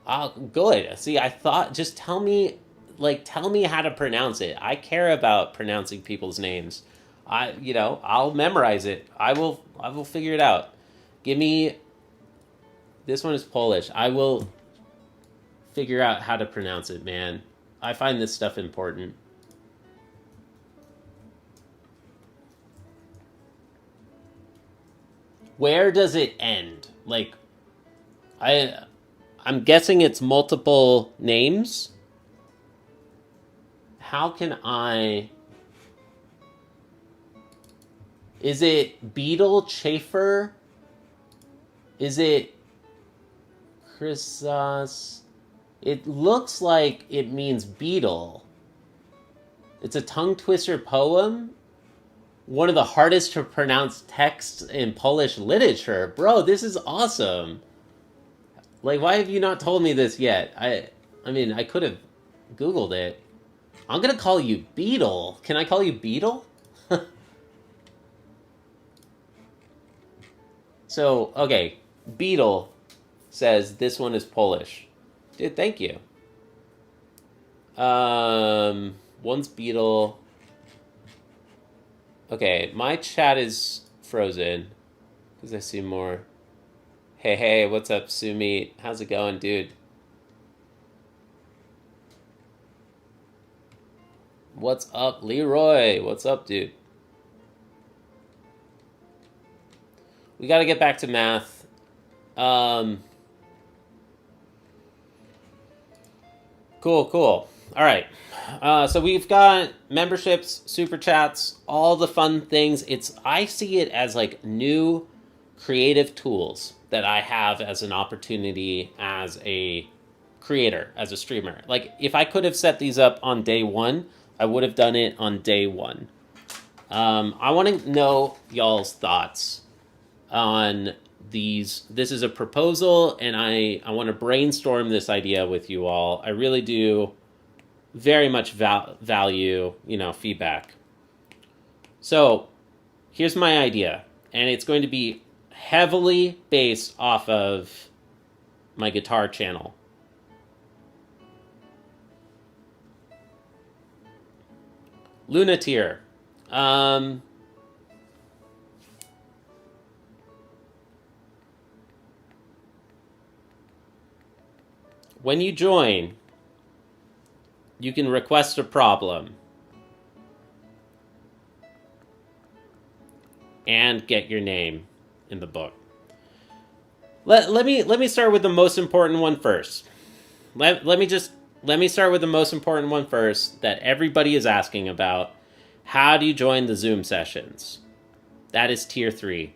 [SPEAKER 1] Oh, good. See, I thought, just tell me how to pronounce it. I care about pronouncing people's names. I'll memorize it. I will figure it out. Give me, this one is Polish. I will figure out how to pronounce it, man. I find this stuff important. Where does it end? Like, I'm guessing it's multiple names. How can I... Is it Beetle Chafer? Is it Chrysos? It looks like it means beetle. It's a tongue twister poem. One of the hardest to pronounce texts in Polish literature. Bro, this is awesome. Like, why have you not told me this yet? I mean, I could have Googled it. I'm gonna call you Beetle. Can I call you Beetle? So, okay. Beetle says this one is Polish. Dude, thank you. One's Beetle. Okay, my chat is frozen because I see more. Hey, what's up, Sumi? How's it going, dude? What's up, Leroy? What's up, dude? We got to get back to math. Cool. All right. So we've got memberships, super chats, all the fun things. I see it as like new creative tools that I have as an opportunity as a creator, as a streamer. Like, if I could have set these up on day one, I would have done it on day one. I want to know y'all's thoughts on these. This is a proposal, and I want to brainstorm this idea with you all. I really do very much value, feedback. So here's my idea, and it's going to be heavily based off of my guitar channel. Lunateer. When you join, you can request a problem and get your name in the book. Let me start with the most important one first. Let me start with the most important one first that everybody is asking about. How do you join the Zoom sessions? That is tier 3.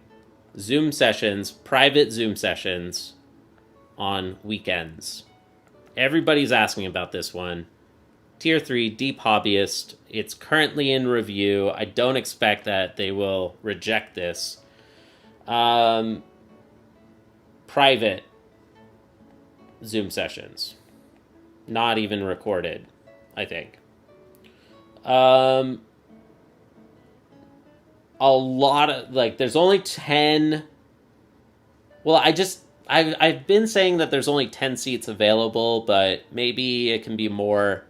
[SPEAKER 1] Zoom sessions, private Zoom sessions on weekends. Everybody's asking about this one. Tier 3, deep hobbyist. It's currently in review. I don't expect that they will reject this. Private Zoom sessions. Not even recorded, I think. A lot of, there's only 10... Well, I've been saying that there's only 10 seats available, but maybe it can be more.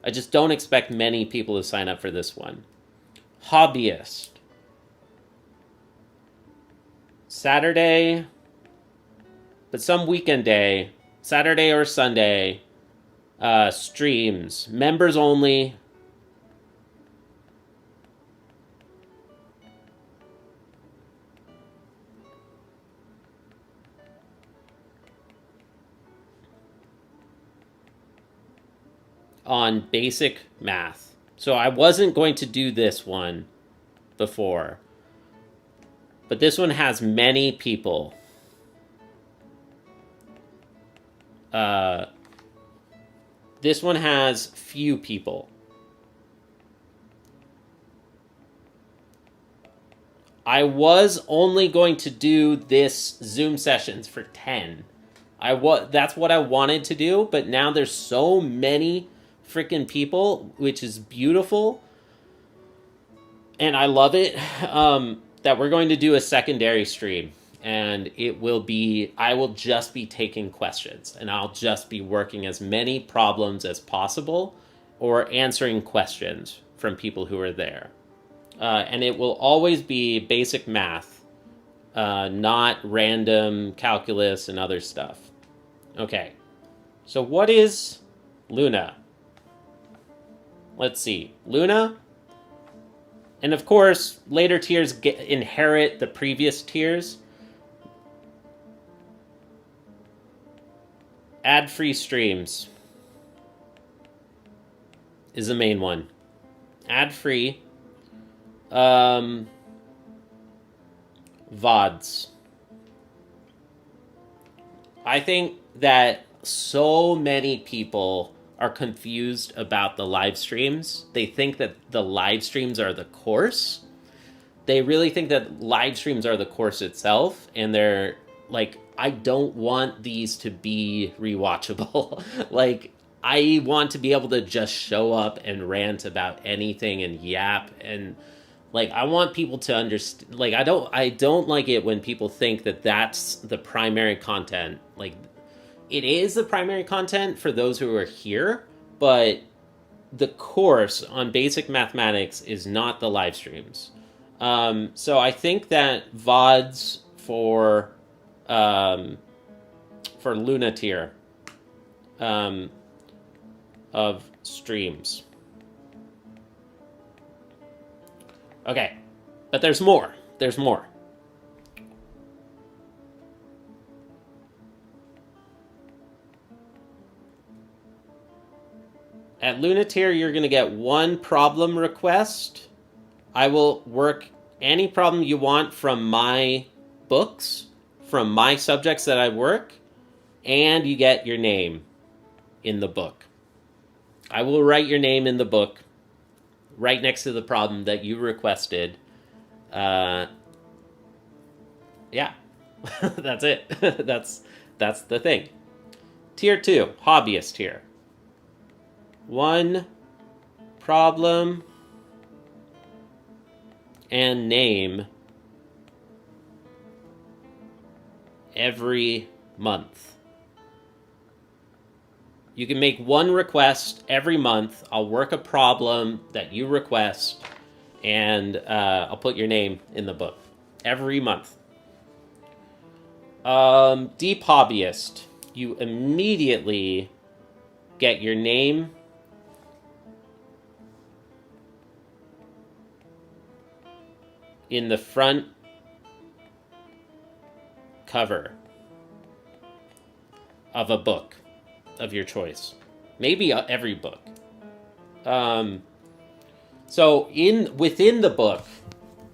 [SPEAKER 1] I just don't expect many people to sign up for this one. Hobbyist. Saturday, but some weekend day, Saturday or Sunday, streams, members only. On basic math. So I wasn't going to do this one before, but this one has many people This one has few people. I was only going to do this Zoom sessions for 10. That's what I wanted to do, but now there's so many freaking people, which is beautiful. And I love it, that we're going to do a secondary stream. And I will just be taking questions, and I'll just be working as many problems as possible or answering questions from people who are there. And it will always be basic math, not random calculus and other stuff. Okay, so what is Luna? Let's see. Luna, and of course, later tiers inherit the previous tiers. Ad-free streams is the main one. Ad-free. VODs. I think that so many people are confused about the live streams. They think that the live streams are the course. They really think that live streams are the course itself, and they're like, I don't want these to be rewatchable. Like, I want to be able to just show up and rant about anything and yap, and like, I want people to understand. Like, I don't like it when people think that that's the primary content. Like, it is the primary content for those who are here, but the course on basic mathematics is not the live streams. So I think that VODs for Luna tier of streams. Okay, but there's more. There's more. At Luna tier, you're going to get one problem request. I will work any problem you want from my books, from my subjects that I work, and you get your name in the book. I will write your name in the book right next to the problem that you requested. Yeah, that's it. That's the thing. Tier 2, hobbyist tier. One problem and name every month. You can make one request every month. I'll work a problem that you request, and I'll put your name in the book every month. Deep hobbyist. You immediately get your name in the front cover of a book of your choice. Maybe every book. So within the book,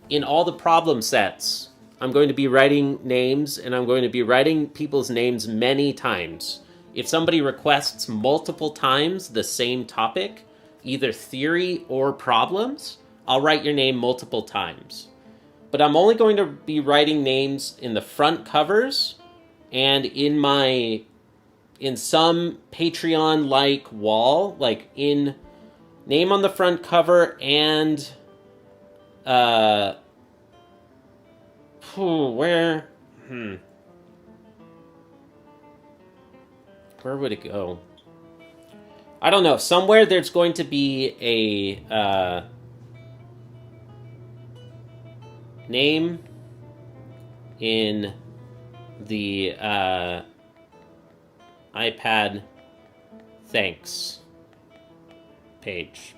[SPEAKER 1] in all the problem sets, I'm going to be writing names, and I'm going to be writing people's names many times. If somebody requests multiple times the same topic, either theory or problems, I'll write your name multiple times. But I'm only going to be writing names in the front covers and in some Patreon-like wall, like in name on the front cover and where would it go? I don't know. Somewhere there's going to be a name in the iPad thanks page.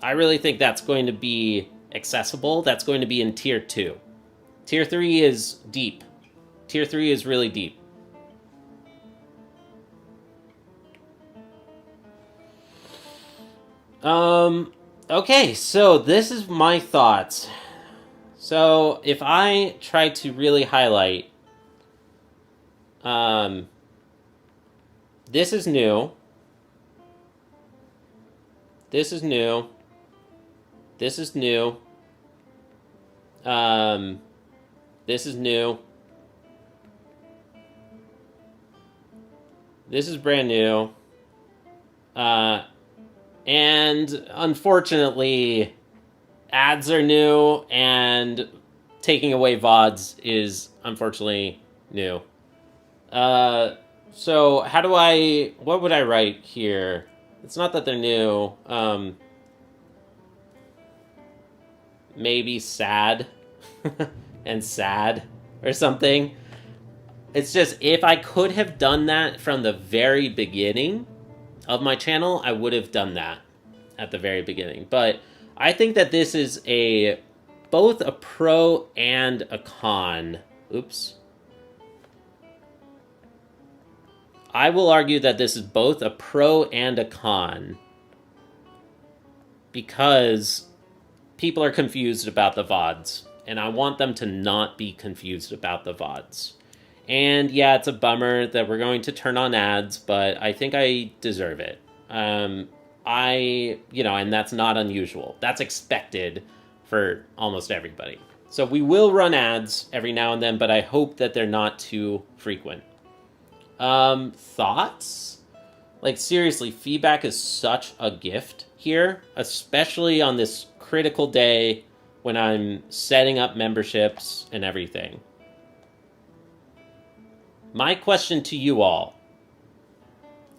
[SPEAKER 1] I really think that's going to be accessible. That's going to be in tier 2. Tier 3 is deep. Tier 3 is really deep. Okay, so this is my thoughts. So if I try to really highlight, this is new. This is new. This is new. This is new. This is brand new. And unfortunately, ads are new, and taking away VODs is unfortunately new. So how do what would I write here? It's not that they're new. Maybe sad and sad or something. It's just, if I could have done that from the very beginning of my channel, I would have done that at the very beginning. But I think that this is both a pro and a con. Oops. I will argue that this is both a pro and a con because people are confused about the VODs, and I want them to not be confused about the VODs. And yeah, it's a bummer that we're going to turn on ads, but I think I deserve it. And that's not unusual. That's expected for almost everybody. So we will run ads every now and then, but I hope that they're not too frequent. Thoughts? Like, seriously, feedback is such a gift here, especially on this critical day when I'm setting up memberships and everything. My question to you all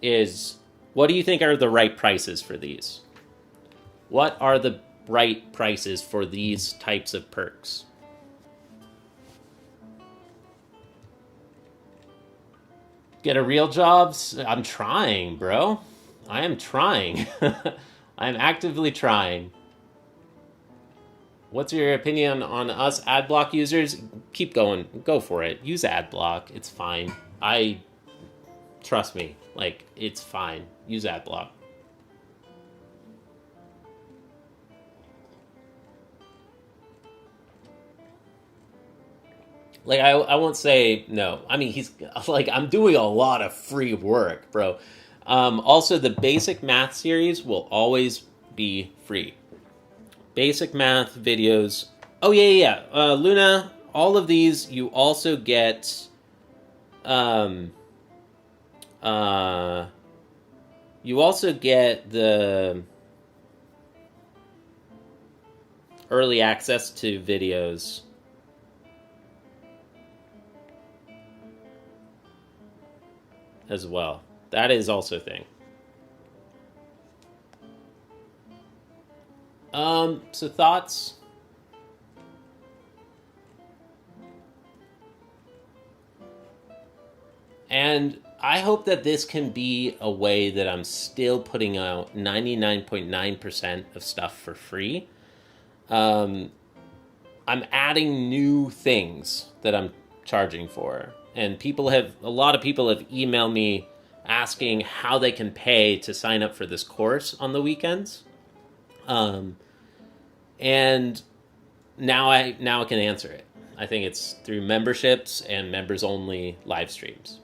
[SPEAKER 1] is, what do you think are the right prices for these? What are the right prices for these types of perks? Get a real job? I'm trying, bro. I am trying. I'm actively trying. What's your opinion on us adblock users? Keep going. Go for it. Use adblock. It's fine. Trust me. Like, it's fine. Use adblock. Like, I won't say no. I mean, he's like, I'm doing a lot of free work, bro. Also, the basic math series will always be free. Basic math videos. Oh, yeah. Luna, all of these, you also get, you also get the early access to videos. As well. That is also a thing. So thoughts? And I hope that this can be a way that I'm still putting out 99.9% of stuff for free. I'm adding new things that I'm charging for. And a lot of people have emailed me asking how they can pay to sign up for this course on the weekends. And now I can answer it. I think it's through memberships and members only live streams.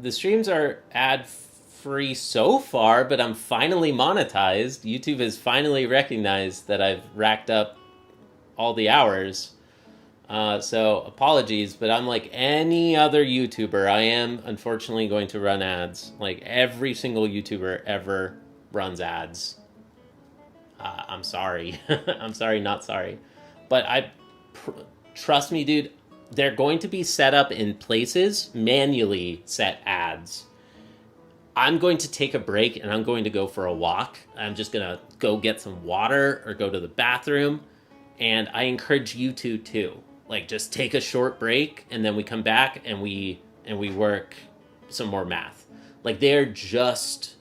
[SPEAKER 1] The streams are ad-free so far, but I'm finally monetized. YouTube has finally recognized that I've racked up all the hours. So apologies, but I'm like any other YouTuber. I am unfortunately going to run ads. Like every single YouTuber ever runs ads. I'm sorry. I'm sorry, not sorry. But trust me, dude, they're going to be set up in places, manually set ads. I'm going to take a break and I'm going to go for a walk. I'm just going to go get some water or go to the bathroom. And I encourage you to too. Like, just take a short break and then we come back and we work some more math. Like, they're just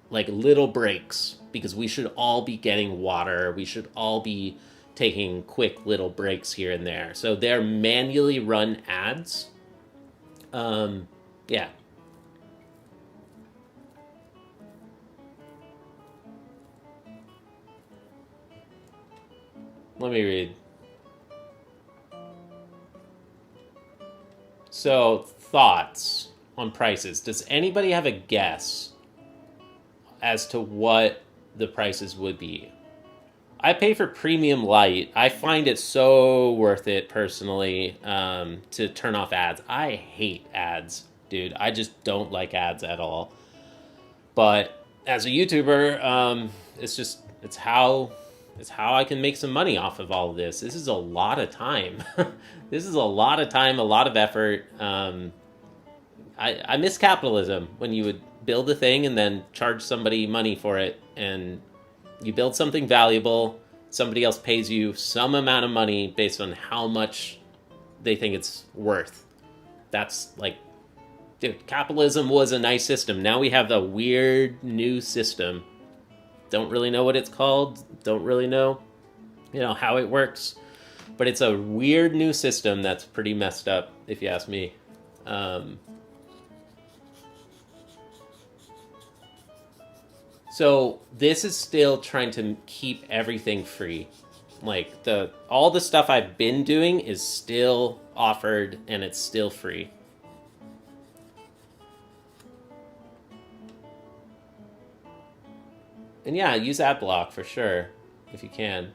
[SPEAKER 1] like little breaks because we should all be getting water. We should all be taking quick little breaks here and there. So they're manually run ads. Yeah. Let me read. So, thoughts on prices. Does anybody have a guess as to what the prices would be? I pay for Premium Light. I find it so worth it, personally, to turn off ads. I hate ads, dude. I just don't like ads at all. But as a YouTuber, it's how I can make some money off of all of this. This is a lot of time. This is a lot of time, a lot of effort. I miss capitalism, when you would build a thing and then charge somebody money for it, and you build something valuable, somebody else pays you some amount of money based on how much they think it's worth. That's like, dude, capitalism was a nice system. Now we have a weird new system. Don't really know what it's called. Don't really know, how it works. But it's a weird new system that's pretty messed up, if you ask me. So this is still trying to keep everything free. Like, all the stuff I've been doing is still offered, and it's still free. And yeah, use AdBlock for sure, if you can.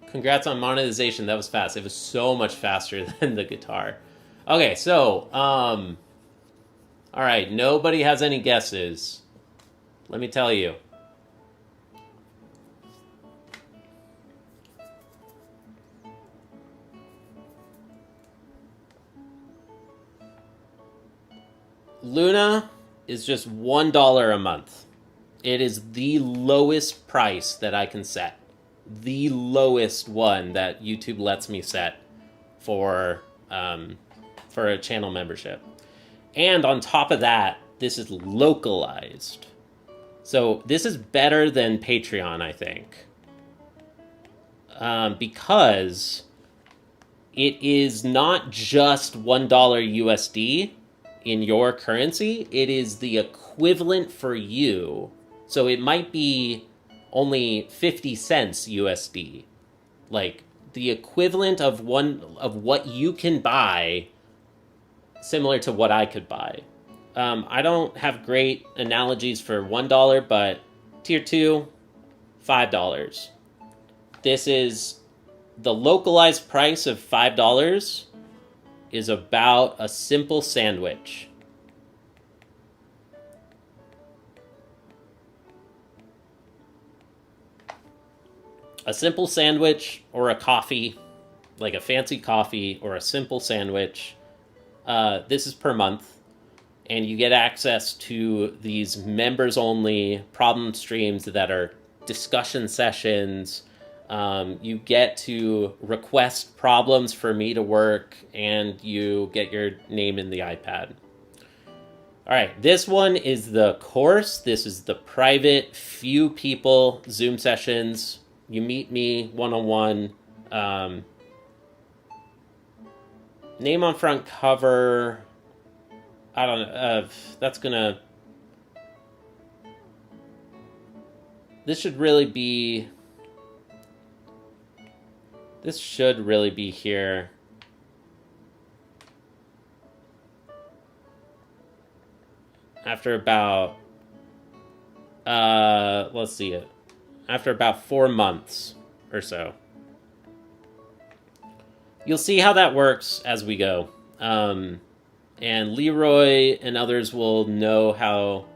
[SPEAKER 1] Congrats on monetization. That was fast. It was so much faster than the guitar. Okay, so, all right, nobody has any guesses. Let me tell you. Luna is just $1 a month. It is the lowest price that I can set. The lowest one that YouTube lets me set for a channel membership. And on top of that, this is localized. So this is better than Patreon, I think. Because it is not just $1 USD in your currency. It is the equivalent for you. So it might be only 50 cents USD. Like, the equivalent of what you can buy, similar to what I could buy. I don't have great analogies for $1, but tier 2, $5. This is the localized price of $5 is about a simple sandwich. A simple sandwich or a coffee, like a fancy coffee or a simple sandwich. This is per month. And you get access to these members-only problem streams that are discussion sessions. You get to request problems for me to work, and you get your name in the iPad. All right, this one is the course. This is the private, few people Zoom sessions. You meet me one-on-one. Name on front cover. I don't know. This should really be here. After about, let's see it. After about 4 months or so. You'll see how that works as we go. And Leroy and others will know how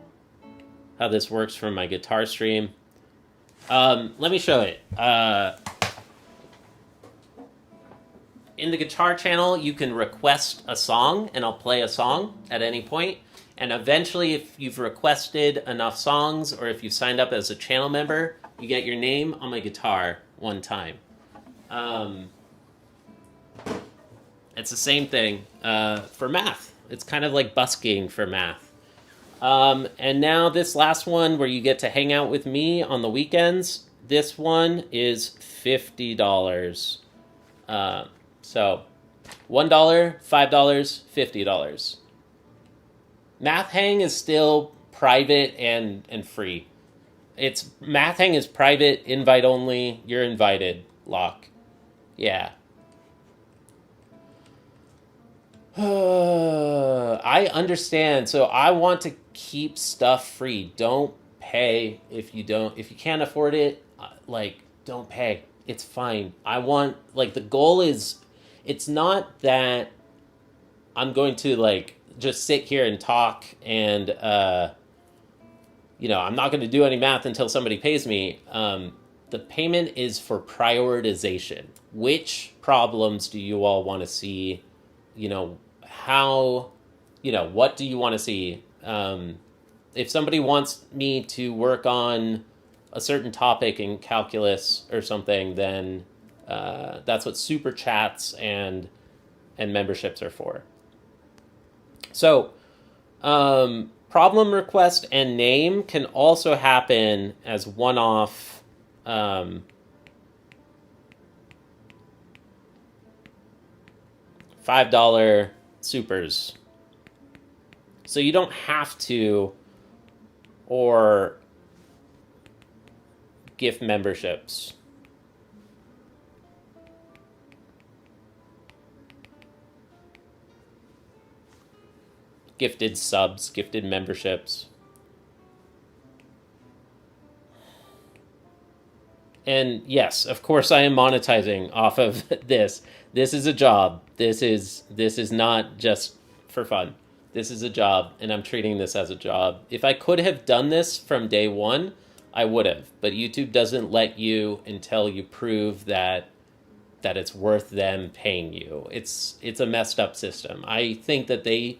[SPEAKER 1] this works from my guitar stream. Let me show it. In the guitar channel, you can request a song, and I'll play a song at any point. And eventually, if you've requested enough songs, or if you've signed up as a channel member, you get your name on my guitar one time. It's the same thing for math. It's kind of like busking for math. And now this last one, where you get to hang out with me on the weekends, this one is $50. So $1, $5, $50. Math Hang is still private and free. It's Math Hang is private, invite only. You're invited, Lock. Yeah. I understand. So I want to keep stuff free. Don't pay if you can't afford it. Like, don't pay. It's fine. I want, like, the goal is, it's not that I'm going to, like, just sit here and talk and I'm not going to do any math until somebody pays me. The payment is for prioritization. Which problems do you all want to see? What do you want to see? If somebody wants me to work on a certain topic in calculus or something, then that's what super chats and memberships are for. So, problem request and name can also happen as one-off $5 supers. So you don't have to, or gift memberships. Gifted subs, gifted memberships. And yes, of course I am monetizing off of this. This is a job. This is not just for fun. This is a job, and I'm treating this as a job. If I could have done this from day one, I would have. But YouTube doesn't let you until you prove that it's worth them paying you. It's a messed up system. I think that they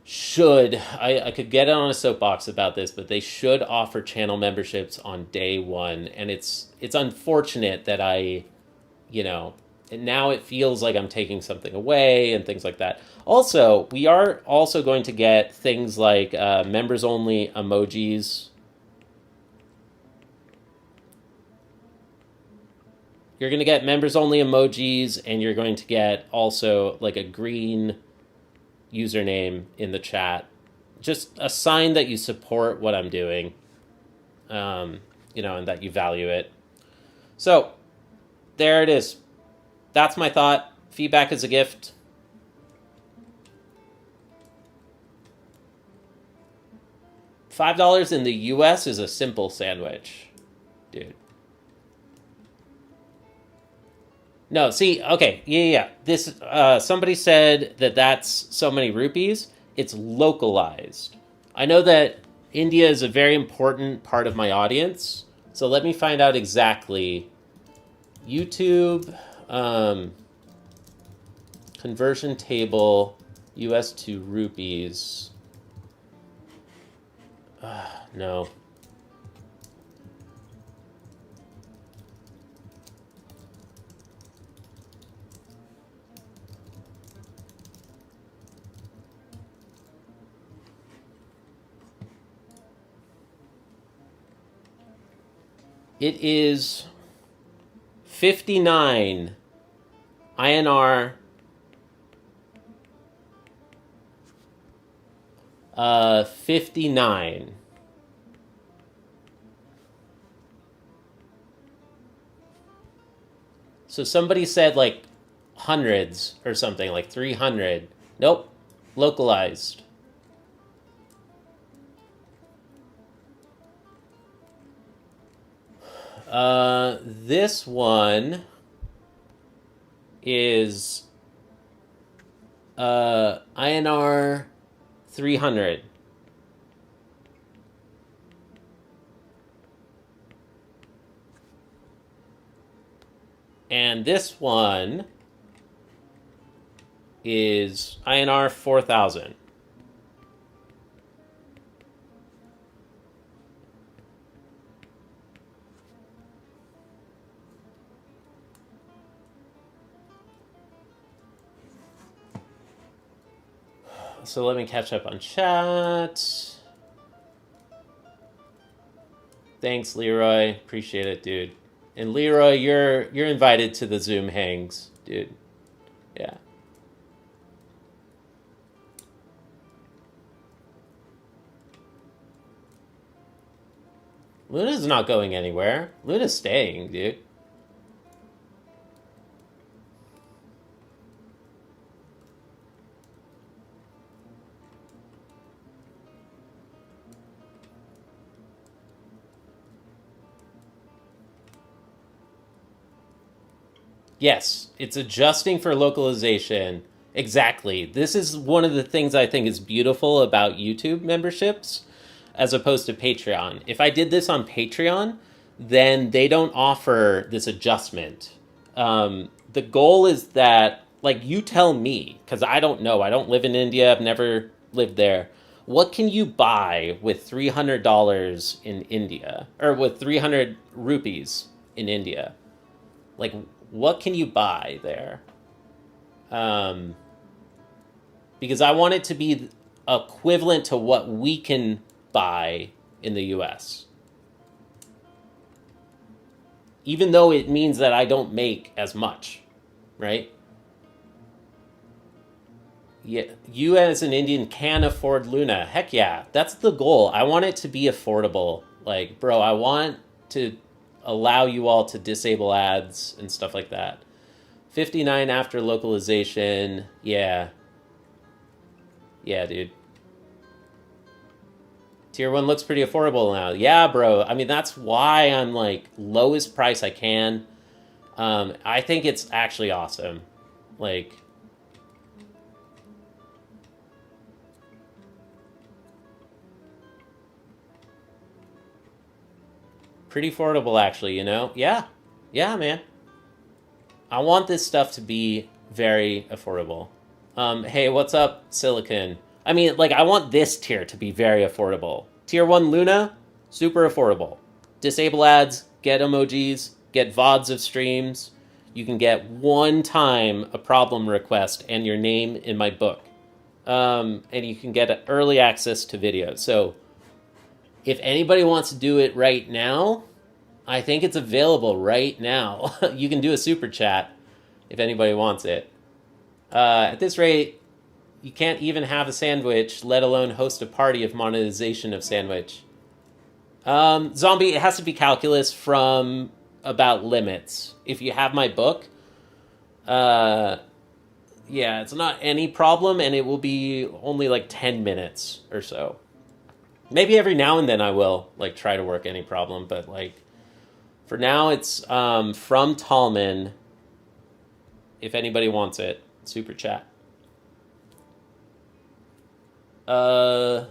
[SPEAKER 1] should, I could get on a soapbox about this, but they should offer channel memberships on day one. And it's unfortunate that and now it feels like I'm taking something away and things like that. Also, we are also going to get things like members only emojis. You're going to get members only emojis, and you're going to get also like a green username in the chat. Just a sign that you support what I'm doing, and that you value it. So there it is. That's my thought. Feedback is a gift. $5 in the US is a simple sandwich, dude. No, see, okay, yeah. This somebody said that that's so many rupees. It's localized. I know that India is a very important part of my audience, so let me find out exactly. YouTube conversion table, US to rupees. No. It is 59 INR 59. So somebody said like hundreds or something, like 300. Nope, localized. This one is INR 300. And this one is INR 4,000. So let me catch up on chat. Thanks, Leroy. Appreciate it, dude. And Leroy, you're invited to the Zoom hangs, dude. Yeah. Luna's not going anywhere. Luna's staying, dude. Yes, it's adjusting for localization. Exactly. This is one of the things I think is beautiful about YouTube memberships as opposed to Patreon. If I did this on Patreon, then they don't offer this adjustment. The goal is that, like, you tell me, because I don't know. I don't live in India. I've never lived there. What can you buy with $300 in India? Or with 300 rupees in India? Like, what can you buy there? Because I want it to be equivalent to what we can buy in the US. Even though it means that I don't make as much, right? Yeah, you as an Indian can afford Luna. Heck yeah, that's the goal. I want it to be affordable. Like, bro, I want to allow you all to disable ads and stuff like that. 59 after localization. Yeah. Yeah, dude. Tier 1 looks pretty affordable now. Yeah, bro. I mean, that's why I'm like lowest price I can. I think it's actually awesome. Like, pretty affordable, actually, you know? Yeah. Yeah, man. I want this stuff to be very affordable. Hey, what's up, Silicon? I mean, like, I want this tier to be very affordable. Tier 1 Luna, super affordable. Disable ads, get emojis, get VODs of streams. You can get one time a problem request and your name in my book. And you can get early access to videos. So if anybody wants to do it right now, I think it's available right now. You can do a super chat if anybody wants it. At this rate, you can't even have a sandwich, let alone host a party of monetization of sandwich. Zombie, it has to be calculus from about limits. If you have my book, yeah, it's not any problem, and it will be only like 10 minutes or so. Maybe every now and then I will like try to work any problem, but like for now it's from Taalman. If anybody wants it, super chat. The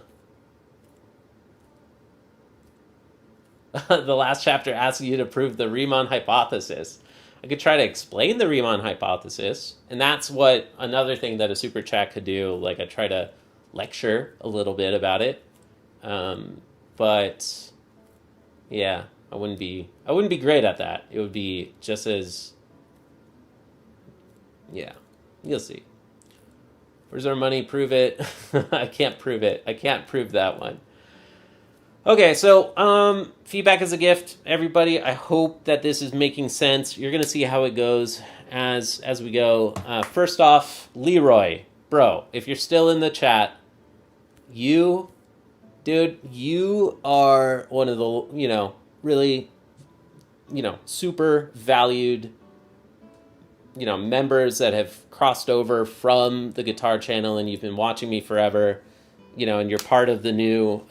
[SPEAKER 1] last chapter asks you to prove the Riemann hypothesis. I could try to explain the Riemann hypothesis, and that's what another thing that a super chat could do. Like, I try to lecture a little bit about it, but yeah, I wouldn't be great at that. It would be just as, yeah, you'll see. Where's our money? Prove it. I can't prove it. I can't prove that one. Okay, so feedback is a gift, everybody. I hope that this is making sense. You're gonna see how it goes as we go. First off, Leroy, bro, if you're still in the chat, you are one of the really super valued members that have crossed over from the guitar channel, and you've been watching me forever, and you're part of the new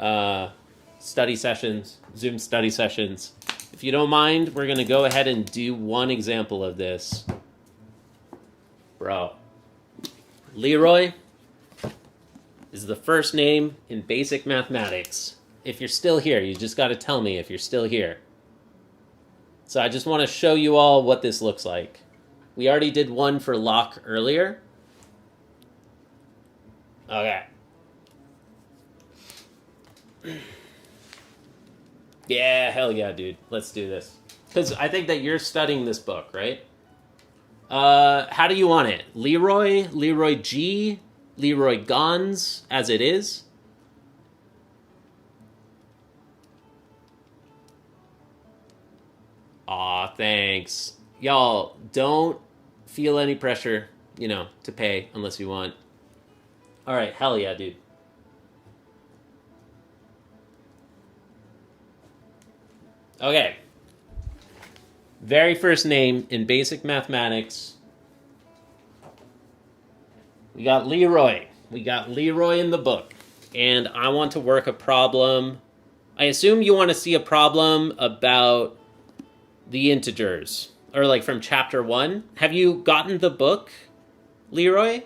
[SPEAKER 1] study sessions, Zoom study sessions. If you don't mind, we're going to go ahead and do one example of this. Bro. Leroy is the first name in basic mathematics. If you're still here, you just got to tell me if you're still here. So I just want to show you all what this looks like. We already did one for Locke earlier. Okay. Yeah, hell yeah, dude. Let's do this. Because I think that you're studying this book, right? How do you want it? Leroy, Leroy G, Leroy Gons, as it is? Aw, thanks. Y'all, don't feel any pressure, to pay unless you want. All right, hell yeah, dude. Okay. Very first name in basic mathematics. We got Leroy. We got Leroy in the book. And I want to work a problem. I assume you want to see a problem about the integers. Or like from chapter 1. Have you gotten the book, Leroy?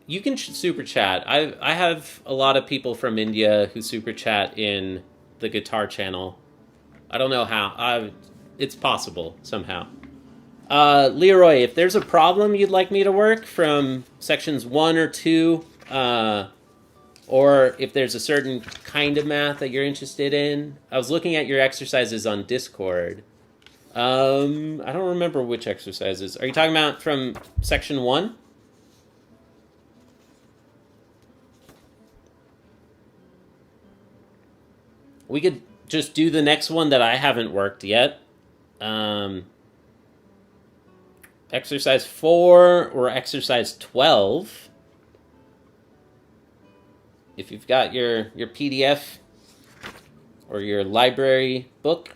[SPEAKER 1] You can super chat. I have a lot of people from India who super chat in the guitar channel. I don't know how. It's possible somehow. Leroy, if there's a problem you'd like me to work from sections 1 or 2, or if there's a certain kind of math that you're interested in, I was looking at your exercises on Discord. I don't remember which exercises. Are you talking about from section 1? We could just do the next one that I haven't worked yet. Exercise 4 or exercise 12. If you've got your PDF or your library book.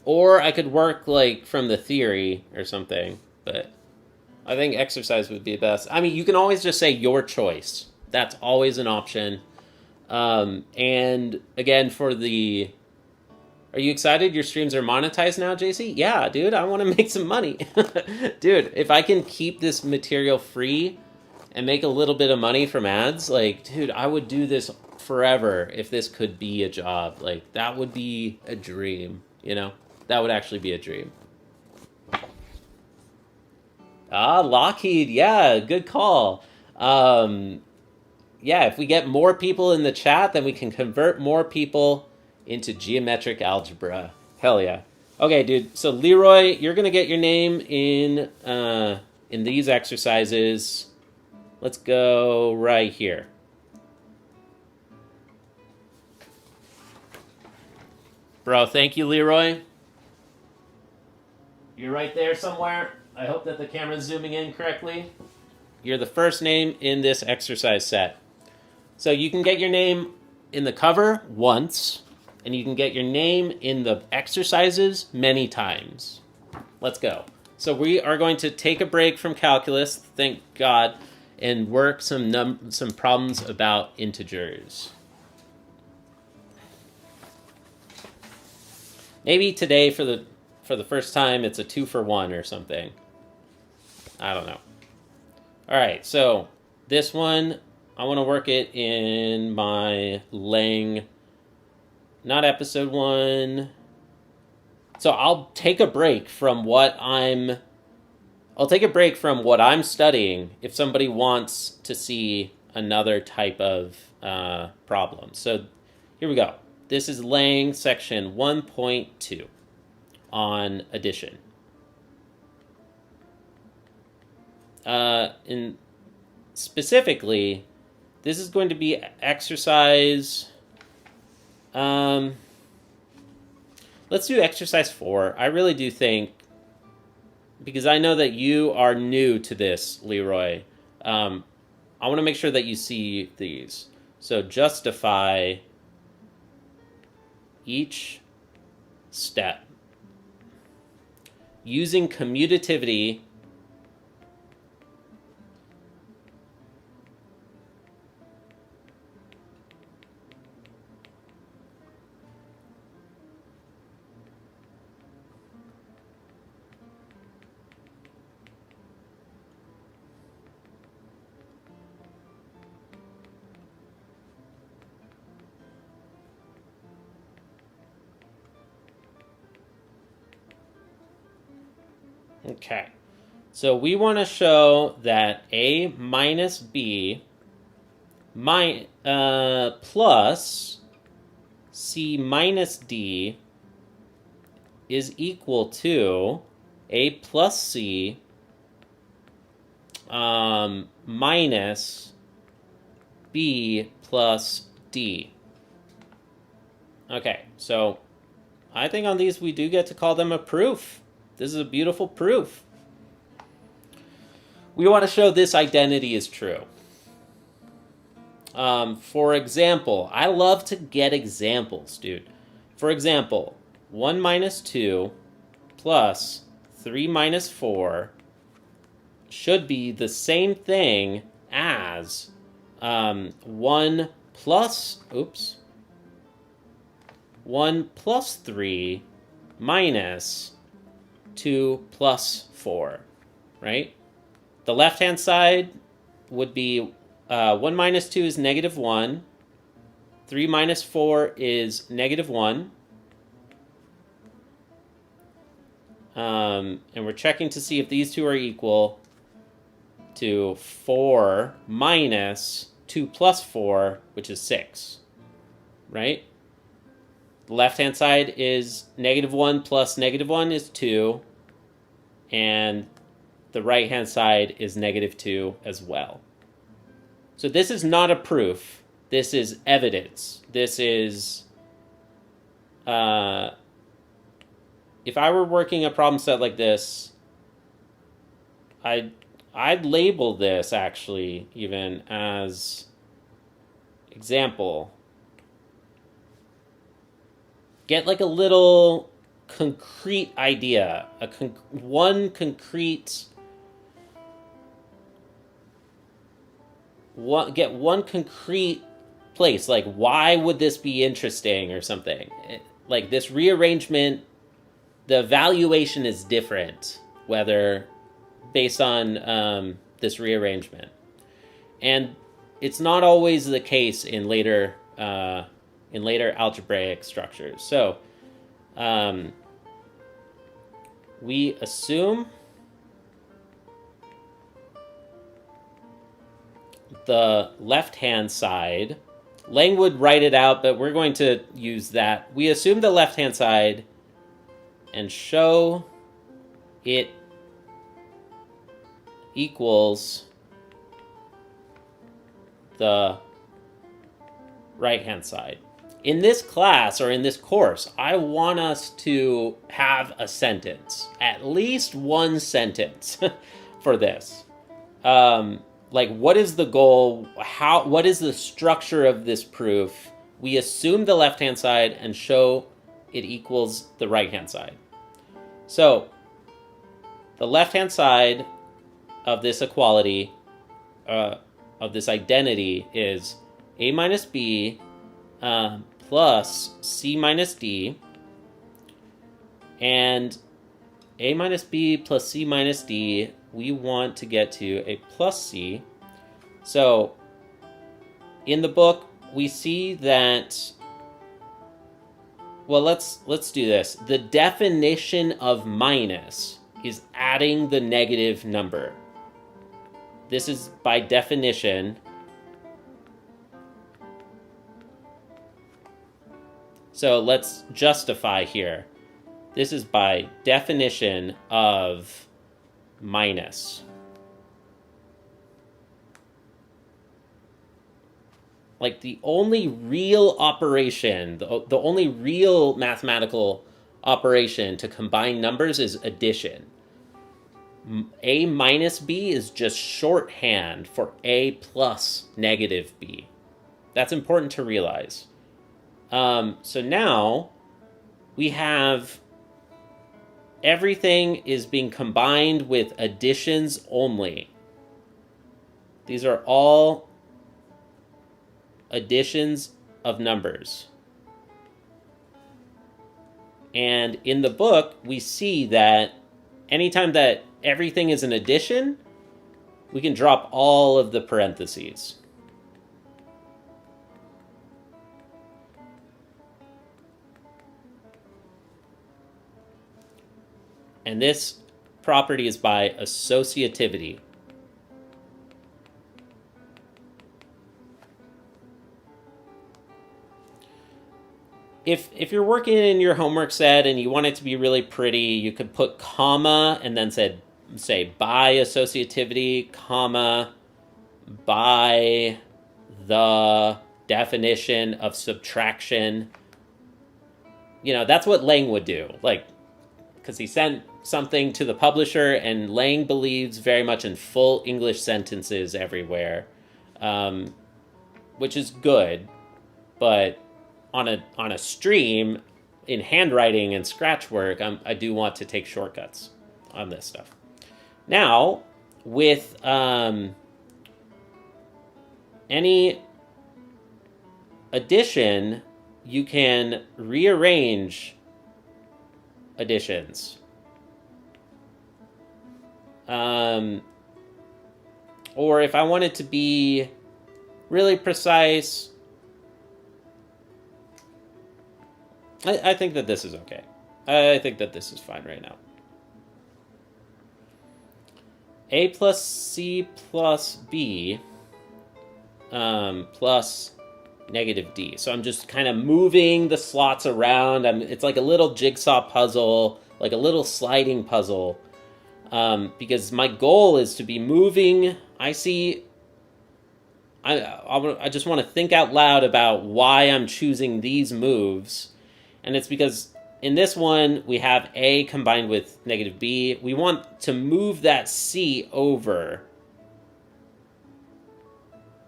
[SPEAKER 1] Or I could work like from the theory or something, but I think exercise would be best. I mean, you can always just say your choice. That's always an option. And again, for the... Are you excited your streams are monetized now, JC? Yeah, dude, I want to make some money. Dude, if I can keep this material free and make a little bit of money from ads, like, dude, I would do this forever if this could be a job. Like, that would be a dream, you know? That would actually be a dream. Lockheed, yeah, good call. Yeah, if we get more people in the chat, then we can convert more people into geometric algebra. Hell yeah. Okay, dude, so Leroy, you're going to get your name in these exercises. Let's go right here. Bro, thank you, Leroy. You're right there somewhere. I hope that the camera's zooming in correctly. You're the first name in this exercise set. So you can get your name in the cover once, and you can get your name in the exercises many times. Let's go. So we are going to take a break from calculus, thank God, and work some problems about integers. Maybe today for the first time it's a 2-for-1 or something. I don't know. All right, so this one, I want to work it in my Lang, not episode 1. So I'll take a break from what I'm studying if somebody wants to see another type of problem. So here we go. This is Lang section 1.2 on addition. And specifically, this is going to be exercise. Let's do exercise 4. I really do think, because I know that you are new to this, Leroy. I want to make sure that you see these. So justify each step using commutativity Okay, so we want to show that A minus B plus C minus D is equal to A plus C minus B plus D. Okay, so I think on these we do get to call them a proof. This is a beautiful proof. we want to show this identity is true. For example, I love to get examples, dude. For example, 1 minus 2 plus 3 minus 4 should be the same thing as 1 plus 3 minus 2 plus 4, right? The left-hand side would be 1 minus 2 is negative 1. 3 minus 4 is negative 1. And we're checking to see if these two are equal to 4 minus 2 plus 4, which is 6, right? The left-hand side is negative 1 plus negative 1 is 2, and the right-hand side is negative 2 as well. So this is not a proof. This is evidence. This is, if I were working a problem set like this, I'd label this actually even as example. Get like a little concrete idea, one concrete place, like why would this be interesting or something. Like this rearrangement, the evaluation is different whether based on this rearrangement, and it's not always the case in later algebraic structures. So we assume the left-hand side. Lang would write it out, but we're going to use that. We assume the left-hand side and show it equals the right-hand side. In this class, or in this course, I want us to have a sentence, at least one sentence for this. Like, what is the goal? What is the structure of this proof? We assume the left-hand side and show it equals the right-hand side. So, the left-hand side of this equality, of this identity, is a minus b plus c minus d, and a minus b plus c minus d, we want to get to a plus c. So in the book, we see that, well, let's do this. The definition of minus is adding the negative number. This is by definition. So let's justify here. This is by definition of minus. Like the only real operation, the only real mathematical operation to combine numbers is addition. A minus b is just shorthand for a plus negative b. That's important to realize. So now we have everything is being combined with additions only. These are all additions of numbers. And in the book, we see that anytime that everything is an addition, we can drop all of the parentheses. And this property is by associativity. If you're working in your homework set and you want it to be really pretty, you could put comma and then say by associativity, comma, by the definition of subtraction. You know, that's what Lang would do. Like, because he something to the publisher, and Lang believes very much in full English sentences everywhere, which is good, but on a stream, in handwriting and scratch work, I do want to take shortcuts on this stuff. Now, with any addition, you can rearrange additions. Or if I want it to be really precise, I think that this is okay. I think that this is fine right now. A plus C plus B plus negative D. So I'm just kind of moving the slots around. It's like a little jigsaw puzzle, like a little sliding puzzle, because my goal is to be moving. I just want to think out loud about why I'm choosing these moves. And it's because in this one, we have A combined with negative B. We want to move that C over.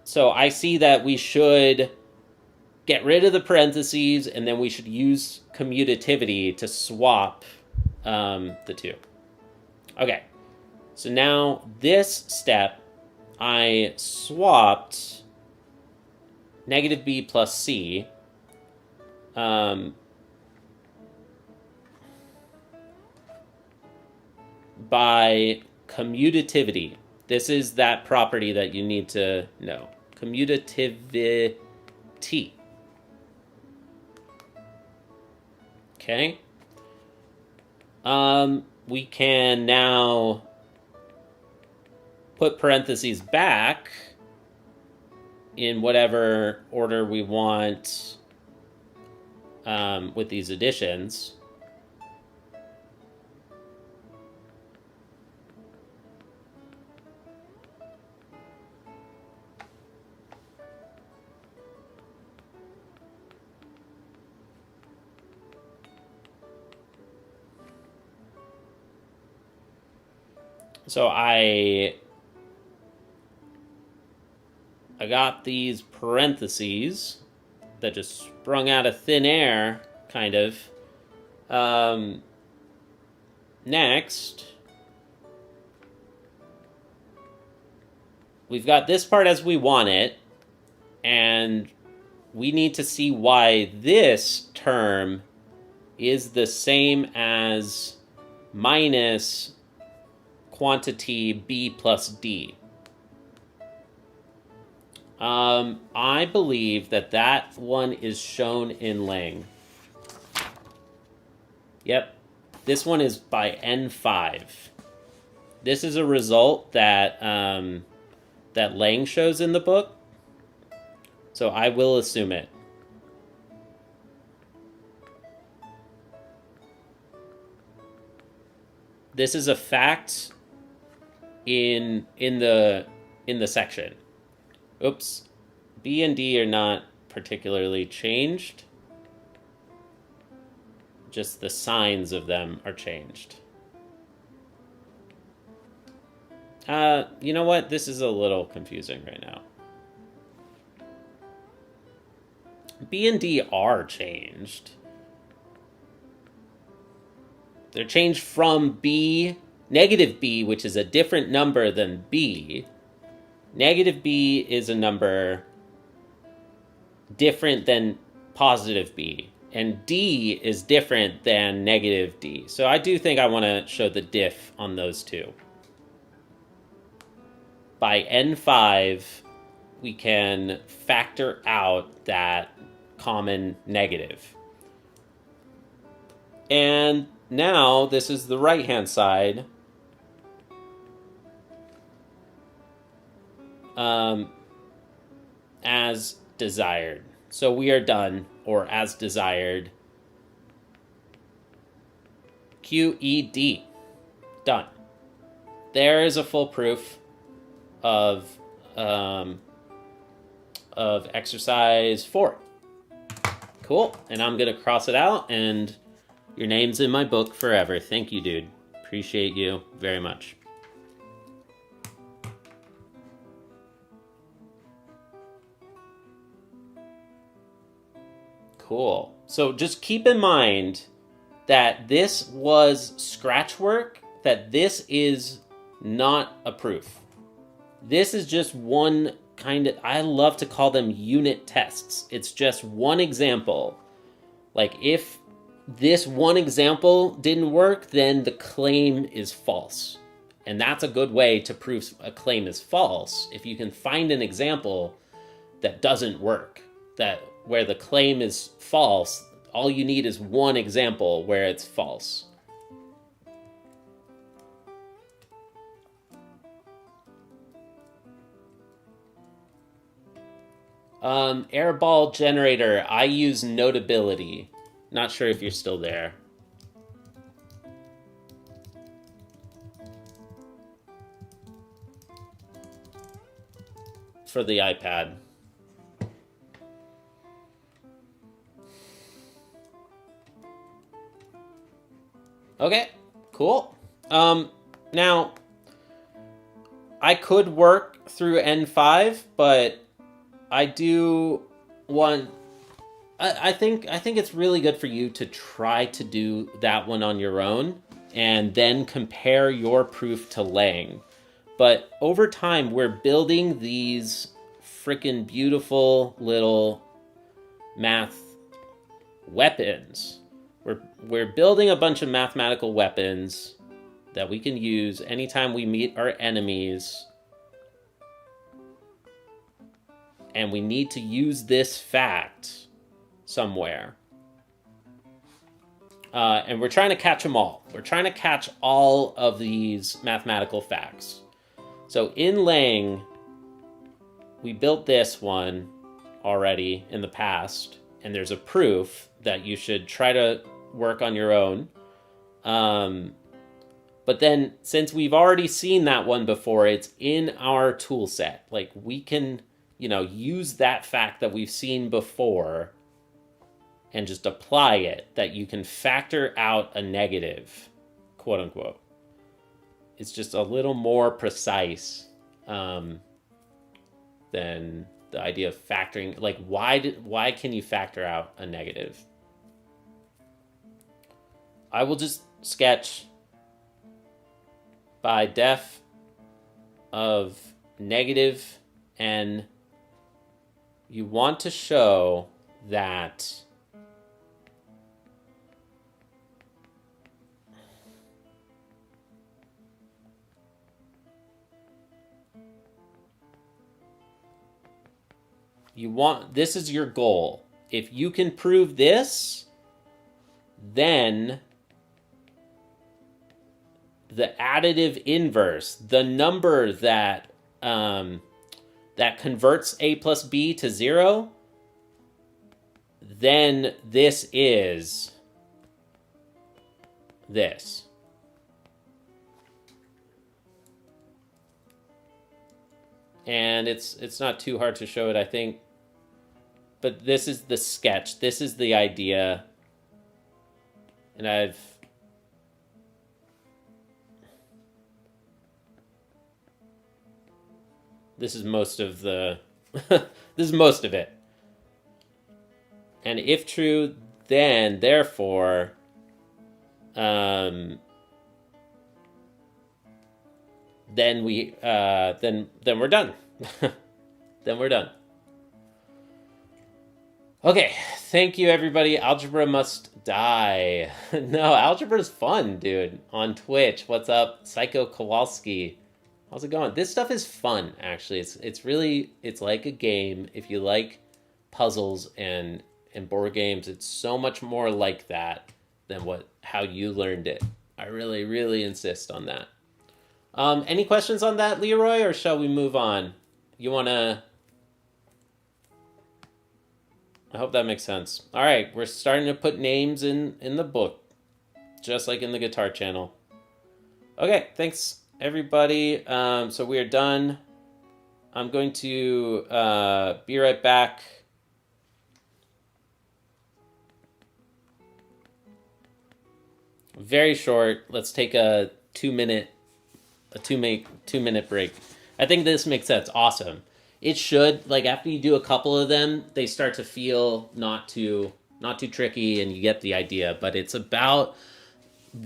[SPEAKER 1] So I see that we should get rid of the parentheses, and then we should use commutativity to swap the two. Okay, so now this step, I swapped negative B plus C by commutativity. This is that property that you need to know. Commutativity. Okay. We can now put parentheses back in whatever order we want with these additions. So I got these parentheses that just sprung out of thin air, kind of. Next, we've got this part as we want it, and we need to see why this term is the same as minus quantity B plus D. I believe that one is shown in Lang. Yep, this one is by N5. This is a result that that Lang shows in the book, so I will assume it. This is a fact in the section. Oops. B and D are not particularly changed. Just the signs of them are changed. You know what? This is a little confusing right now. B and D are changed. They're changed from B, negative B, which is a different number than B. Negative B is a number different than positive B. And D is different than negative D. So I do think I want to show the diff on those two. By N5, we can factor out that common negative. And now this is the right-hand side. As desired. So we are done, or as desired. QED. Done. There is a full proof of exercise 4. Cool. And I'm going to cross it out, and your name's in my book forever. Thank you, dude. Appreciate you very much. Cool. So just keep in mind that this was scratch work, that this is not a proof. This is just one kind of, I love to call them unit tests. It's just one example. Like if this one example didn't work, then the claim is false. And that's a good way to prove a claim is false. If you can find an example that doesn't work, that where the claim is false, all you need is one example where it's false. Airball generator, I use Notability. Not sure if you're still there. For the iPad. Okay, cool. Now, I could work through N5, but I do want... I think it's really good for you to try to do that one on your own and then compare your proof to Lang. But over time, we're building these freaking beautiful little math weapons. We're building a bunch of mathematical weapons that we can use anytime we meet our enemies. And we need to use this fact somewhere. And we're trying to catch them all. We're trying to catch all of these mathematical facts. So in Lang, we built this one already in the past, and there's a proof that you should try to work on your own. But then, since we've already seen that one before, it's in our tool set. Like, we can, use that fact that we've seen before and just apply it, that you can factor out a negative, quote unquote. It's just a little more precise than the idea of factoring. Like, why can you factor out a negative? I will just sketch by def of negative n. You want to show that this is your goal. If you can prove this, then the additive inverse, the number that that converts a plus b to 0, then this is this. And it's not too hard to show it, I think. But this is the sketch. This is the idea. And this is most of the... this is most of it. And if true, then, therefore... then we're done. Then we're done. Okay, thank you everybody. Algebra must die. No, algebra is fun, dude. On Twitch, what's up? Psycho Kowalski. How's it going? This stuff is fun, actually. It's like a game. If you like puzzles and board games, it's so much more like that than how you learned it. I really, really insist on that. Any questions on that, Leroy, or shall we move on? You want to... I hope that makes sense. All right, we're starting to put names in the book, just like in the guitar channel. Okay, thanks, everybody. So we are done. I'm going to be right back. Very short. Let's take a 2 minute break. I think this makes sense. Awesome. It should, like, after you do a couple of them, they start to feel not too tricky, and you get the idea. But it's about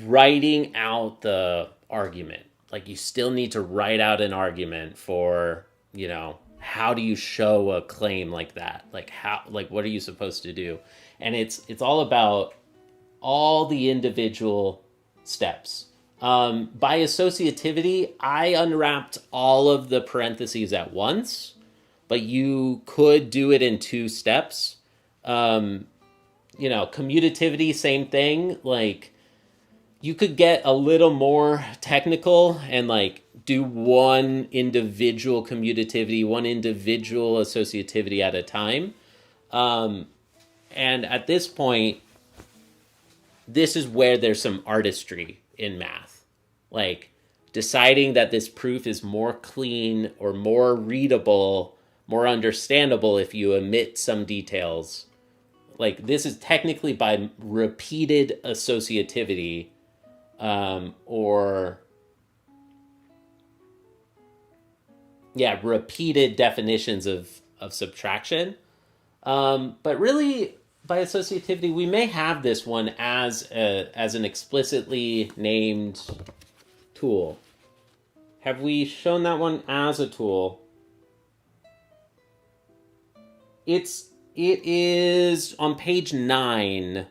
[SPEAKER 1] writing out the argument. Like, you still need to write out an argument for, how do you show a claim like that? Like, what are you supposed to do? And it's all about all the individual steps. By associativity, I unwrapped all of the parentheses at once, but you could do it in 2 steps. Commutativity, same thing. Like, you could get a little more technical and like do one individual commutativity, one individual associativity at a time. And at this point, this is where there's some artistry in math. Like, deciding that this proof is more clean or more readable, more understandable if you omit some details. Like, this is technically by repeated associativity, repeated definitions of subtraction. But really, by associativity, we may have this one as an explicitly named tool. Have we shown that one as a tool? It is on page 9.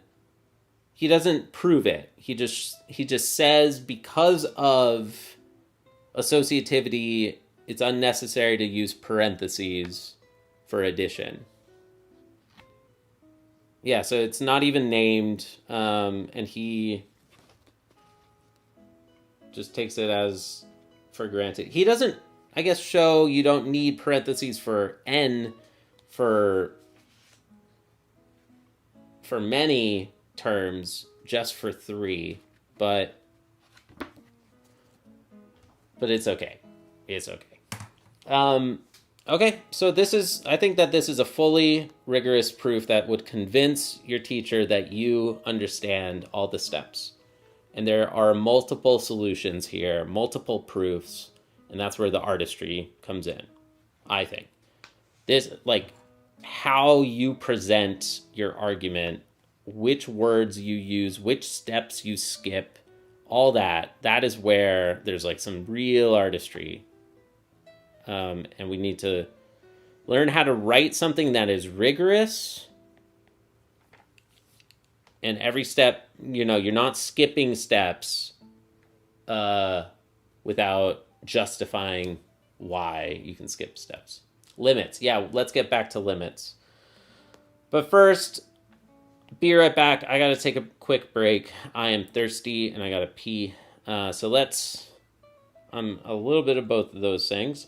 [SPEAKER 1] He doesn't prove it. He just says because of associativity, it's unnecessary to use parentheses for addition. Yeah, so it's not even named, and he just takes it as for granted. He doesn't, I guess, show you don't need parentheses for n for many terms, just for 3, but it's okay. It's okay. Okay, so I think that this is a fully rigorous proof that would convince your teacher that you understand all the steps. And there are multiple solutions here, multiple proofs, and that's where the artistry comes in, I think. This, like, how you present your argument, which words you use, which steps you skip, all that is where there's, like, some real artistry. And we need to learn how to write something that is rigorous. And every step, you're not skipping steps without justifying why you can skip steps. Limits. Yeah, let's get back to limits. But first, be right back. I got to take a quick break. I am thirsty and I got to pee. I'm a little bit of both of those things.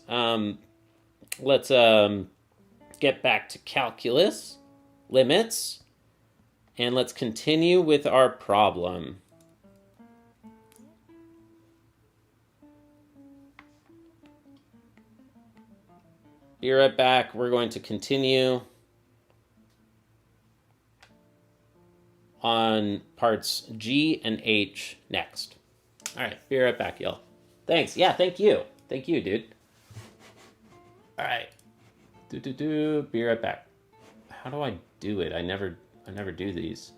[SPEAKER 1] Let's get back to calculus, limits, and let's continue with our problem. Be right back. We're going to continue on parts G and H next. All right, be right back, y'all. Thanks. Yeah, thank you. Thank you, dude. All right. Be right back. How do I do it? I never do these.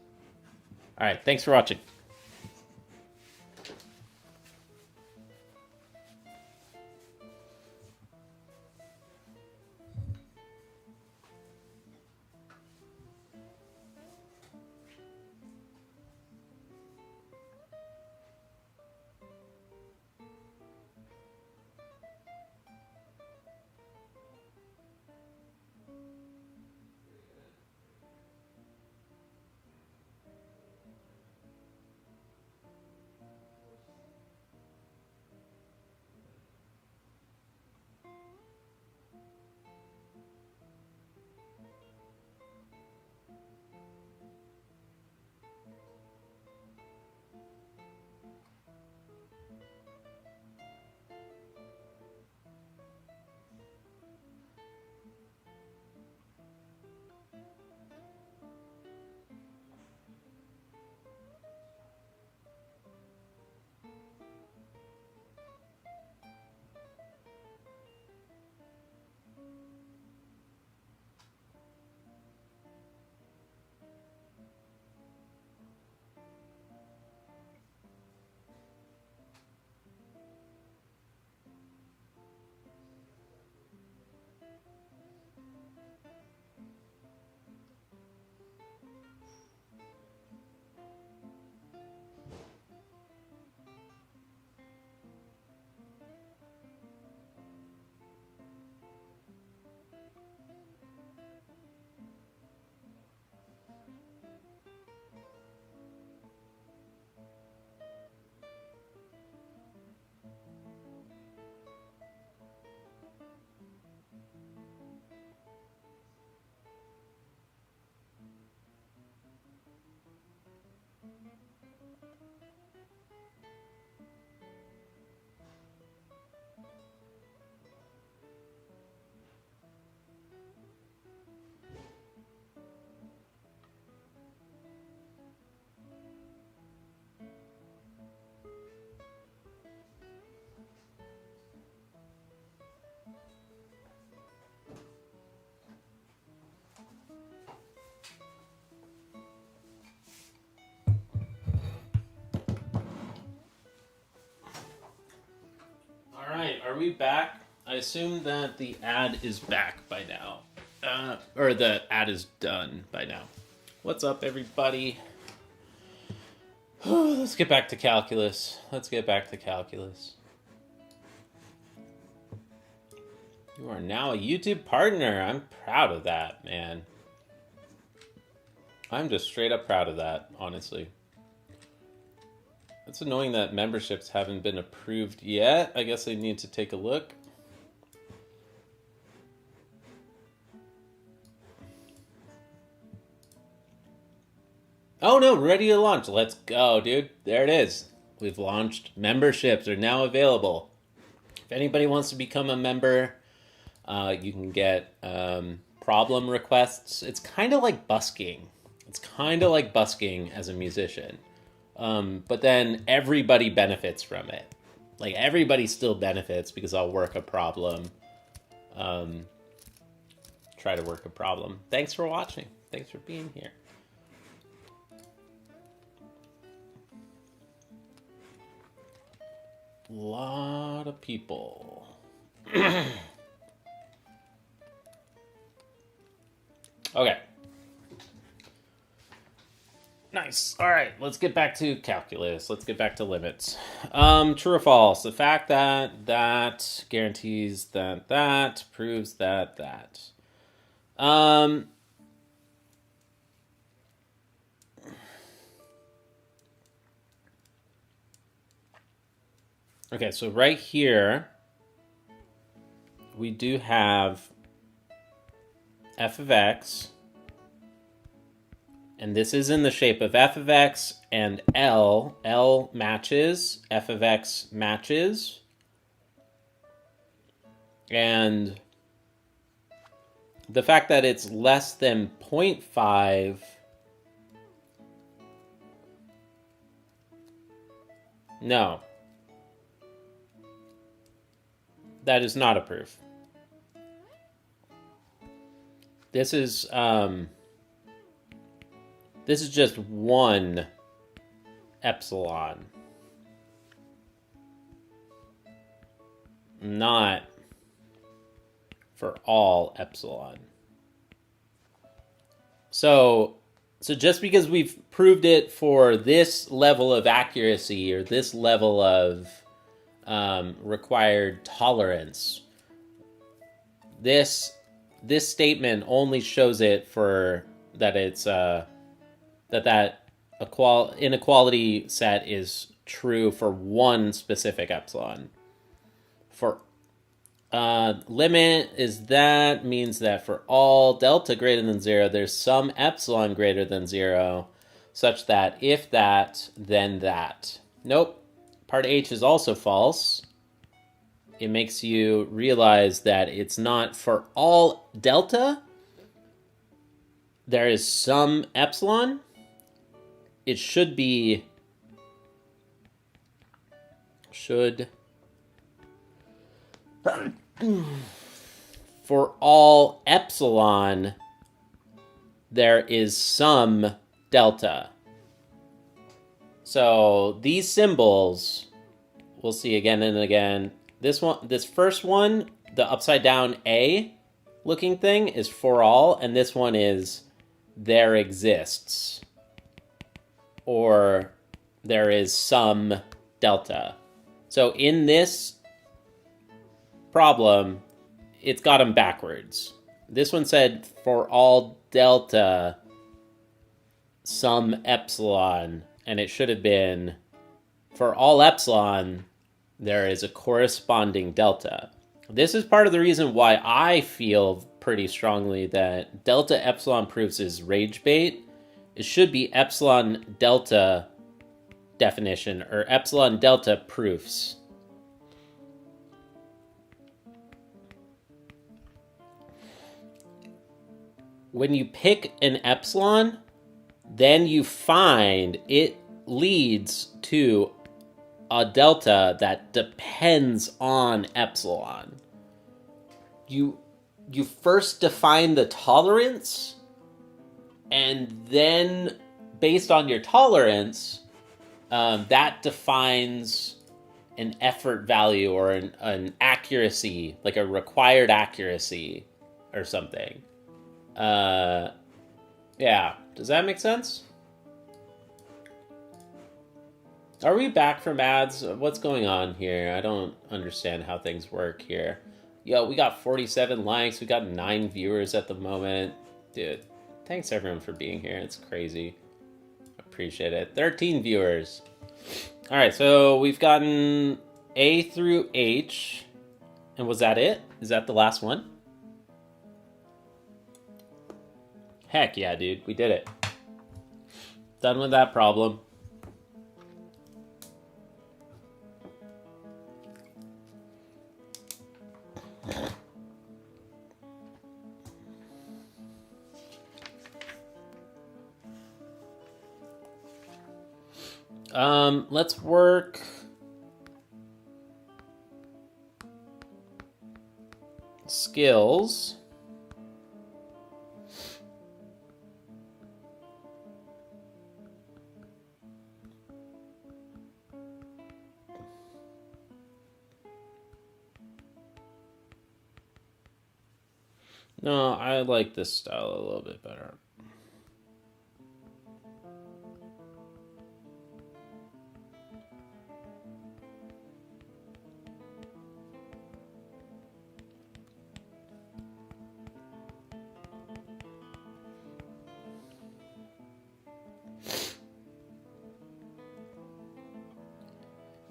[SPEAKER 1] All right, thanks for watching. right, are we back? I assume that the ad is back by now. Or the ad is done by now. What's up, everybody? Let's get back to calculus. You are now a YouTube partner. I'm proud of that, man. I'm just straight up proud of that, honestly. It's annoying that memberships haven't been approved yet. I guess I need to take a look. Oh no, ready to launch. Let's go, dude. There it is. We've launched. Memberships are now available. If anybody wants to become a member, you can get problem requests. It's kind of like busking. As a musician. But then everybody benefits from it. Like, everybody still benefits because I'll work a problem. Try to work a problem. Thanks for watching. Thanks for being here. Lot of people. Okay. Nice. All right, let's get back to calculus. Let's get back to limits. True or false? The fact that guarantees that proves that. Okay, so right here, we do have f of x, and this is in the shape of f of x and L. L matches, f of x matches, and the fact that it's less than 0.5, no. That is not a proof. This is just one epsilon, not for all epsilon. So just because we've proved it for this level of accuracy or this level of required tolerance, this statement only shows it for that it's that inequality set is true for one specific epsilon. For limit is that means that for all delta greater than 0, there's some epsilon greater than 0, such that if that, then that. Nope. Part H is also false. It makes you realize that it's not for all delta. There is some epsilon. It should be... For all epsilon, there is some delta. So these symbols, we'll see again and again. This first one, the upside down A looking thing, is for all, and this one is there exists, or there is some delta. So in this problem, it's got them backwards. This one said for all delta, some epsilon, and it should have been for all epsilon, there is a corresponding delta. This is part of the reason why I feel pretty strongly that delta epsilon proofs is rage bait. It should be epsilon delta definition or epsilon delta proofs. When you pick an epsilon, then you find it leads to a delta that depends on epsilon. You first define the tolerance, and then based on your tolerance, that defines an effort value or an accuracy, like a required accuracy or something. Yeah, does that make sense? Are we back from ads? What's going on here? I don't understand how things work here. Yo, we got 47 likes. We got 9 viewers at the moment. Dude, thanks everyone for being here. It's crazy. Appreciate it. 13 viewers. All right, so we've gotten A through H. And was that it? Is that the last one? Heck yeah, dude. We did it. Done with that problem. Let's work skills. No, I like this style a little bit better.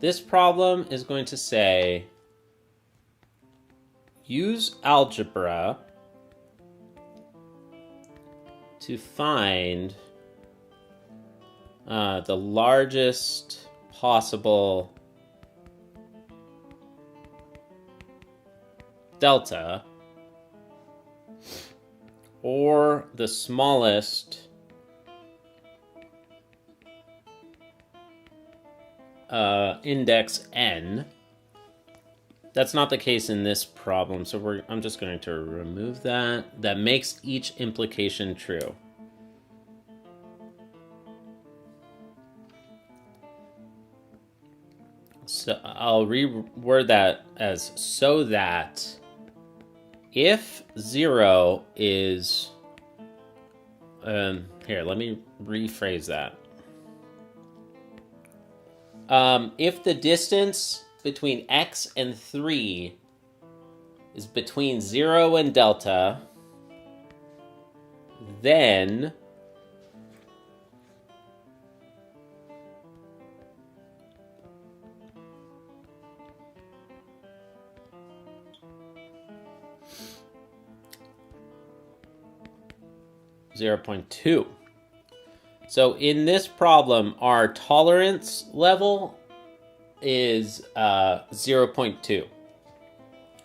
[SPEAKER 1] This problem is going to say, use algebra to find the largest possible delta or the smallest index n. That's not the case in this problem, so I'm just going to remove that. That makes each implication true. So I'll reword that as so that if 0 is... here, let me rephrase that. If the distance between x and 3 is between 0 and delta, then (0.2). So in this problem, our tolerance level is 0.2.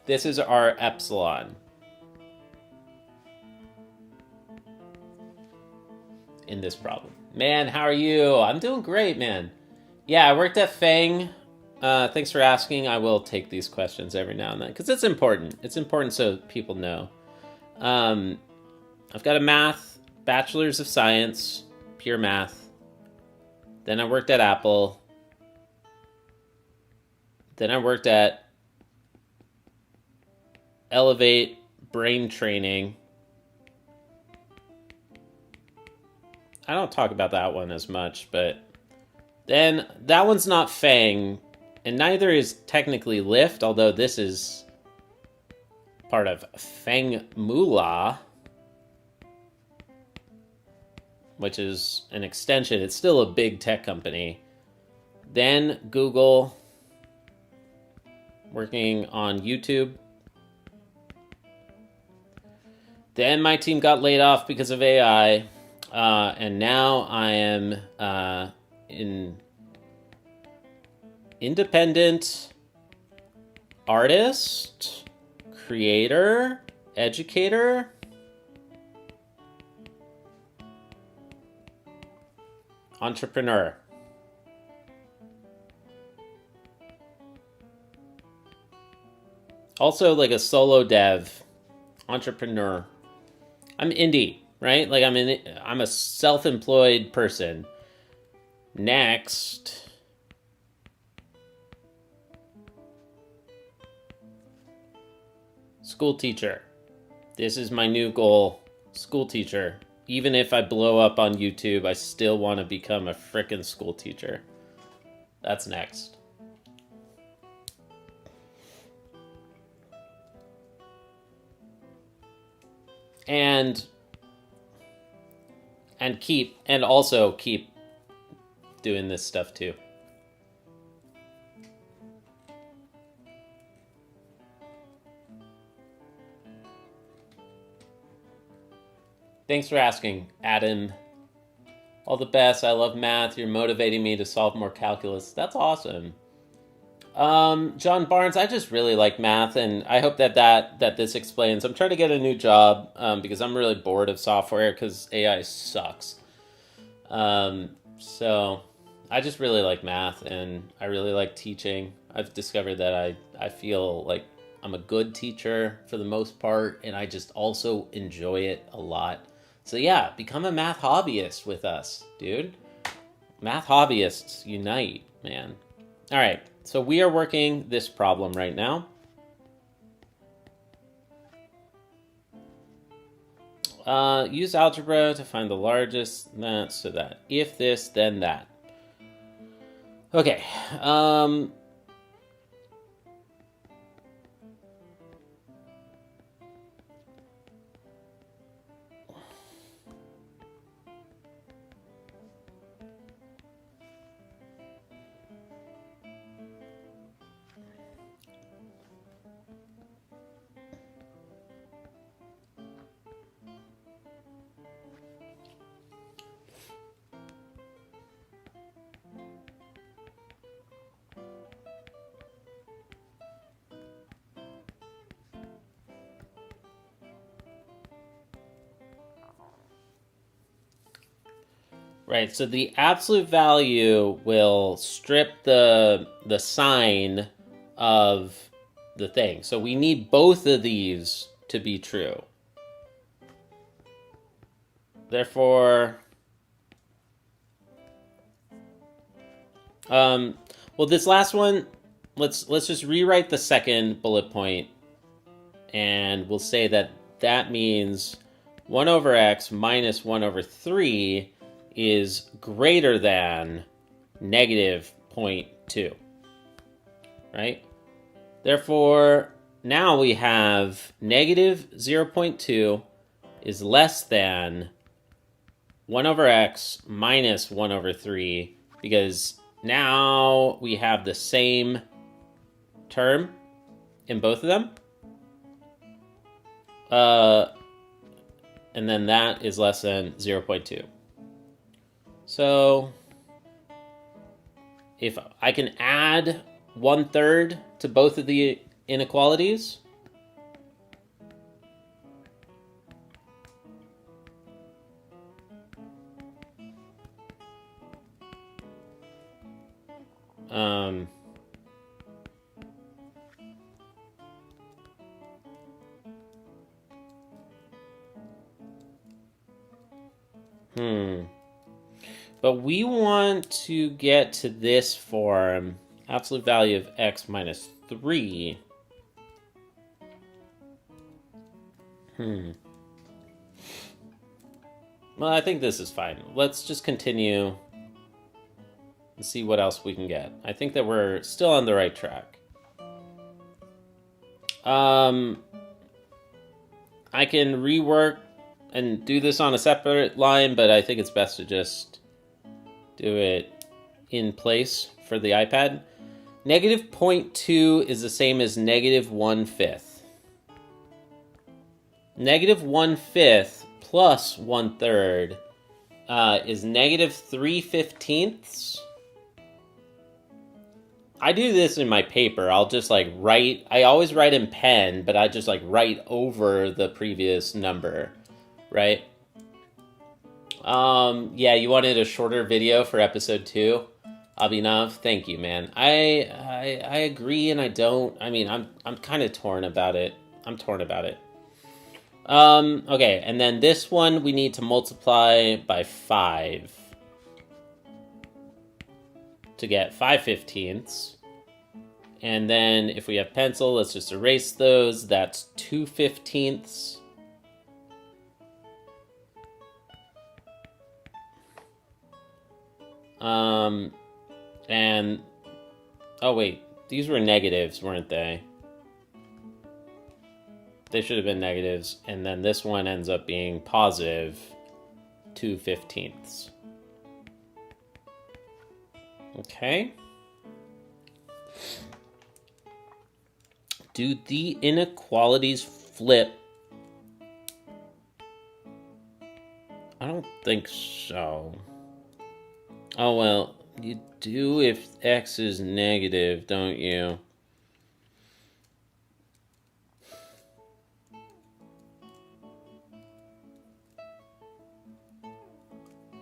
[SPEAKER 1] This is our epsilon in this problem. Man, how are you? I'm doing great, man. Yeah, I worked at Fang. Thanks for asking. I will take these questions every now and then because it's important. It's important so people know. I've got a bachelor's of science, pure math. Then I worked at Apple. Then I worked at Elevate Brain Training. I don't talk about that one as much, but then that one's not Fang, and neither is technically Lift, although this is part of Fang Moolah, which is an extension. It's still a big tech company. Then Google, working on YouTube. Then my team got laid off because of AI, and now I am an independent artist, creator, educator, entrepreneur. Also like a solo dev, entrepreneur. I'm indie, right? Like I'm a self-employed person. Next. School teacher. This is my new goal. School teacher. Even if I blow up on YouTube, I still want to become a frickin' school teacher. That's next. And also keep doing this stuff too. Thanks for asking, Adam. All the best. I love math. You're motivating me to solve more calculus. That's awesome. John Barnes, I just really like math, and I hope that this explains. I'm trying to get a new job because I'm really bored of software because AI sucks. So I just really like math, and I really like teaching. I've discovered that I feel like I'm a good teacher for the most part, and I just also enjoy it a lot. So yeah, become a math hobbyist with us, dude. Math hobbyists unite, man. All right, so we are working this problem right now. Use algebra to find the largest that, so that if this, then that. Okay. Right, so the absolute value will strip the sign of the thing. So we need both of these to be true. Therefore, well, this last one, let's just rewrite the second bullet point, and we'll say that means 1 over x minus 1 over 3 is greater than negative 0.2, right? Therefore, now we have negative 0.2 is less than 1 over x minus 1 over 3, because now we have the same term in both of them. And then that is less than 0.2. So if I can add 1/3 to both of the inequalities, But we want to get to this form, absolute value of x minus 3. Well, I think this is fine. Let's just continue and see what else we can get. I think that we're still on the right track. I can rework and do this on a separate line, but I think it's best to just do it in place for the iPad. Negative 0.2 is the same as negative 1/5. Negative 1/5 plus 1/3 is negative 3/15. I do this in my paper. I'll just like write, I always write in pen, but I just like write over the previous number, right? Yeah, you wanted a shorter video for episode 2, Abhinav. Thank you, man. I agree and I don't. I mean, I'm kind of torn about it. Okay, and then this one we need to multiply by 5 to get 5/15, And then if we have pencil, let's just erase those. That's 2/15. And, oh wait, these were negatives, weren't they? They should have been negatives. And then this one ends up being positive 2/15. Okay. Do the inequalities flip? I don't think so. Oh, well, you do if x is negative, don't you?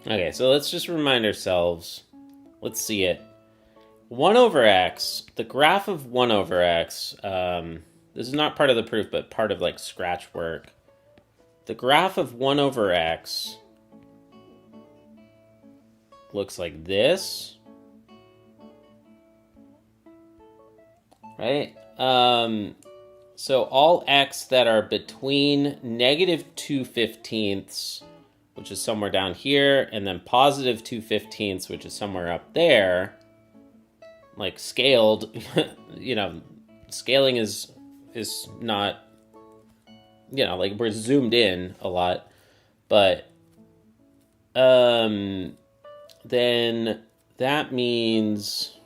[SPEAKER 1] Okay, so let's just remind ourselves. Let's see it. 1 over x, the graph of 1 over x, this is not part of the proof, but part of like scratch work. The graph of 1 over x looks like this, right? So all x that are between negative 2/15, which is somewhere down here, and then positive 2/15, which is somewhere up there, like scaled, you know, scaling is not, you know, like we're zoomed in a lot, but then that means,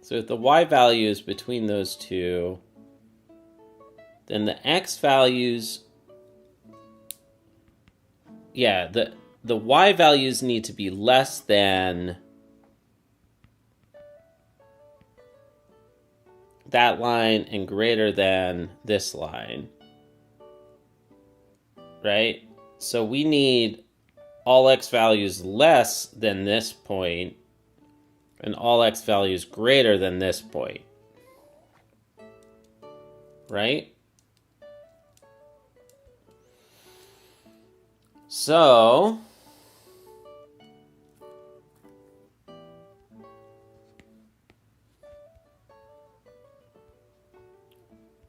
[SPEAKER 1] so if the y value is between those two, then the x values, yeah, the y values need to be less than that line and greater than this line, right? So we need all x values less than this point and all x values greater than this point, right? So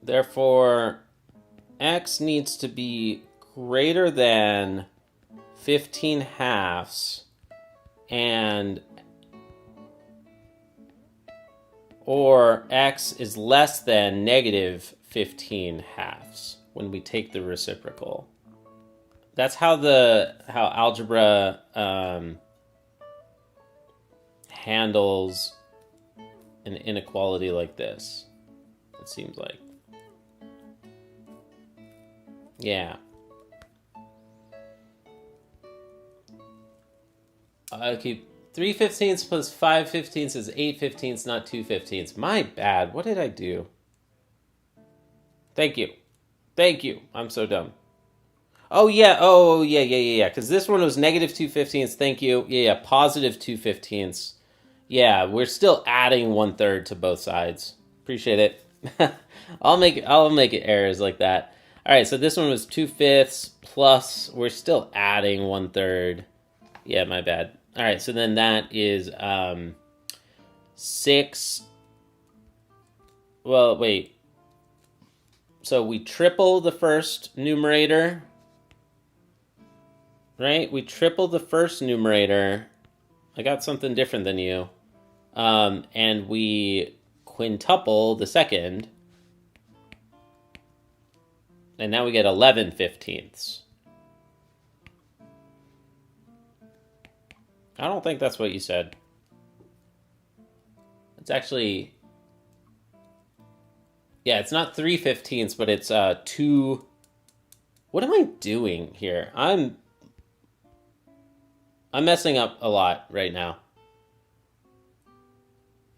[SPEAKER 1] therefore, x needs to be greater than 15/2 and or x is less than negative 15/2 when we take the reciprocal. That's how algebra handles an inequality like this, it seems like. Yeah. Okay, 3/15 plus 5/15 is 8/15, not 2/15. My bad. What did I do? Thank you. Thank you. I'm so dumb. Oh, yeah. Oh, yeah. Because this one was negative 2/15. Thank you. Yeah, positive 2/15. Yeah, we're still adding 1/3 to both sides. Appreciate it. I'll make it errors like that. All right, so this one was 2/5 plus. We're still adding 1/3. Yeah, my bad. All right, so then that is 6. Well, wait. So we triple the first numerator, right? We triple the first numerator. I got something different than you. And we quintuple the second. And now we get 11/15. I don't think that's what you said. It's actually, yeah, it's not 3/15, but it's 2. What am I doing here? I'm messing up a lot right now.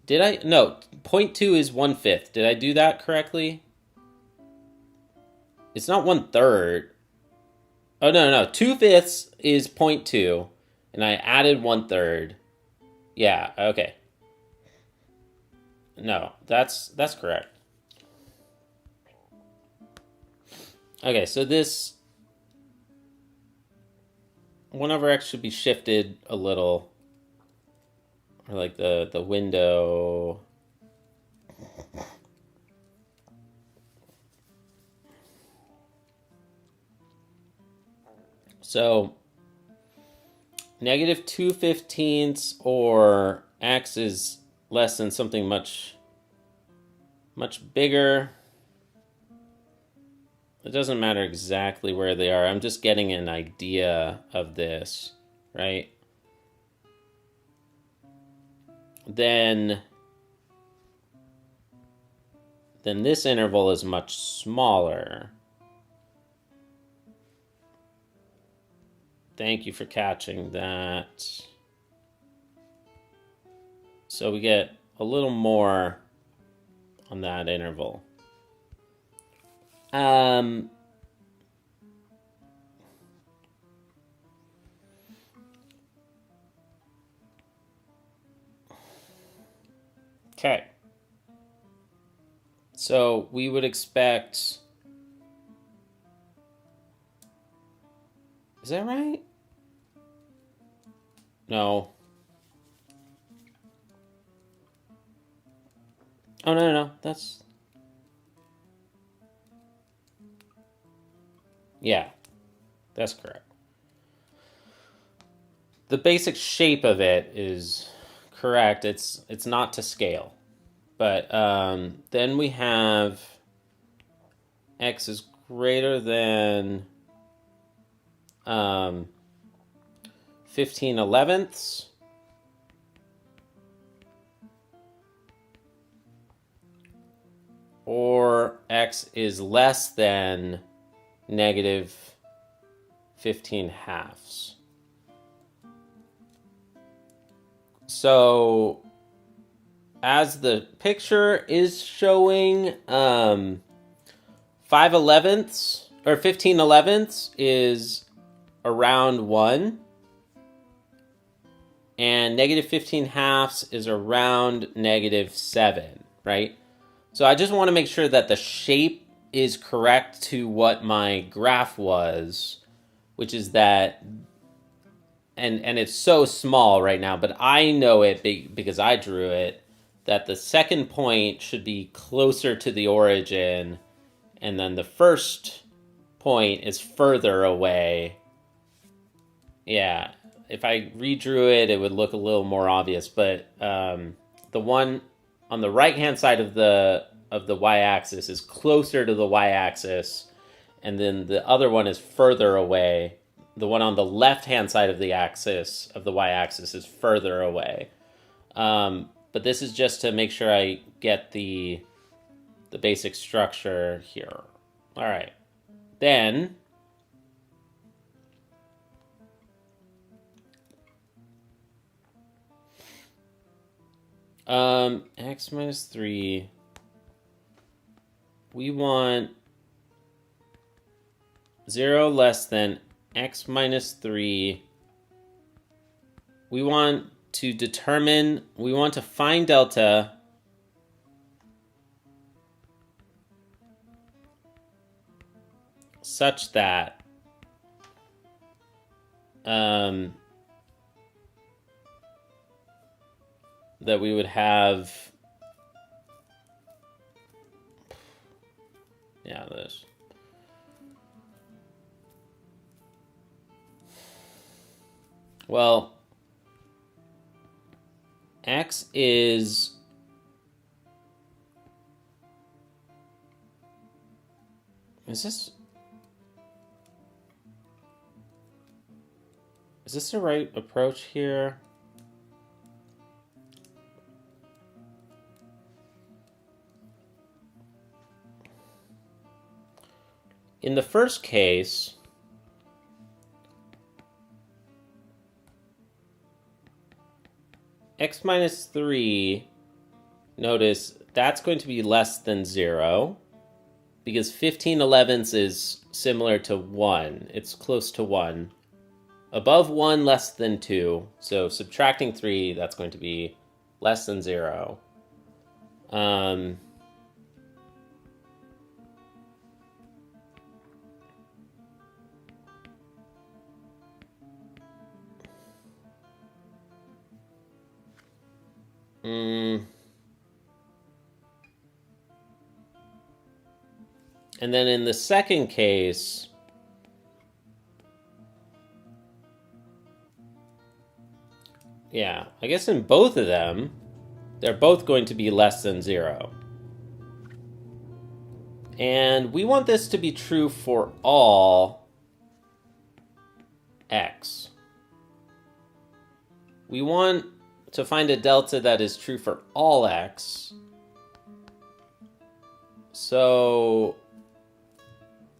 [SPEAKER 1] Did I? No, 0.2 is 1/5. Did I do that correctly? It's not 1/3. Oh, no. 2/5 is 0.2. And I added 1/3. Yeah, okay. No, that's correct. Okay, so this 1 over x should be shifted a little. or like the window. So negative 2/15 or x is less than something much bigger. It doesn't matter exactly where they are. I'm just getting an idea of this, right? Then this interval is much smaller. Thank you for catching that. So we get a little more on that interval. Okay. So we would expect... Is that right? No. Oh, no. That's... Yeah, that's correct. The basic shape of it is correct. It's not to scale. But then we have x is greater than 15/11. Or x is less than negative 15/2. So as the picture is showing, 5/11 or 15/11 is around 1, and negative 15/2 is around -7, right? So I just want to make sure that the shape is correct to what my graph was, which is that, and it's so small right now, but I know it because I drew it, that the second point should be closer to the origin, and then the first point is further away. Yeah, if I redrew it, it would look a little more obvious, but the one on the right-hand side of the y-axis is closer to the y-axis, and then the other one is further away. The one on the left-hand side of the y-axis is further away. But this is just to make sure I get the basic structure here. All right. Then x minus 3, we want 0 less than x minus 3. We want to find delta such that that we would have this. Well, x is this the right approach here? In the first case, x minus 3, notice that's going to be less than 0, because 15/11 is similar to 1. It's close to 1. Above 1, less than 2. So subtracting 3, that's going to be less than 0. And then in the second case, yeah, I guess in both of them, they're both going to be less than 0. And we want this to be true for all x. We want to find a delta that is true for all x. So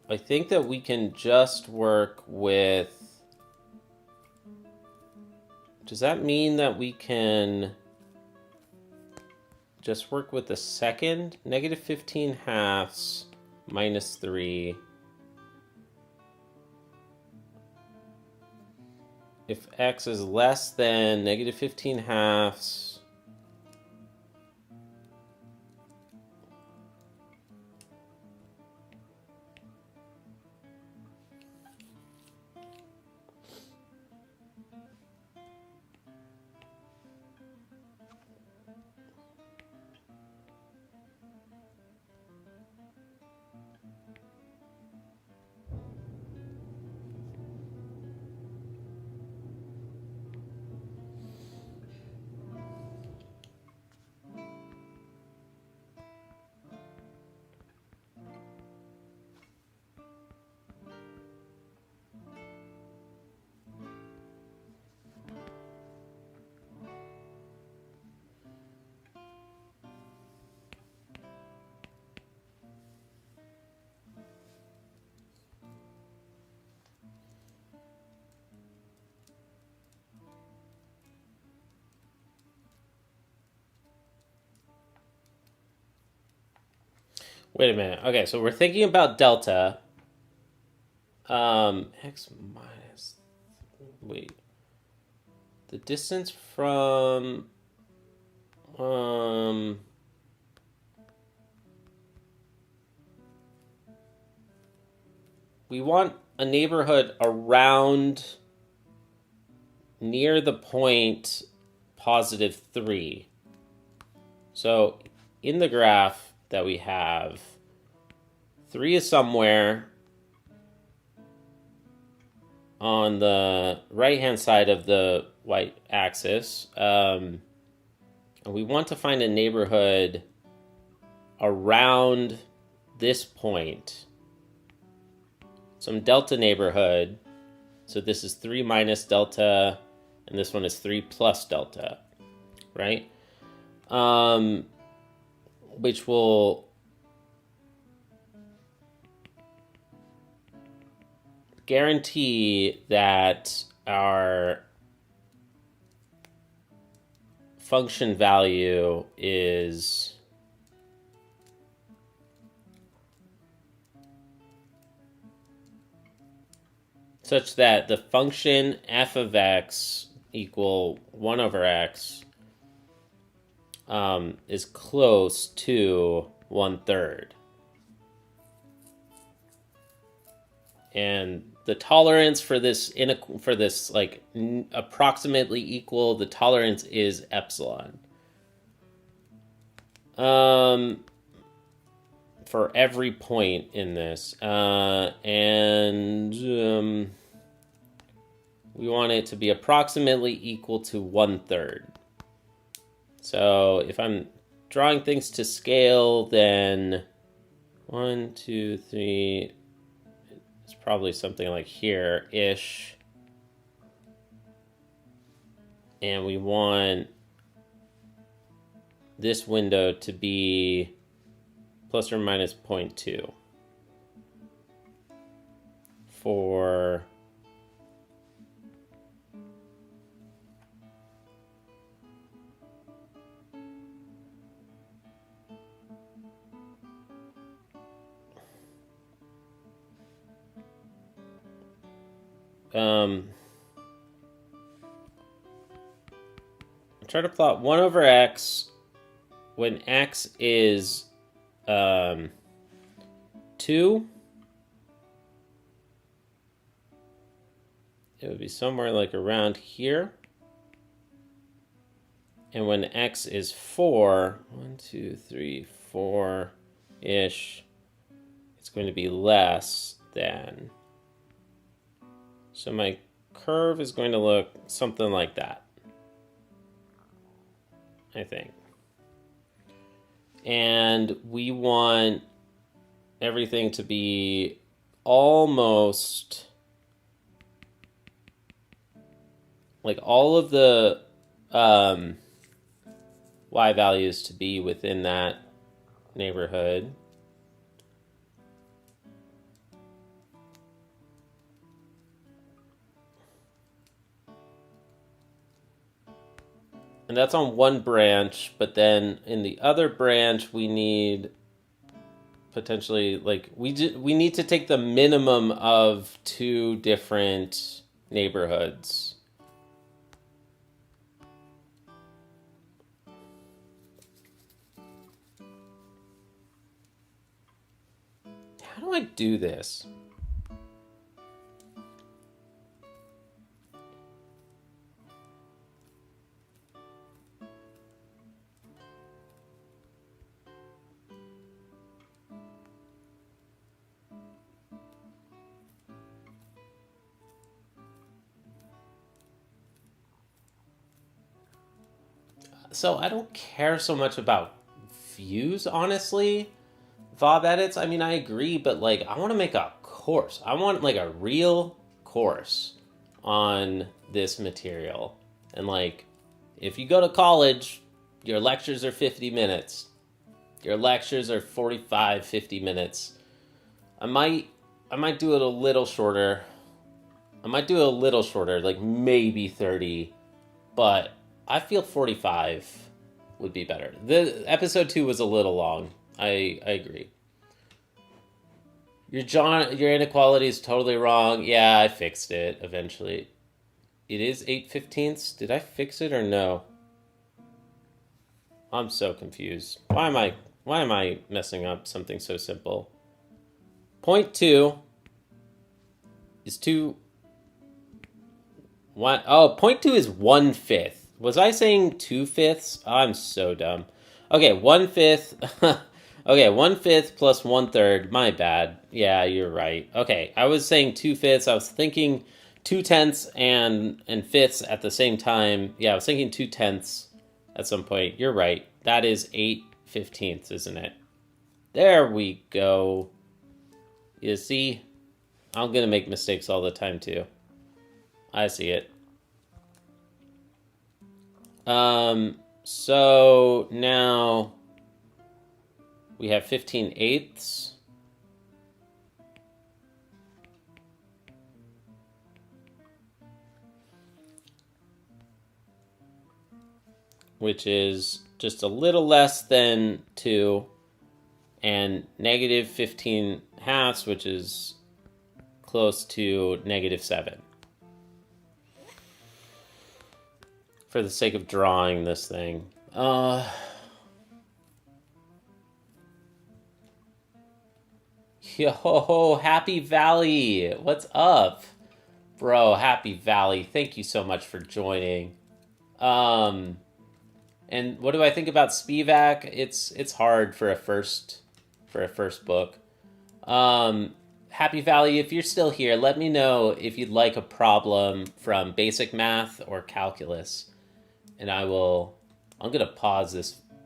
[SPEAKER 1] I think that we can just work with... Does that mean that we can just work with the second? Negative 15 halves minus 3. If x is less than negative 15 halves, wait a minute. Okay, so we're thinking about delta. X minus... Wait. The distance from... we want a neighborhood around near the point positive 3. So in the graph that we have, 3 is somewhere on the right-hand side of the y-axis. And we want to find a neighborhood around this point. Some delta neighborhood. So this is 3 minus delta, and this one is 3 plus delta, right? Which will guarantee that our function value is such that the function f of x equal 1 over x is close to 1/3. And the tolerance for this like approximately equal, the tolerance is epsilon. For every point in this. And we want it to be approximately equal to 1/3. So if I'm drawing things to scale, then 1, 2, 3, it's probably something like here-ish. And we want this window to be plus or minus 0.2 for try to plot 1 over x when x is 2. It would be somewhere like around here. And when x is 4, 1, 2, 3, 4-ish, it's going to be less than. So my curve is going to look something like that, I think. And we want everything to be almost, like all of the y values to be within that neighborhood. And that's on one branch, but then in the other branch, we need potentially, like, we need to take the minimum of 2 different neighborhoods. How do I do this? So I don't care so much about views, honestly. VOB edits, I mean, I agree, but like, I want to make a course. I want like a real course on this material. And like, if you go to college, your lectures are 50 minutes. Your lectures are 45, 50 minutes. I might do it a little shorter. Like maybe 30, but I feel 45 would be better. The episode 2 was a little long. I agree. Your inequality is totally wrong. Yeah, I fixed it eventually. It is 8/15. Did I fix it or no? I'm so confused. Why am I messing up something so simple? 0.2 is 2. What? Oh, 0.2 is 1/5. Was I saying 2/5? I'm so dumb. Okay, 1/5. Okay, 1/5 plus 1/3. My bad. Yeah, you're right. Okay, I was saying 2/5. I was thinking 2/10 and fifths at the same time. Yeah, I was thinking 2/10 at some point. You're right. That is 8/15, isn't it? There we go. You see, I'm gonna make mistakes all the time too. I see it. So now we have 15/8. Which is just a little less than 2, and negative 15/2, which is close to -7. For the sake of drawing this thing. Yo, Happy Valley! What's up? Bro, Happy Valley, thank you so much for joining. And what do I think about Spivak? It's hard for a first book. Happy Valley, if you're still here, let me know if you'd like a problem from basic math or calculus. And I'm gonna pause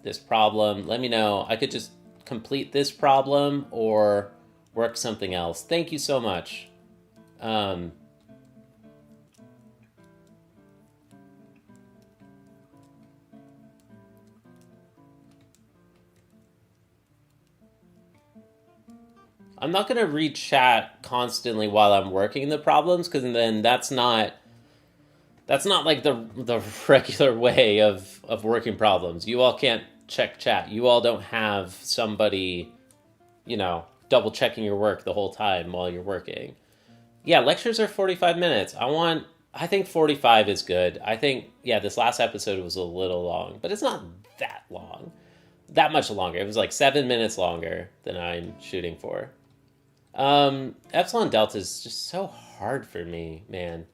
[SPEAKER 1] this problem. Let me know. I could just complete this problem or work something else. Thank you so much. I'm not going to read chat constantly while I'm working the problems, because then that's not like the regular way of working problems. You all can't check chat. You all don't have somebody, double checking your work the whole time while you're working. Yeah, lectures are 45 minutes. I think 45 is good. I think, this last episode was a little long, but it's not that long. That much longer. It was like 7 minutes longer than I'm shooting for. Epsilon Delta is just so hard for me, man.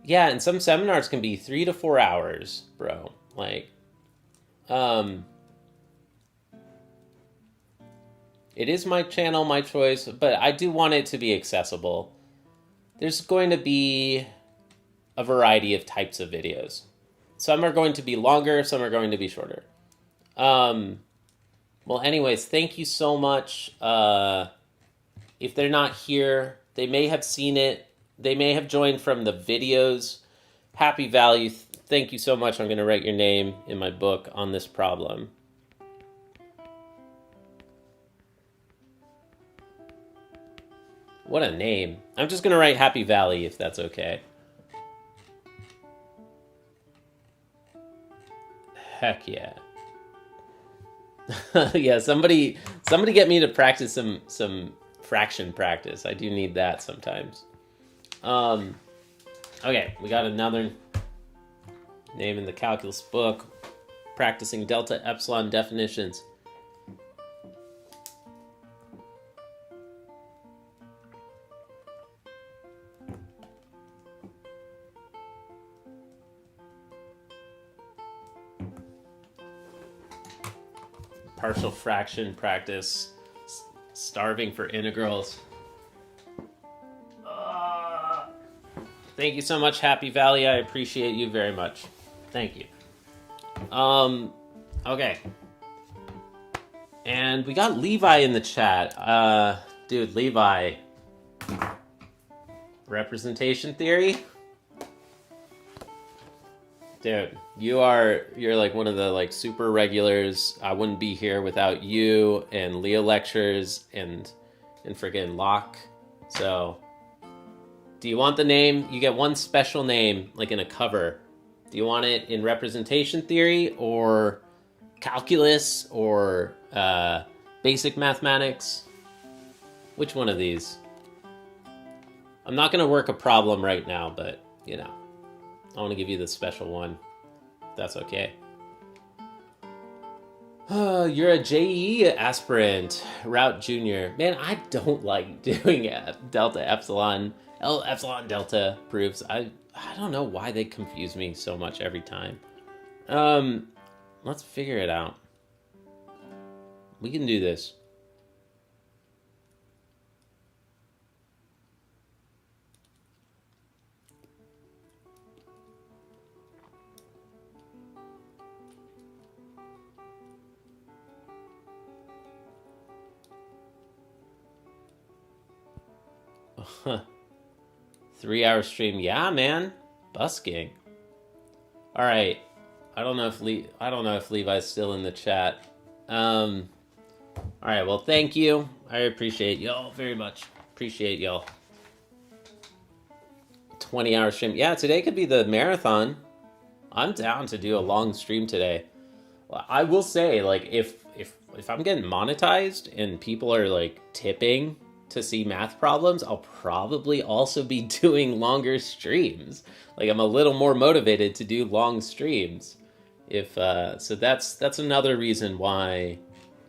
[SPEAKER 1] Yeah, and some seminars can be 3 to 4 hours, bro. Like, It is my channel, my choice, but I do want it to be accessible. There's going to be a variety of types of videos. Some are going to be longer, some are going to be shorter. Well, anyways, thank you so much. If they're not here, they may have seen it. They may have joined from the videos. Happy Valley, thank you so much. I'm going to write your name in my book on this problem. What a name. I'm just going to write Happy Valley if that's okay. Heck yeah. Yeah, somebody get me to practice some fraction practice. I do need that sometimes. Okay, we got another name in the calculus book. Practicing delta epsilon definitions. Partial fraction practice. Starving for integrals. Thank you so much, Happy Valley. I appreciate you very much. Thank you. Okay. And we got Levi in the chat. Dude, Levi. Representation theory? Dude, you're like one of the like super regulars. I wouldn't be here without you and Leo lectures and friggin' Locke. So, do you want the name? You get one special name, like in a cover. Do you want it in representation theory or calculus or basic mathematics? Which one of these? I'm not going to work a problem right now, but, you know, I want to give you the special one. That's okay. You're a JE aspirant, Route Junior. Man, I don't like doing delta epsilon, epsilon delta proofs. I don't know why they confuse me so much every time. Let's figure it out. We can do this. Huh. 3-hour stream. Yeah, man. Busking. All right. I don't know if Levi's still in the chat. All right. Well, thank you. I appreciate y'all very much. Appreciate y'all. 20-hour stream. Yeah, today could be the marathon. I'm down to do a long stream today. I will say, like, if I'm getting monetized and people are like tipping to see math problems, I'll probably also be doing longer streams. Like, I'm a little more motivated to do long streams. So that's another reason why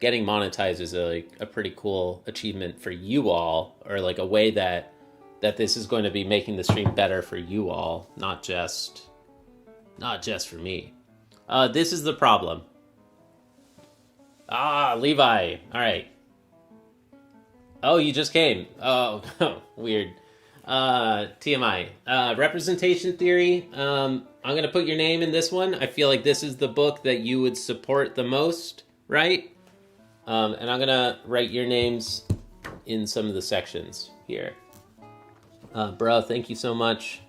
[SPEAKER 1] getting monetized is a pretty cool achievement for you all, or like a way that this is going to be making the stream better for you all, not just for me. This is the problem. Levi. All right. Oh, you just came. Oh, weird. TMI. Representation theory. I'm going to put your name in this one. I feel like this is the book that you would support the most, right? And I'm going to write your names in some of the sections here. Bro, thank you so much.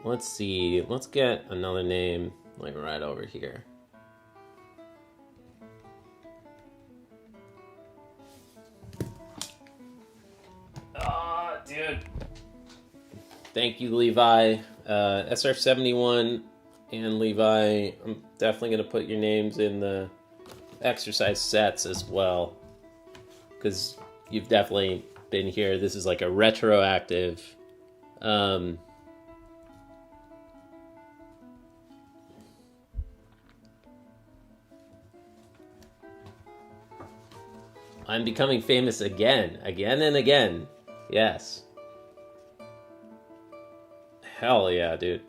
[SPEAKER 1] Let's see. Let's get another name like right over here. Dude. Thank you, Levi. SR71 and Levi, I'm definitely going to put your names in the exercise sets as well, because you've definitely been here. This is like a retroactive I'm becoming famous again and again. Yes. Hell yeah, dude.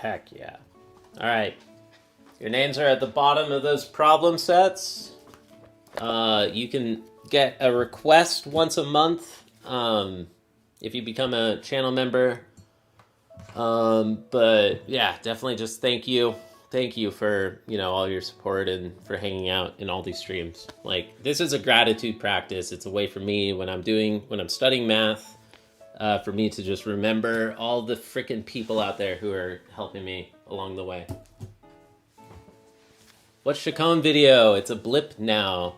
[SPEAKER 1] Heck yeah. All right. Your names are at the bottom of those problem sets. You can get a request once a month if you become a channel member. But yeah, definitely just thank you. Thank you for, all your support and for hanging out in all these streams. Like, this is a gratitude practice. It's a way for me when I'm studying math, for me to just remember all the freaking people out there who are helping me along the way. What's Kohn video? It's a blip now.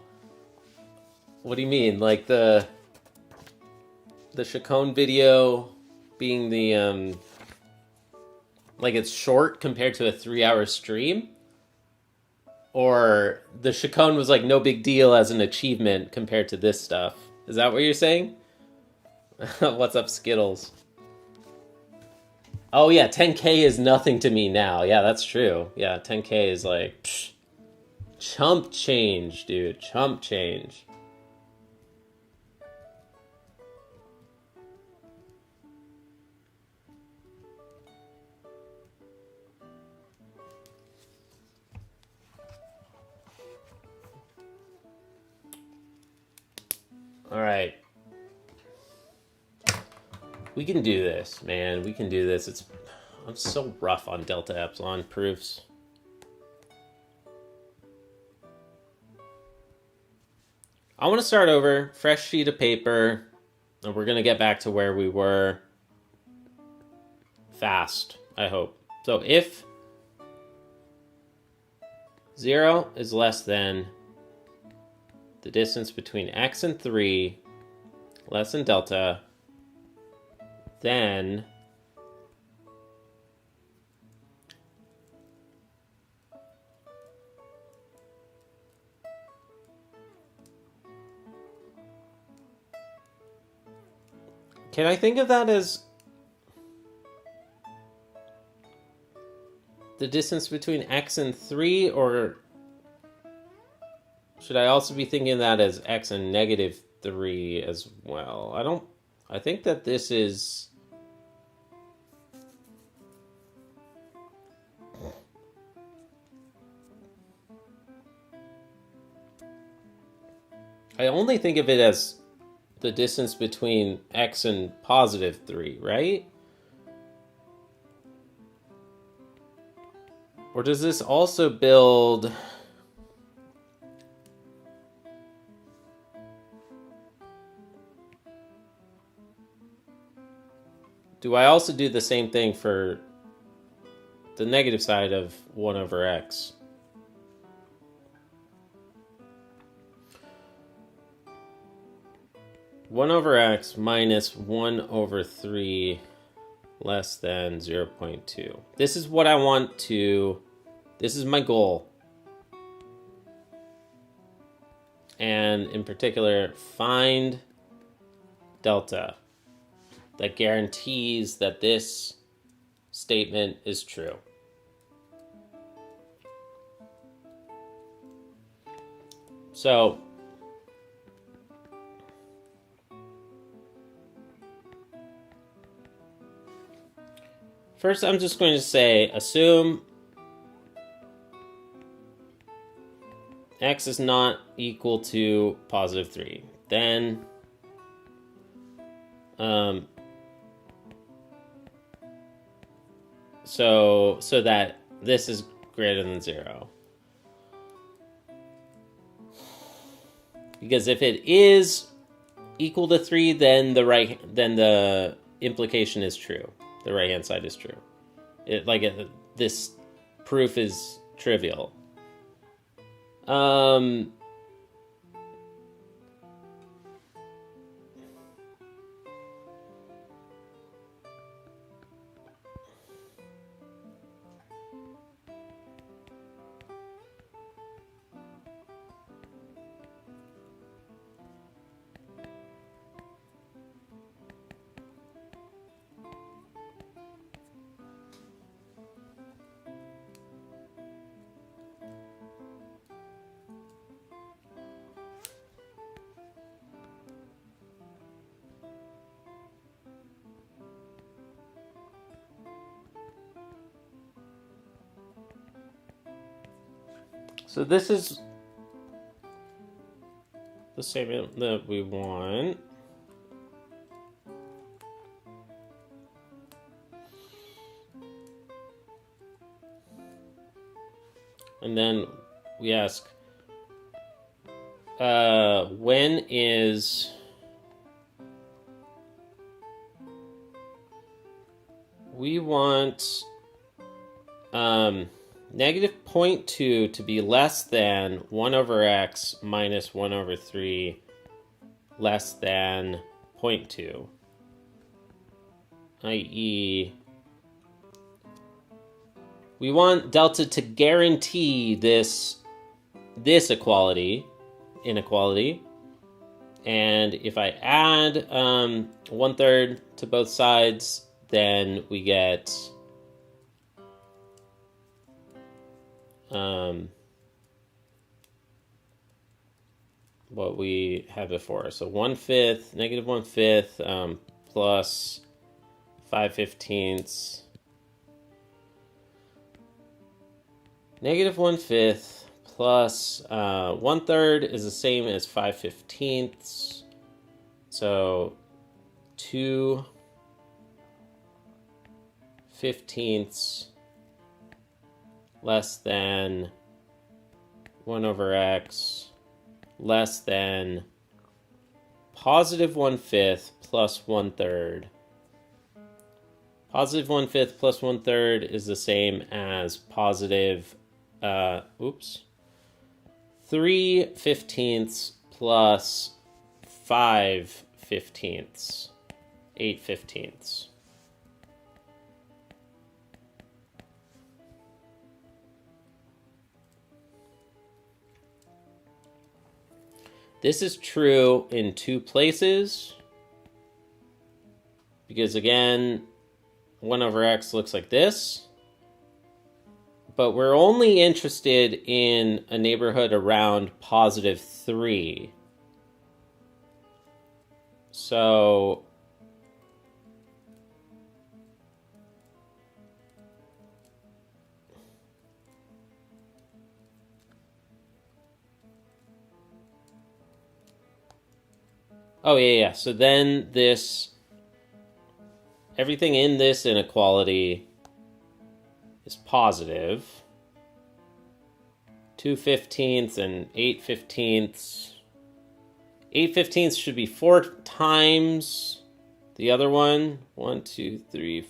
[SPEAKER 1] What do you mean? Like the Kohn video being the, like it's short compared to a 3-hour stream? Or the Kohn was like no big deal as an achievement compared to this stuff? Is that what you're saying? What's up, Skittles? Oh yeah, 10K is nothing to me now. Yeah, that's true. Yeah, 10K is like, chump change, dude. Chump change. All right. We can do this, man. We can do this. I'm so rough on delta epsilon proofs. I want to start over, fresh sheet of paper, and we're going to get back to where we were fast, I hope. So if 0 is less than the distance between x and 3, less than delta, then can I think of that as the distance between x and 3, or should I also be thinking of that as x and -3 as well? I think that this is... I only think of it as the distance between x and +3, right? Or does this also build... Do I also do the same thing for the negative side of 1 over x? One over x minus 1 over 3 less than 0.2. This is what I want to... This is my goal. And in particular, find delta that guarantees that this statement is true. So first I'm just going to say assume x is not equal to +3. Then so that this is greater than 0. Because if it is equal to 3, then the implication is true. The right-hand side is true. This proof is trivial. So this is the statement that we want. And then we ask, when is we want negative 0.2 to be less than 1 over x minus 1 over 3 less than 0.2, i.e. we want delta to guarantee this inequality, and if I add 1/3 to both sides, then we get what we had before. So 1/5, negative 1/5 plus 5/15. Negative 1/5 plus 1/3 is the same as 5/15. So 2/15 less than 1 over x less than positive 1/5 plus 1/3. Positive 1/5 plus 1/3 is the same as positive 3/15 plus 5/15, 8/15. This is true in two places, because again, 1 over x looks like this, but we're only interested in a neighborhood around positive 3. So so then everything in this inequality is positive. 2/15 and 8/15. 8/15 should be 4 times the other one. 1, 2, 3,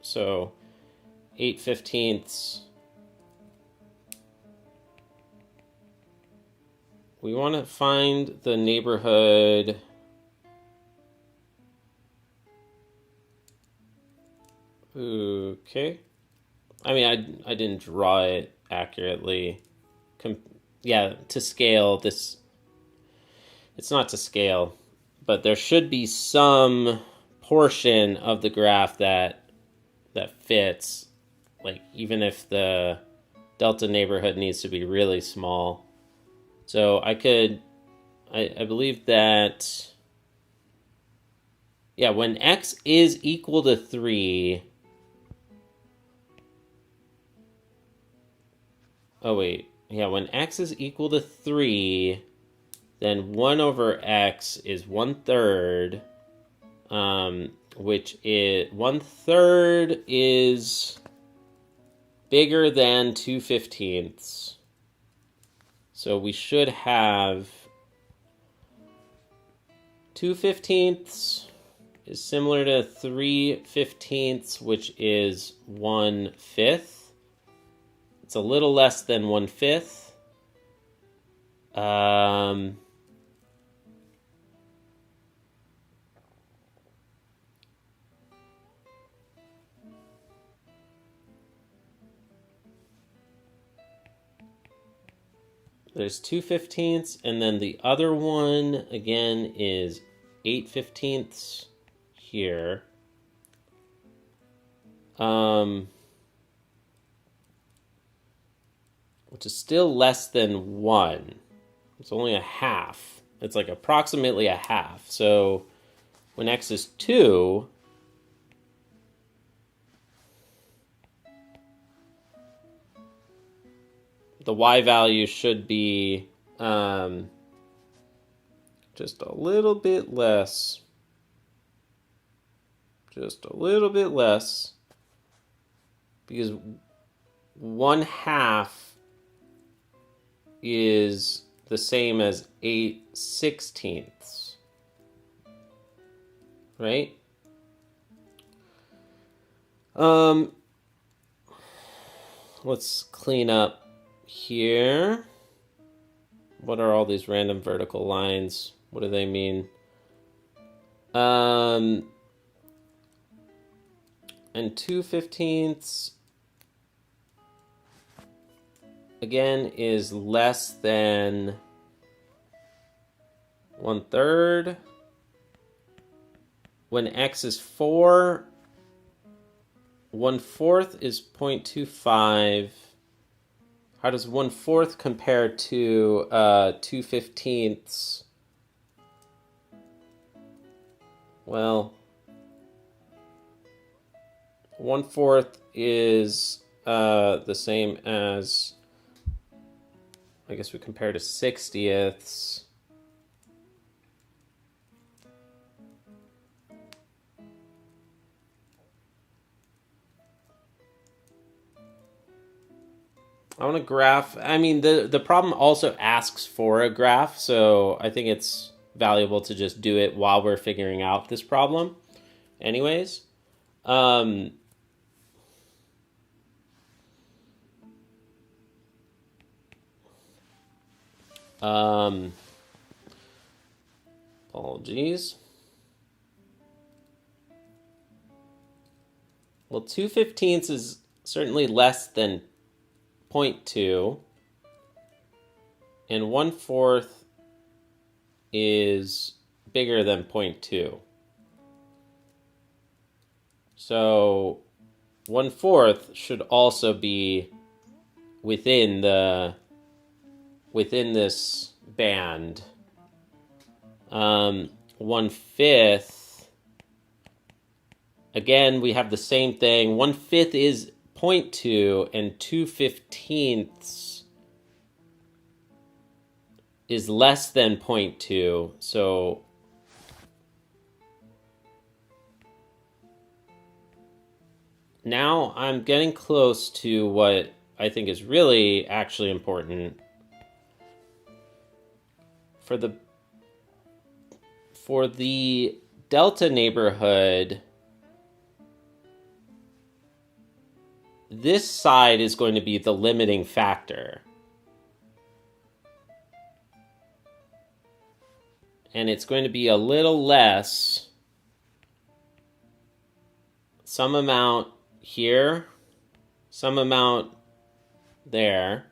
[SPEAKER 1] so 8/15. We want to find the neighborhood. Okay. I mean, I didn't draw it accurately. To scale this. It's not to scale, but there should be some portion of the graph that fits, like even if the delta neighborhood needs to be really small. So I believe that, when x is equal to 3, when x is equal to 3, then 1 over x is 1/3, which is 1/3 is bigger than 2/15. So we should have 2/15 is similar to 3/15, which is 1/5. It's a little less than 1/5. There's 2/15, and then the other one again is 8/15 here. Which is still less than 1. It's only a half. It's like approximately a half. So when x is 2, the y value should be just a little bit less. Just a little bit less. Because 1/2 is the same as 8/16, right? Let's clean up here. What are all these random vertical lines? What do they mean? And 2/15 again is less than 1/3. When x is 4, 1/4 is 0.25. How does 1/4 compare to 2/15? Well, 1/4 is the same as, I guess we compare to 60ths. I want a graph. I mean, the problem also asks for a graph, so I think it's valuable to just do it while we're figuring out this problem. Anyways, apologies. Well, 2/15 is certainly less than 0.2, and 1/4 is bigger than 0.2. So 1/4 should also be within this band. 1/5, again, we have the same thing. 1/5 is 0.2, and 2/15 is less than 0.2. So now I'm getting close to what I think is really actually important. For the delta neighborhood, this side is going to be the limiting factor. And it's going to be a little less, some amount here, some amount there.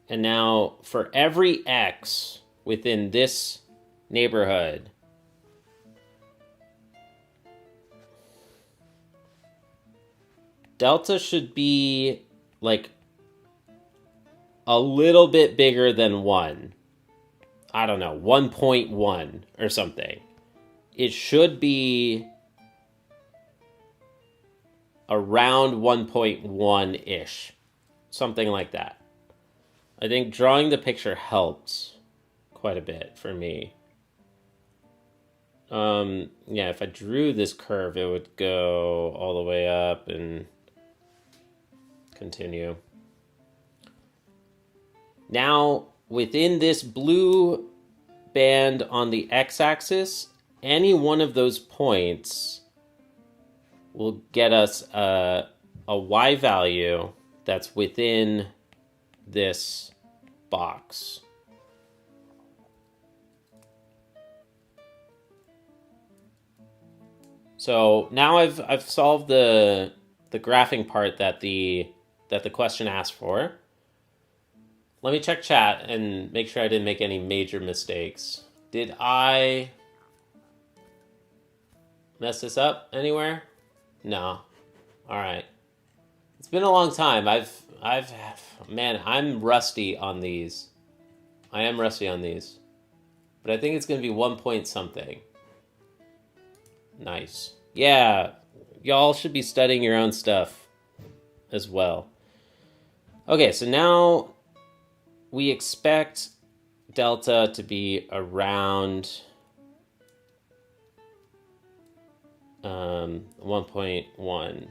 [SPEAKER 1] And now for every x within this neighborhood, delta should be like a little bit bigger than 1. I don't know, 1.1 or something. It should be around 1.1-ish, something like that. I think drawing the picture helps quite a bit for me. Yeah, if I drew this curve, it would go all the way up and continue. Now, within this blue band on the x-axis, any one of those points will get us a y value that's within this box. So now I've solved the graphing part that the question asked for. Let me check chat and make sure I didn't make any major mistakes. Did I mess this up anywhere? No. All right. It's been a long time. Man, I'm rusty on these. I am rusty on these. But I think it's going to be 1 point something. Nice. Yeah, y'all should be studying your own stuff as well. Okay, so now we expect delta to be around 1.1.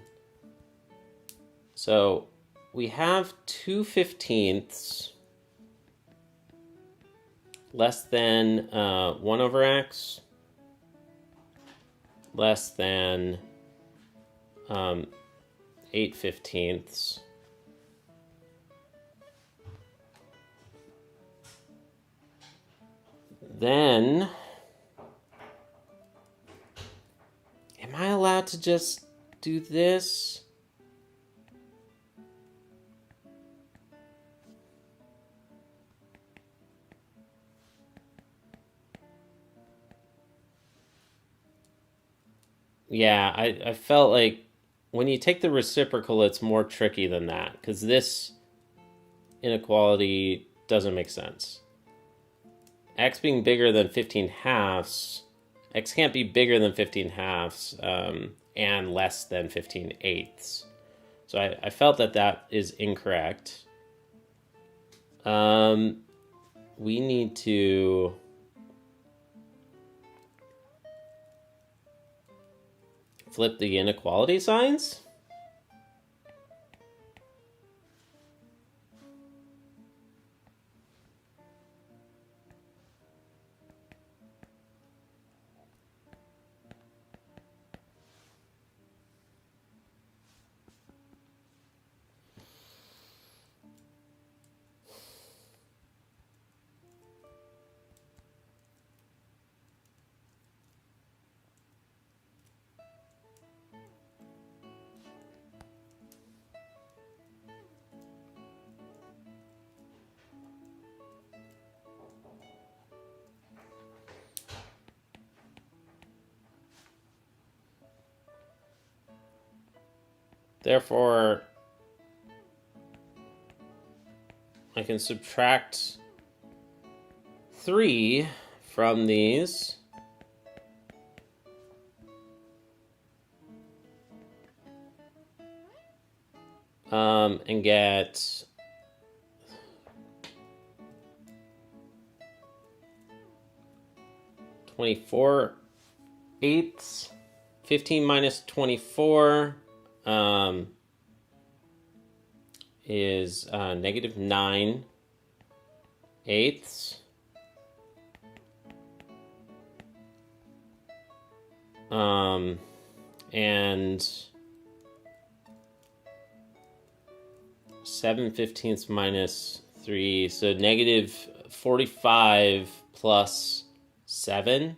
[SPEAKER 1] So we have 2/15 less than 1 over x less than 8/15. Then, am I allowed to just do this? Yeah, I felt like when you take the reciprocal, it's more tricky than that, because this inequality doesn't make sense. X being bigger than 15 halves, X can't be bigger than 15 halves and less than 15 eighths. So I felt that is incorrect. We need to flip the inequality signs. Therefore, I can subtract 3 from these. And get 24 eighths. 15 minus 24 is negative 9 eighths. And 7/15 minus 3, so negative 45 plus 7.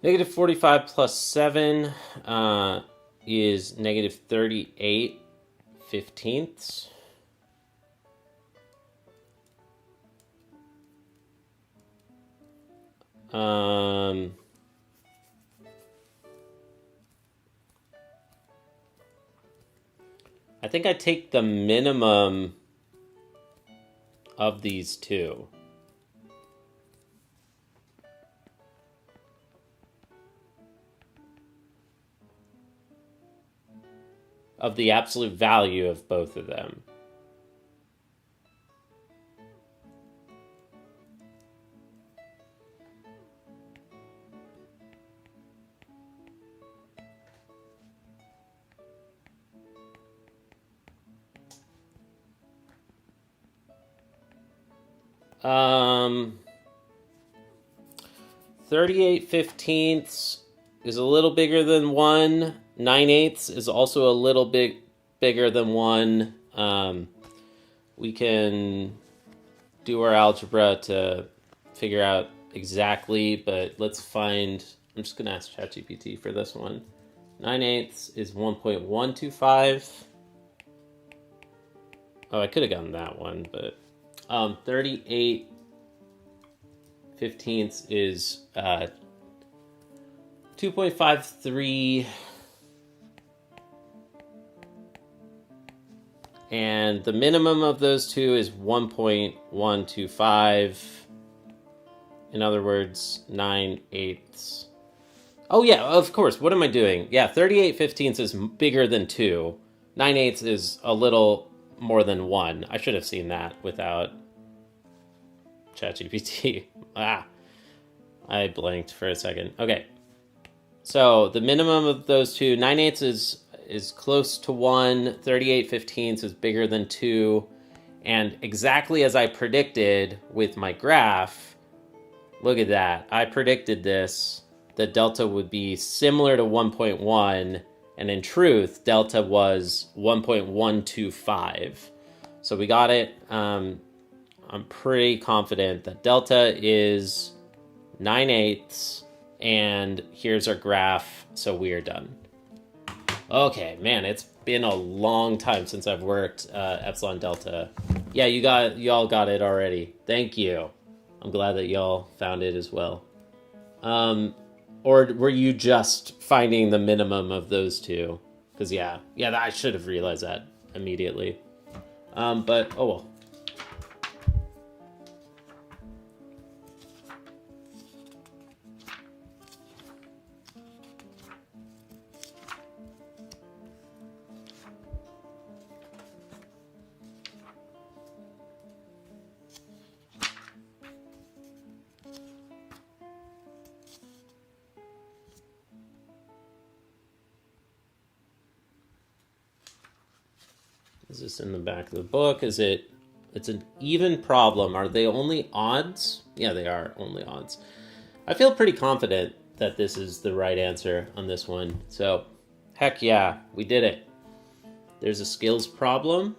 [SPEAKER 1] Negative 45 plus 7 is negative 38/15. I think I take the minimum of these two. Of the absolute value of both of them. Um, 38/15 is a little bigger than 1. 9/8 is also a little bit bigger than 1. We can do our algebra to figure out exactly, but let's find... I'm just going to ask ChatGPT for this one. 9/8 is 1.125. Oh, I could have gotten that one, but 38/15 is 2.53, and the minimum of those two is 1.125. In other words, 9/8. Oh, yeah, of course. What am I doing? Yeah, 38/15 is bigger than 2. 9/8 is a little more than 1. I should have seen that without ChatGPT. I blanked for a second. Okay. So the minimum of those two, 9/8 is close to 1, 38/15 is bigger than 2, and exactly as I predicted with my graph, look at that. I predicted this, that delta would be similar to 1.1, and in truth, delta was 1.125. So we got it. I'm pretty confident that delta is 9/8, and here's our graph, so we are done. Okay, man, it's been a long time since I've worked epsilon delta. Yeah, y'all got it already. Thank you. I'm glad that y'all found it as well. Or were you just finding the minimum of those two? Because yeah, I should have realized that immediately. But oh well. Is this in the back of the book? It's an even problem. Are they only odds? Yeah, they are only odds. I feel pretty confident that this is the right answer on this one. So, heck yeah, we did it. There's a skills problem.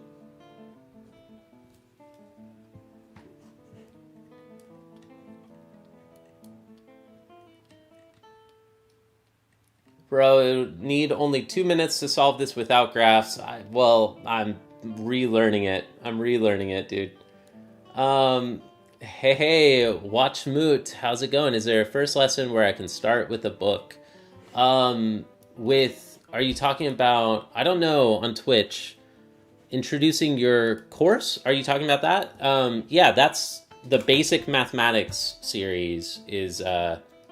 [SPEAKER 1] Bro, need only 2 minutes to solve this without graphs. I'm relearning it. Dude. Hey, Watch Moot. How's it going? Is there a first lesson where I can start with a book? Are you talking about, I don't know, on Twitch, introducing your course? Are you talking about that? Yeah, that's the basic mathematics series is,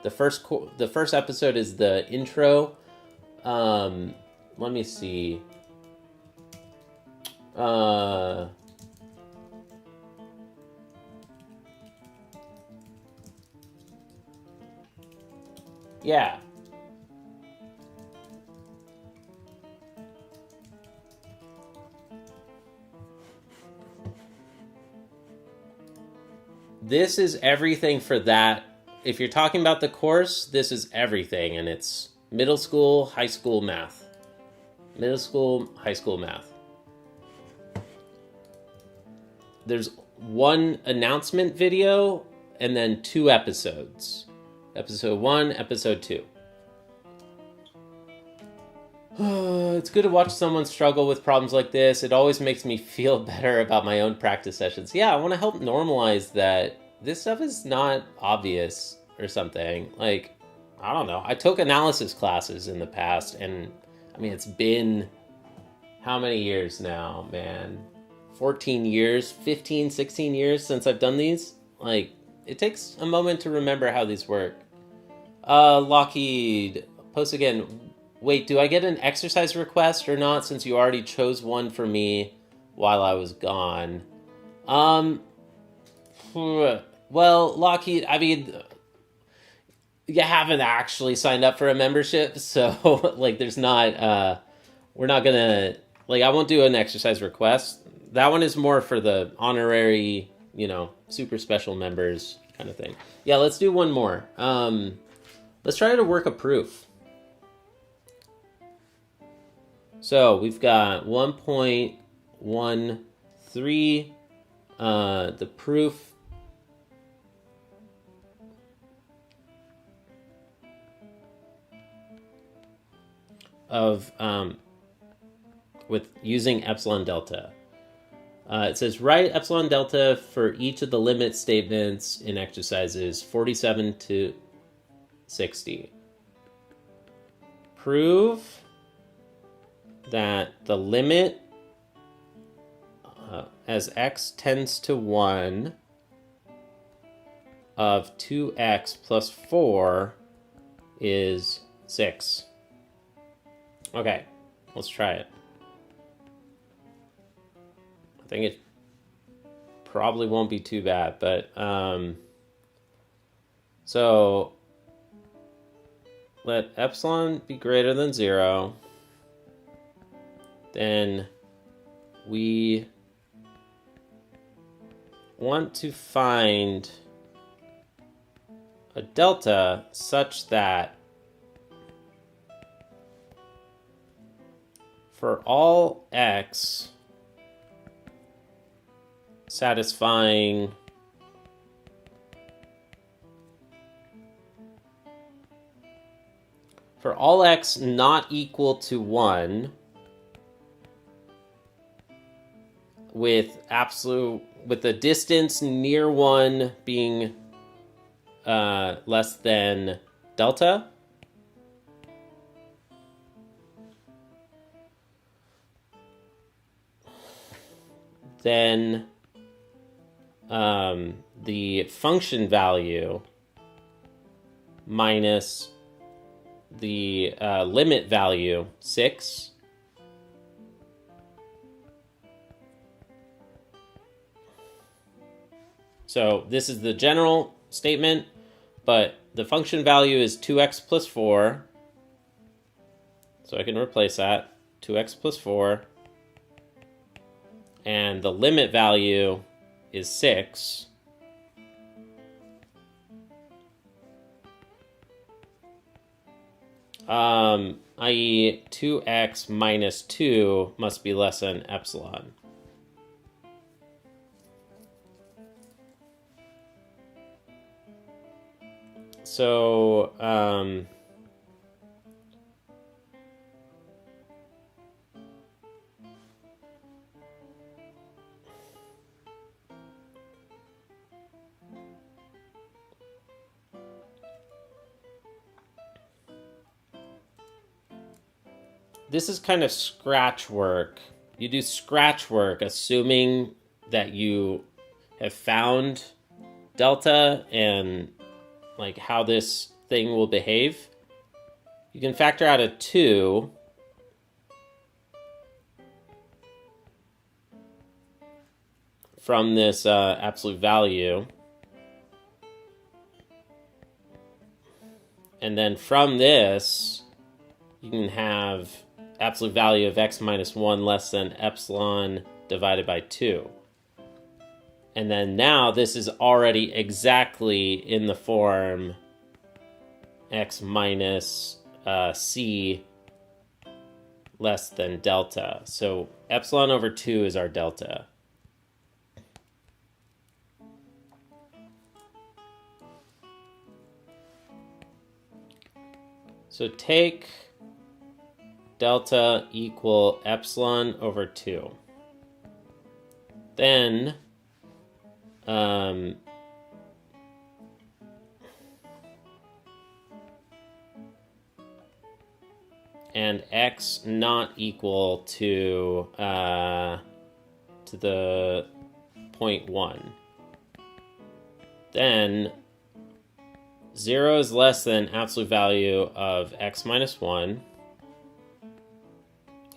[SPEAKER 1] the first episode is the intro. Let me see. Yeah. This is everything for that. If you're talking about the course, this is everything, and it's middle school, high school math. Middle school, high school math. There's one announcement video and then 2 episodes. Episode 1, episode 2. It's good to watch someone struggle with problems like this. It always makes me feel better about my own practice sessions. Yeah, I want to help normalize that this stuff is not obvious or something. Like, I don't know. I took analysis classes in the past, and I mean, it's been how many years now, man? 14 years, 15, 16 years since I've done these. Like, it takes a moment to remember how these work. Lockheed, post again. Wait, do I get an exercise request or not since you already chose one for me while I was gone? Well, Lockheed, I mean, you haven't actually signed up for a membership, so, like, there's not, we're not gonna, like, I won't do an exercise request. That one is more for the honorary, super special members kind of thing. Yeah, let's do one more. Let's try to work a proof. So we've got 1.13, the proof of, with using epsilon delta. It says write epsilon delta for each of the limit statements in exercises 47 to 60. Prove that the limit as x tends to 1 of 2x plus 4 is 6. Okay, let's try it. I think it probably won't be too bad, but so let epsilon be greater than 0. Then we want to find a delta such that for all x satisfying for all x not equal to 1 with the distance near 1 being less than delta, then the function value minus the limit value 6 so this is the general statement, but the function value is 2x plus 4, so I can replace that 2x plus 4, and the limit value is 6. I.e. 2x minus 2 must be less than epsilon. So, this is kind of scratch work. You do scratch work assuming that you have found delta and like how this thing will behave. You can factor out a 2 from this absolute value. And then from this, you can have absolute value of x minus 1 less than epsilon divided by 2. And then now this is already exactly in the form x minus c less than delta. So epsilon over 2 is our delta. So take delta equal epsilon over 2. Then and x not equal to the 0.1. Then 0 is less than absolute value of x minus 1.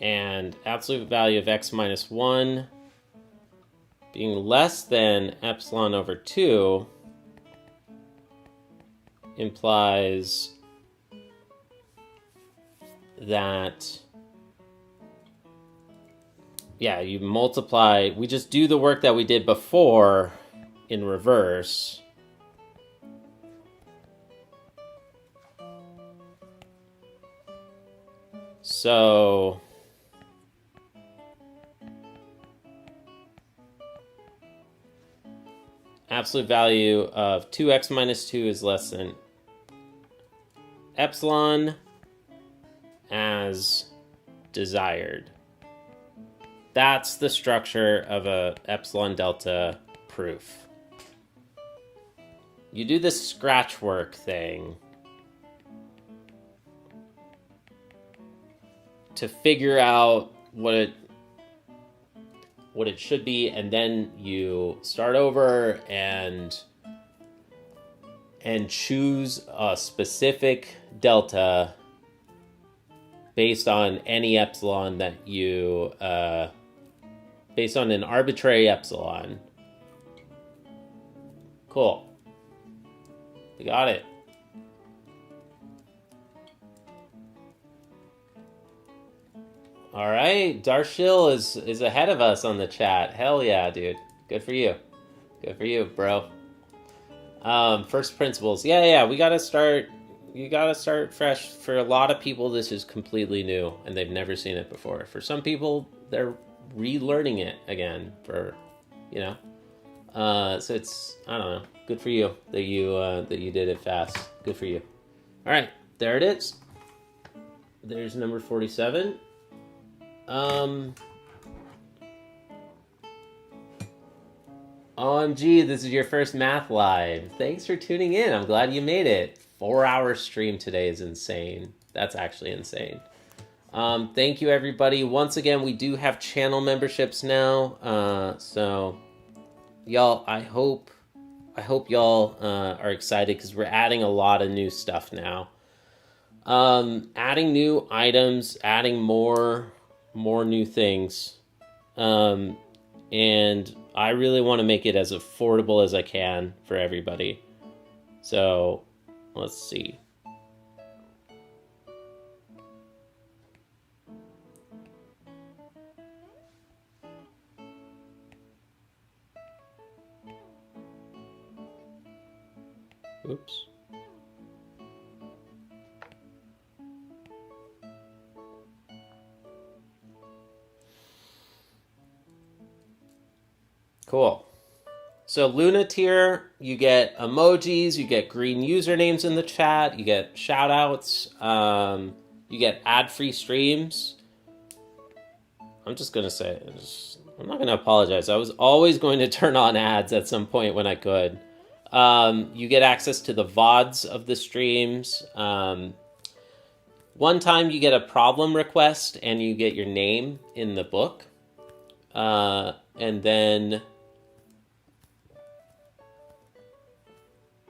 [SPEAKER 1] And absolute value of x minus 1 being less than epsilon over 2 implies that, yeah, you multiply, we just do the work that we did before in reverse. So absolute value of 2x minus 2 is less than epsilon as desired. That's the structure of a epsilon delta proof. You do this scratch work thing to figure out what it should be, and then you start over and choose a specific delta based on any epsilon that you, based on an arbitrary epsilon. Cool. We got it. All right, Darshil is ahead of us on the chat. Hell yeah, dude. Good for you. Good for you, bro. First principles. Yeah, we gotta start. You gotta start fresh. For a lot of people, this is completely new and they've never seen it before. For some people, they're relearning it again. So it's, I don't know. Good for you that you did it fast. Good for you. All right, there it is. There's number 47. OMG, this is your first math live. Thanks for tuning in. I'm glad you made it. 4-hour stream today is insane. That's actually insane. Thank you, everybody. Once again, we do have channel memberships now. So, y'all, I hope y'all are excited because we're adding a lot of new stuff now. Adding new items, adding more new things. And I really want to make it as affordable as I can for everybody. So, let's see. Oops. Cool. So Luna tier, you get emojis, you get green usernames in the chat, you get shout outs, you get ad-free streams. I'm just going to say, I'm not going to apologize. I was always going to turn on ads at some point when I could. You get access to the VODs of the streams. One time you get a problem request and you get your name in the book. And then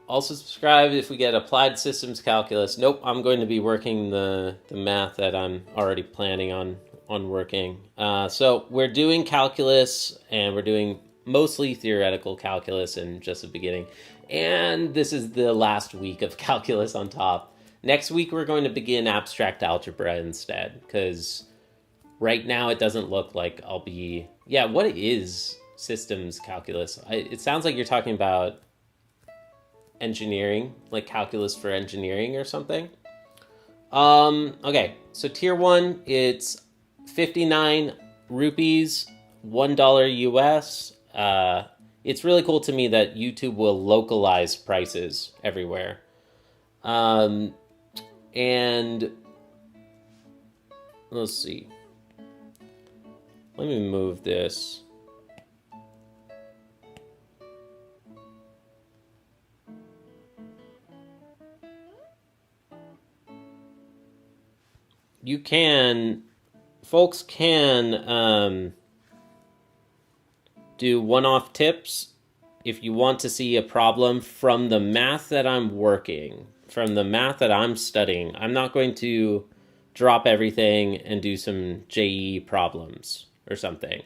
[SPEAKER 1] also subscribe if we get applied systems calculus. Nope, I'm going to be working the math that I'm already planning on working. So we're doing calculus and we're doing mostly theoretical calculus in just the beginning. And this is the last week of calculus on top. Next week we're going to begin abstract algebra instead, because right now it doesn't look like I'll be... Yeah, what is systems calculus? It sounds like you're talking about engineering, like calculus for engineering or something. Okay, so tier 1, it's 59 rupees, $1 US. It's really cool to me that YouTube will localize prices everywhere. And let's see. Let me move this. Folks can do one-off tips if you want to see a problem from the math that I'm working, from the math that I'm studying. I'm not going to drop everything and do some JE problems or something.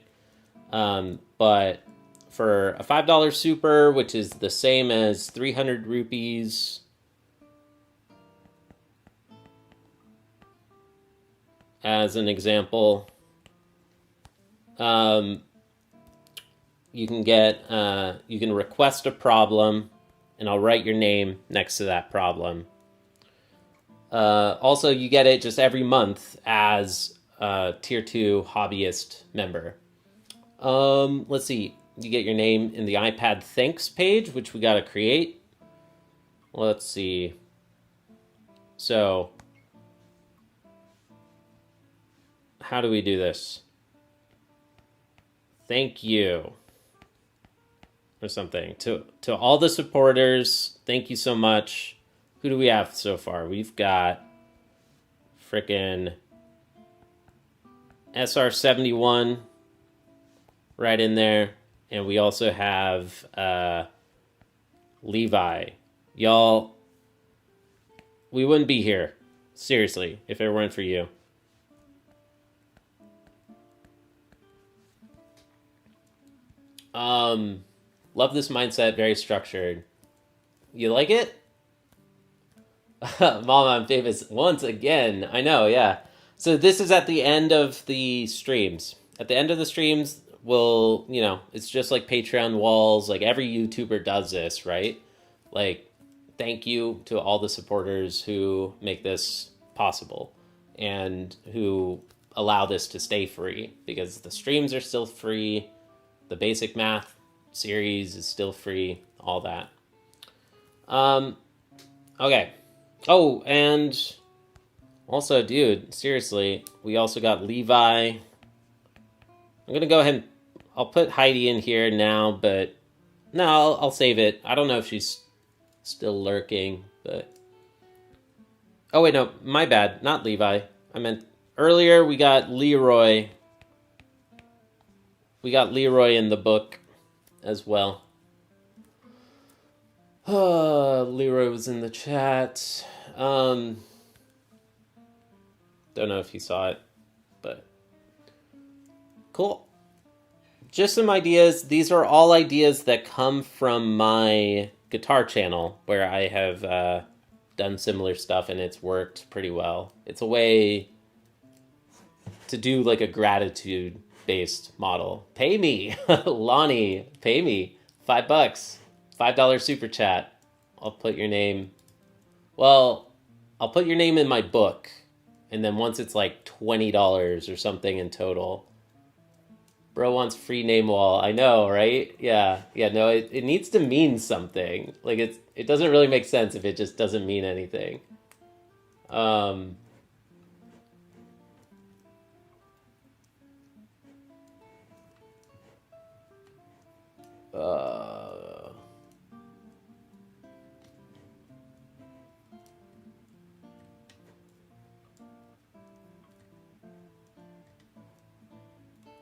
[SPEAKER 1] But for a $5 super, which is the same as 300 rupees, as an example, you can request a problem, and I'll write your name next to that problem. Also, you get it just every month as a tier 2 hobbyist member. Let's see. You get your name in the iPad thanks page, which we got to create. Let's see. So, how do we do this? Thank you. Or something. To all the supporters, thank you so much. Who do we have so far? We've got frickin' SR71 right in there. And we also have Levi. Y'all, we wouldn't be here, seriously, if it weren't for you. Love this mindset, very structured. You like it? Mom, I'm famous once again. I know, yeah. So this is at the end of the streams. At the end of the streams, it's just like Patreon walls. Like every YouTuber does this, right? Like, thank you to all the supporters who make this possible and who allow this to stay free, because the streams are still free. The basic math series is still free, all that. Okay. Oh, and also, dude, seriously, we also got Levi. I'm going to go ahead and I'll put Heidi in here now, but no, I'll save it. I don't know if she's still lurking, but... Oh, wait, no, my bad. Not Levi. I meant earlier we got Leroy. We got Leroy in the book as well. Leroy was in the chat. Don't know if he saw it, but cool. Just some ideas. These are all ideas that come from my guitar channel, where I have done similar stuff and it's worked pretty well. It's a way to do like a gratitude-based model. Pay me, Lonnie. Pay me $5. $5 super chat. I'll put your name. Well, I'll put your name in my book, and then once it's like $20 or something in total. Bro wants free name wall. I know, right? Yeah. No, it needs to mean something. Like it doesn't really make sense if it just doesn't mean anything.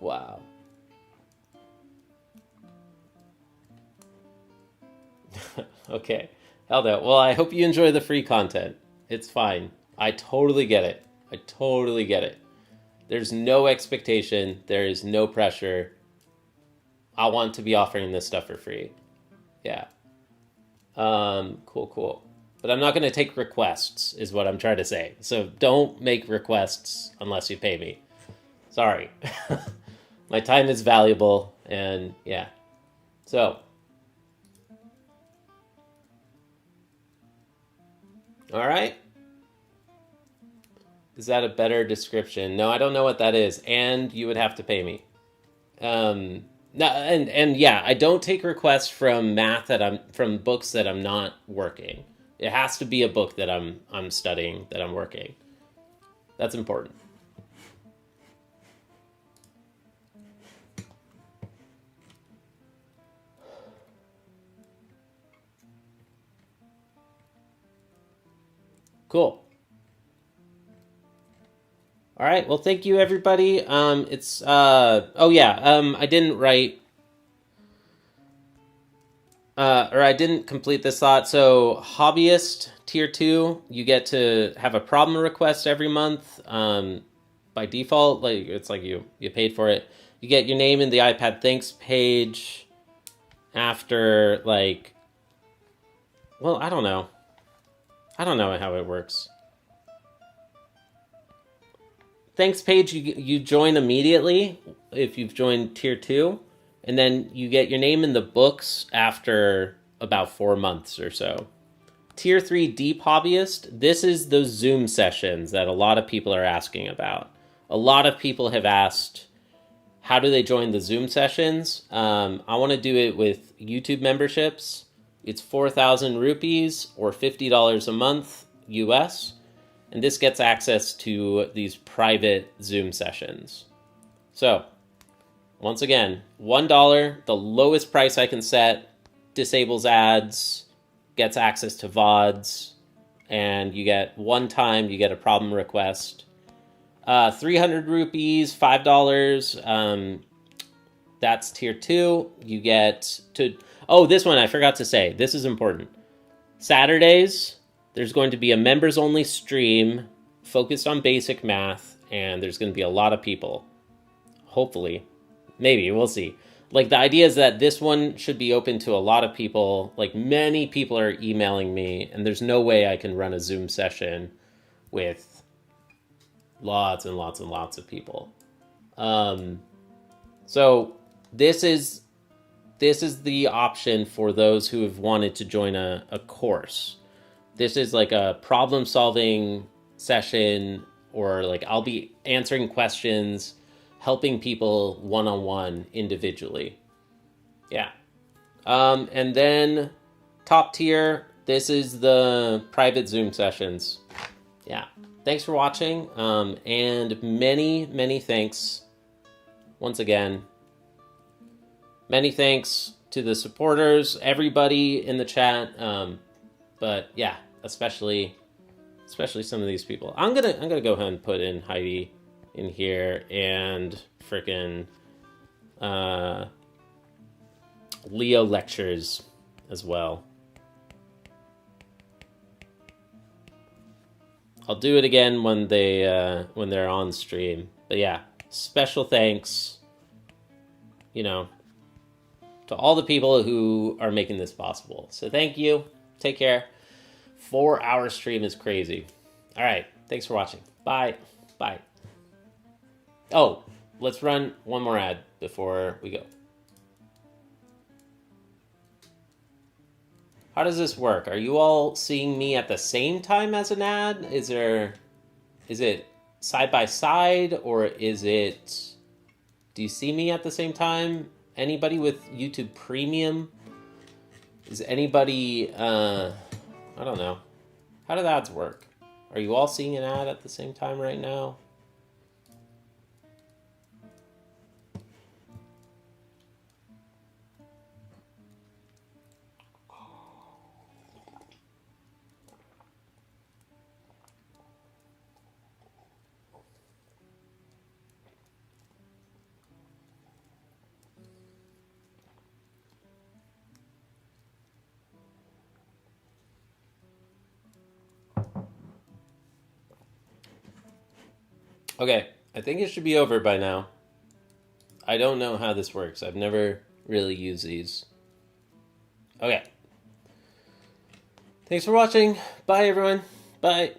[SPEAKER 1] Wow. Okay. Hell no. Well, I hope you enjoy the free content. It's fine. I totally get it. There's no expectation. There is no pressure. I want to be offering this stuff for free. Yeah. Cool. But I'm not going to take requests, is what I'm trying to say. So don't make requests unless you pay me. Sorry. My time is valuable, and yeah. So. All right. Is that a better description? No, I don't know what that is, and you would have to pay me. No, and yeah, I don't take requests from from books that I'm not working. It has to be a book that I'm studying, that I'm working. That's important. Cool. All right. Well, thank you, everybody. I didn't write, or I didn't complete this thought. So, hobbyist tier 2, you get to have a problem request every month. By default, like it's like you paid for it. You get your name in the iPad Thanks page after I don't know. I don't know how it works. Thanks page, you join immediately if you've joined tier 2, and then you get your name in the books after about 4 months or so. Tier 3 deep hobbyist, this is those Zoom sessions that a lot of people are asking about. A lot of people have asked, how do they join the Zoom sessions? I want to do it with YouTube memberships. It's 4,000 rupees or $50 a month US. And this gets access to these private Zoom sessions. So, once again, $1, the lowest price I can set, disables ads, gets access to VODs, and you get one time, you get a problem request. 300 rupees, $5, that's tier 2. You get to... Oh, this one I forgot to say. This is important. Saturdays, there's going to be a members-only stream focused on basic math, and there's going to be a lot of people. Hopefully. Maybe. We'll see. like the idea is that this one should be open to a lot of people. Like many people are emailing me, and there's no way I can run a Zoom session with lots and lots and lots of people. So this is the option for those who have wanted to join a course. This is like a problem solving session, or like I'll be answering questions, helping people one-on-one individually. Yeah. And then top tier, this is the private Zoom sessions. Yeah. Thanks for watching. And many, many thanks once again. Many thanks to the supporters, everybody in the chat. But yeah, especially some of these people. I'm gonna go ahead and put in Heidi in here, and frickin' Leo lectures as well. I'll do it again when they're on stream. But yeah, special thanks, to all the people who are making this possible. So thank you. Take care. 4-hour stream is crazy. All right. Thanks for watching. Bye. Bye. Oh, let's run one more ad before we go. How does this work? Are you all seeing me at the same time as an ad? Is it side by side, or do you see me at the same time? Anybody with YouTube Premium? Is anybody, I don't know. How do the ads work? Are you all seeing an ad at the same time right now? Okay, I think it should be over by now. I don't know how this works. I've never really used these. Okay. Thanks for watching. Bye, everyone. Bye.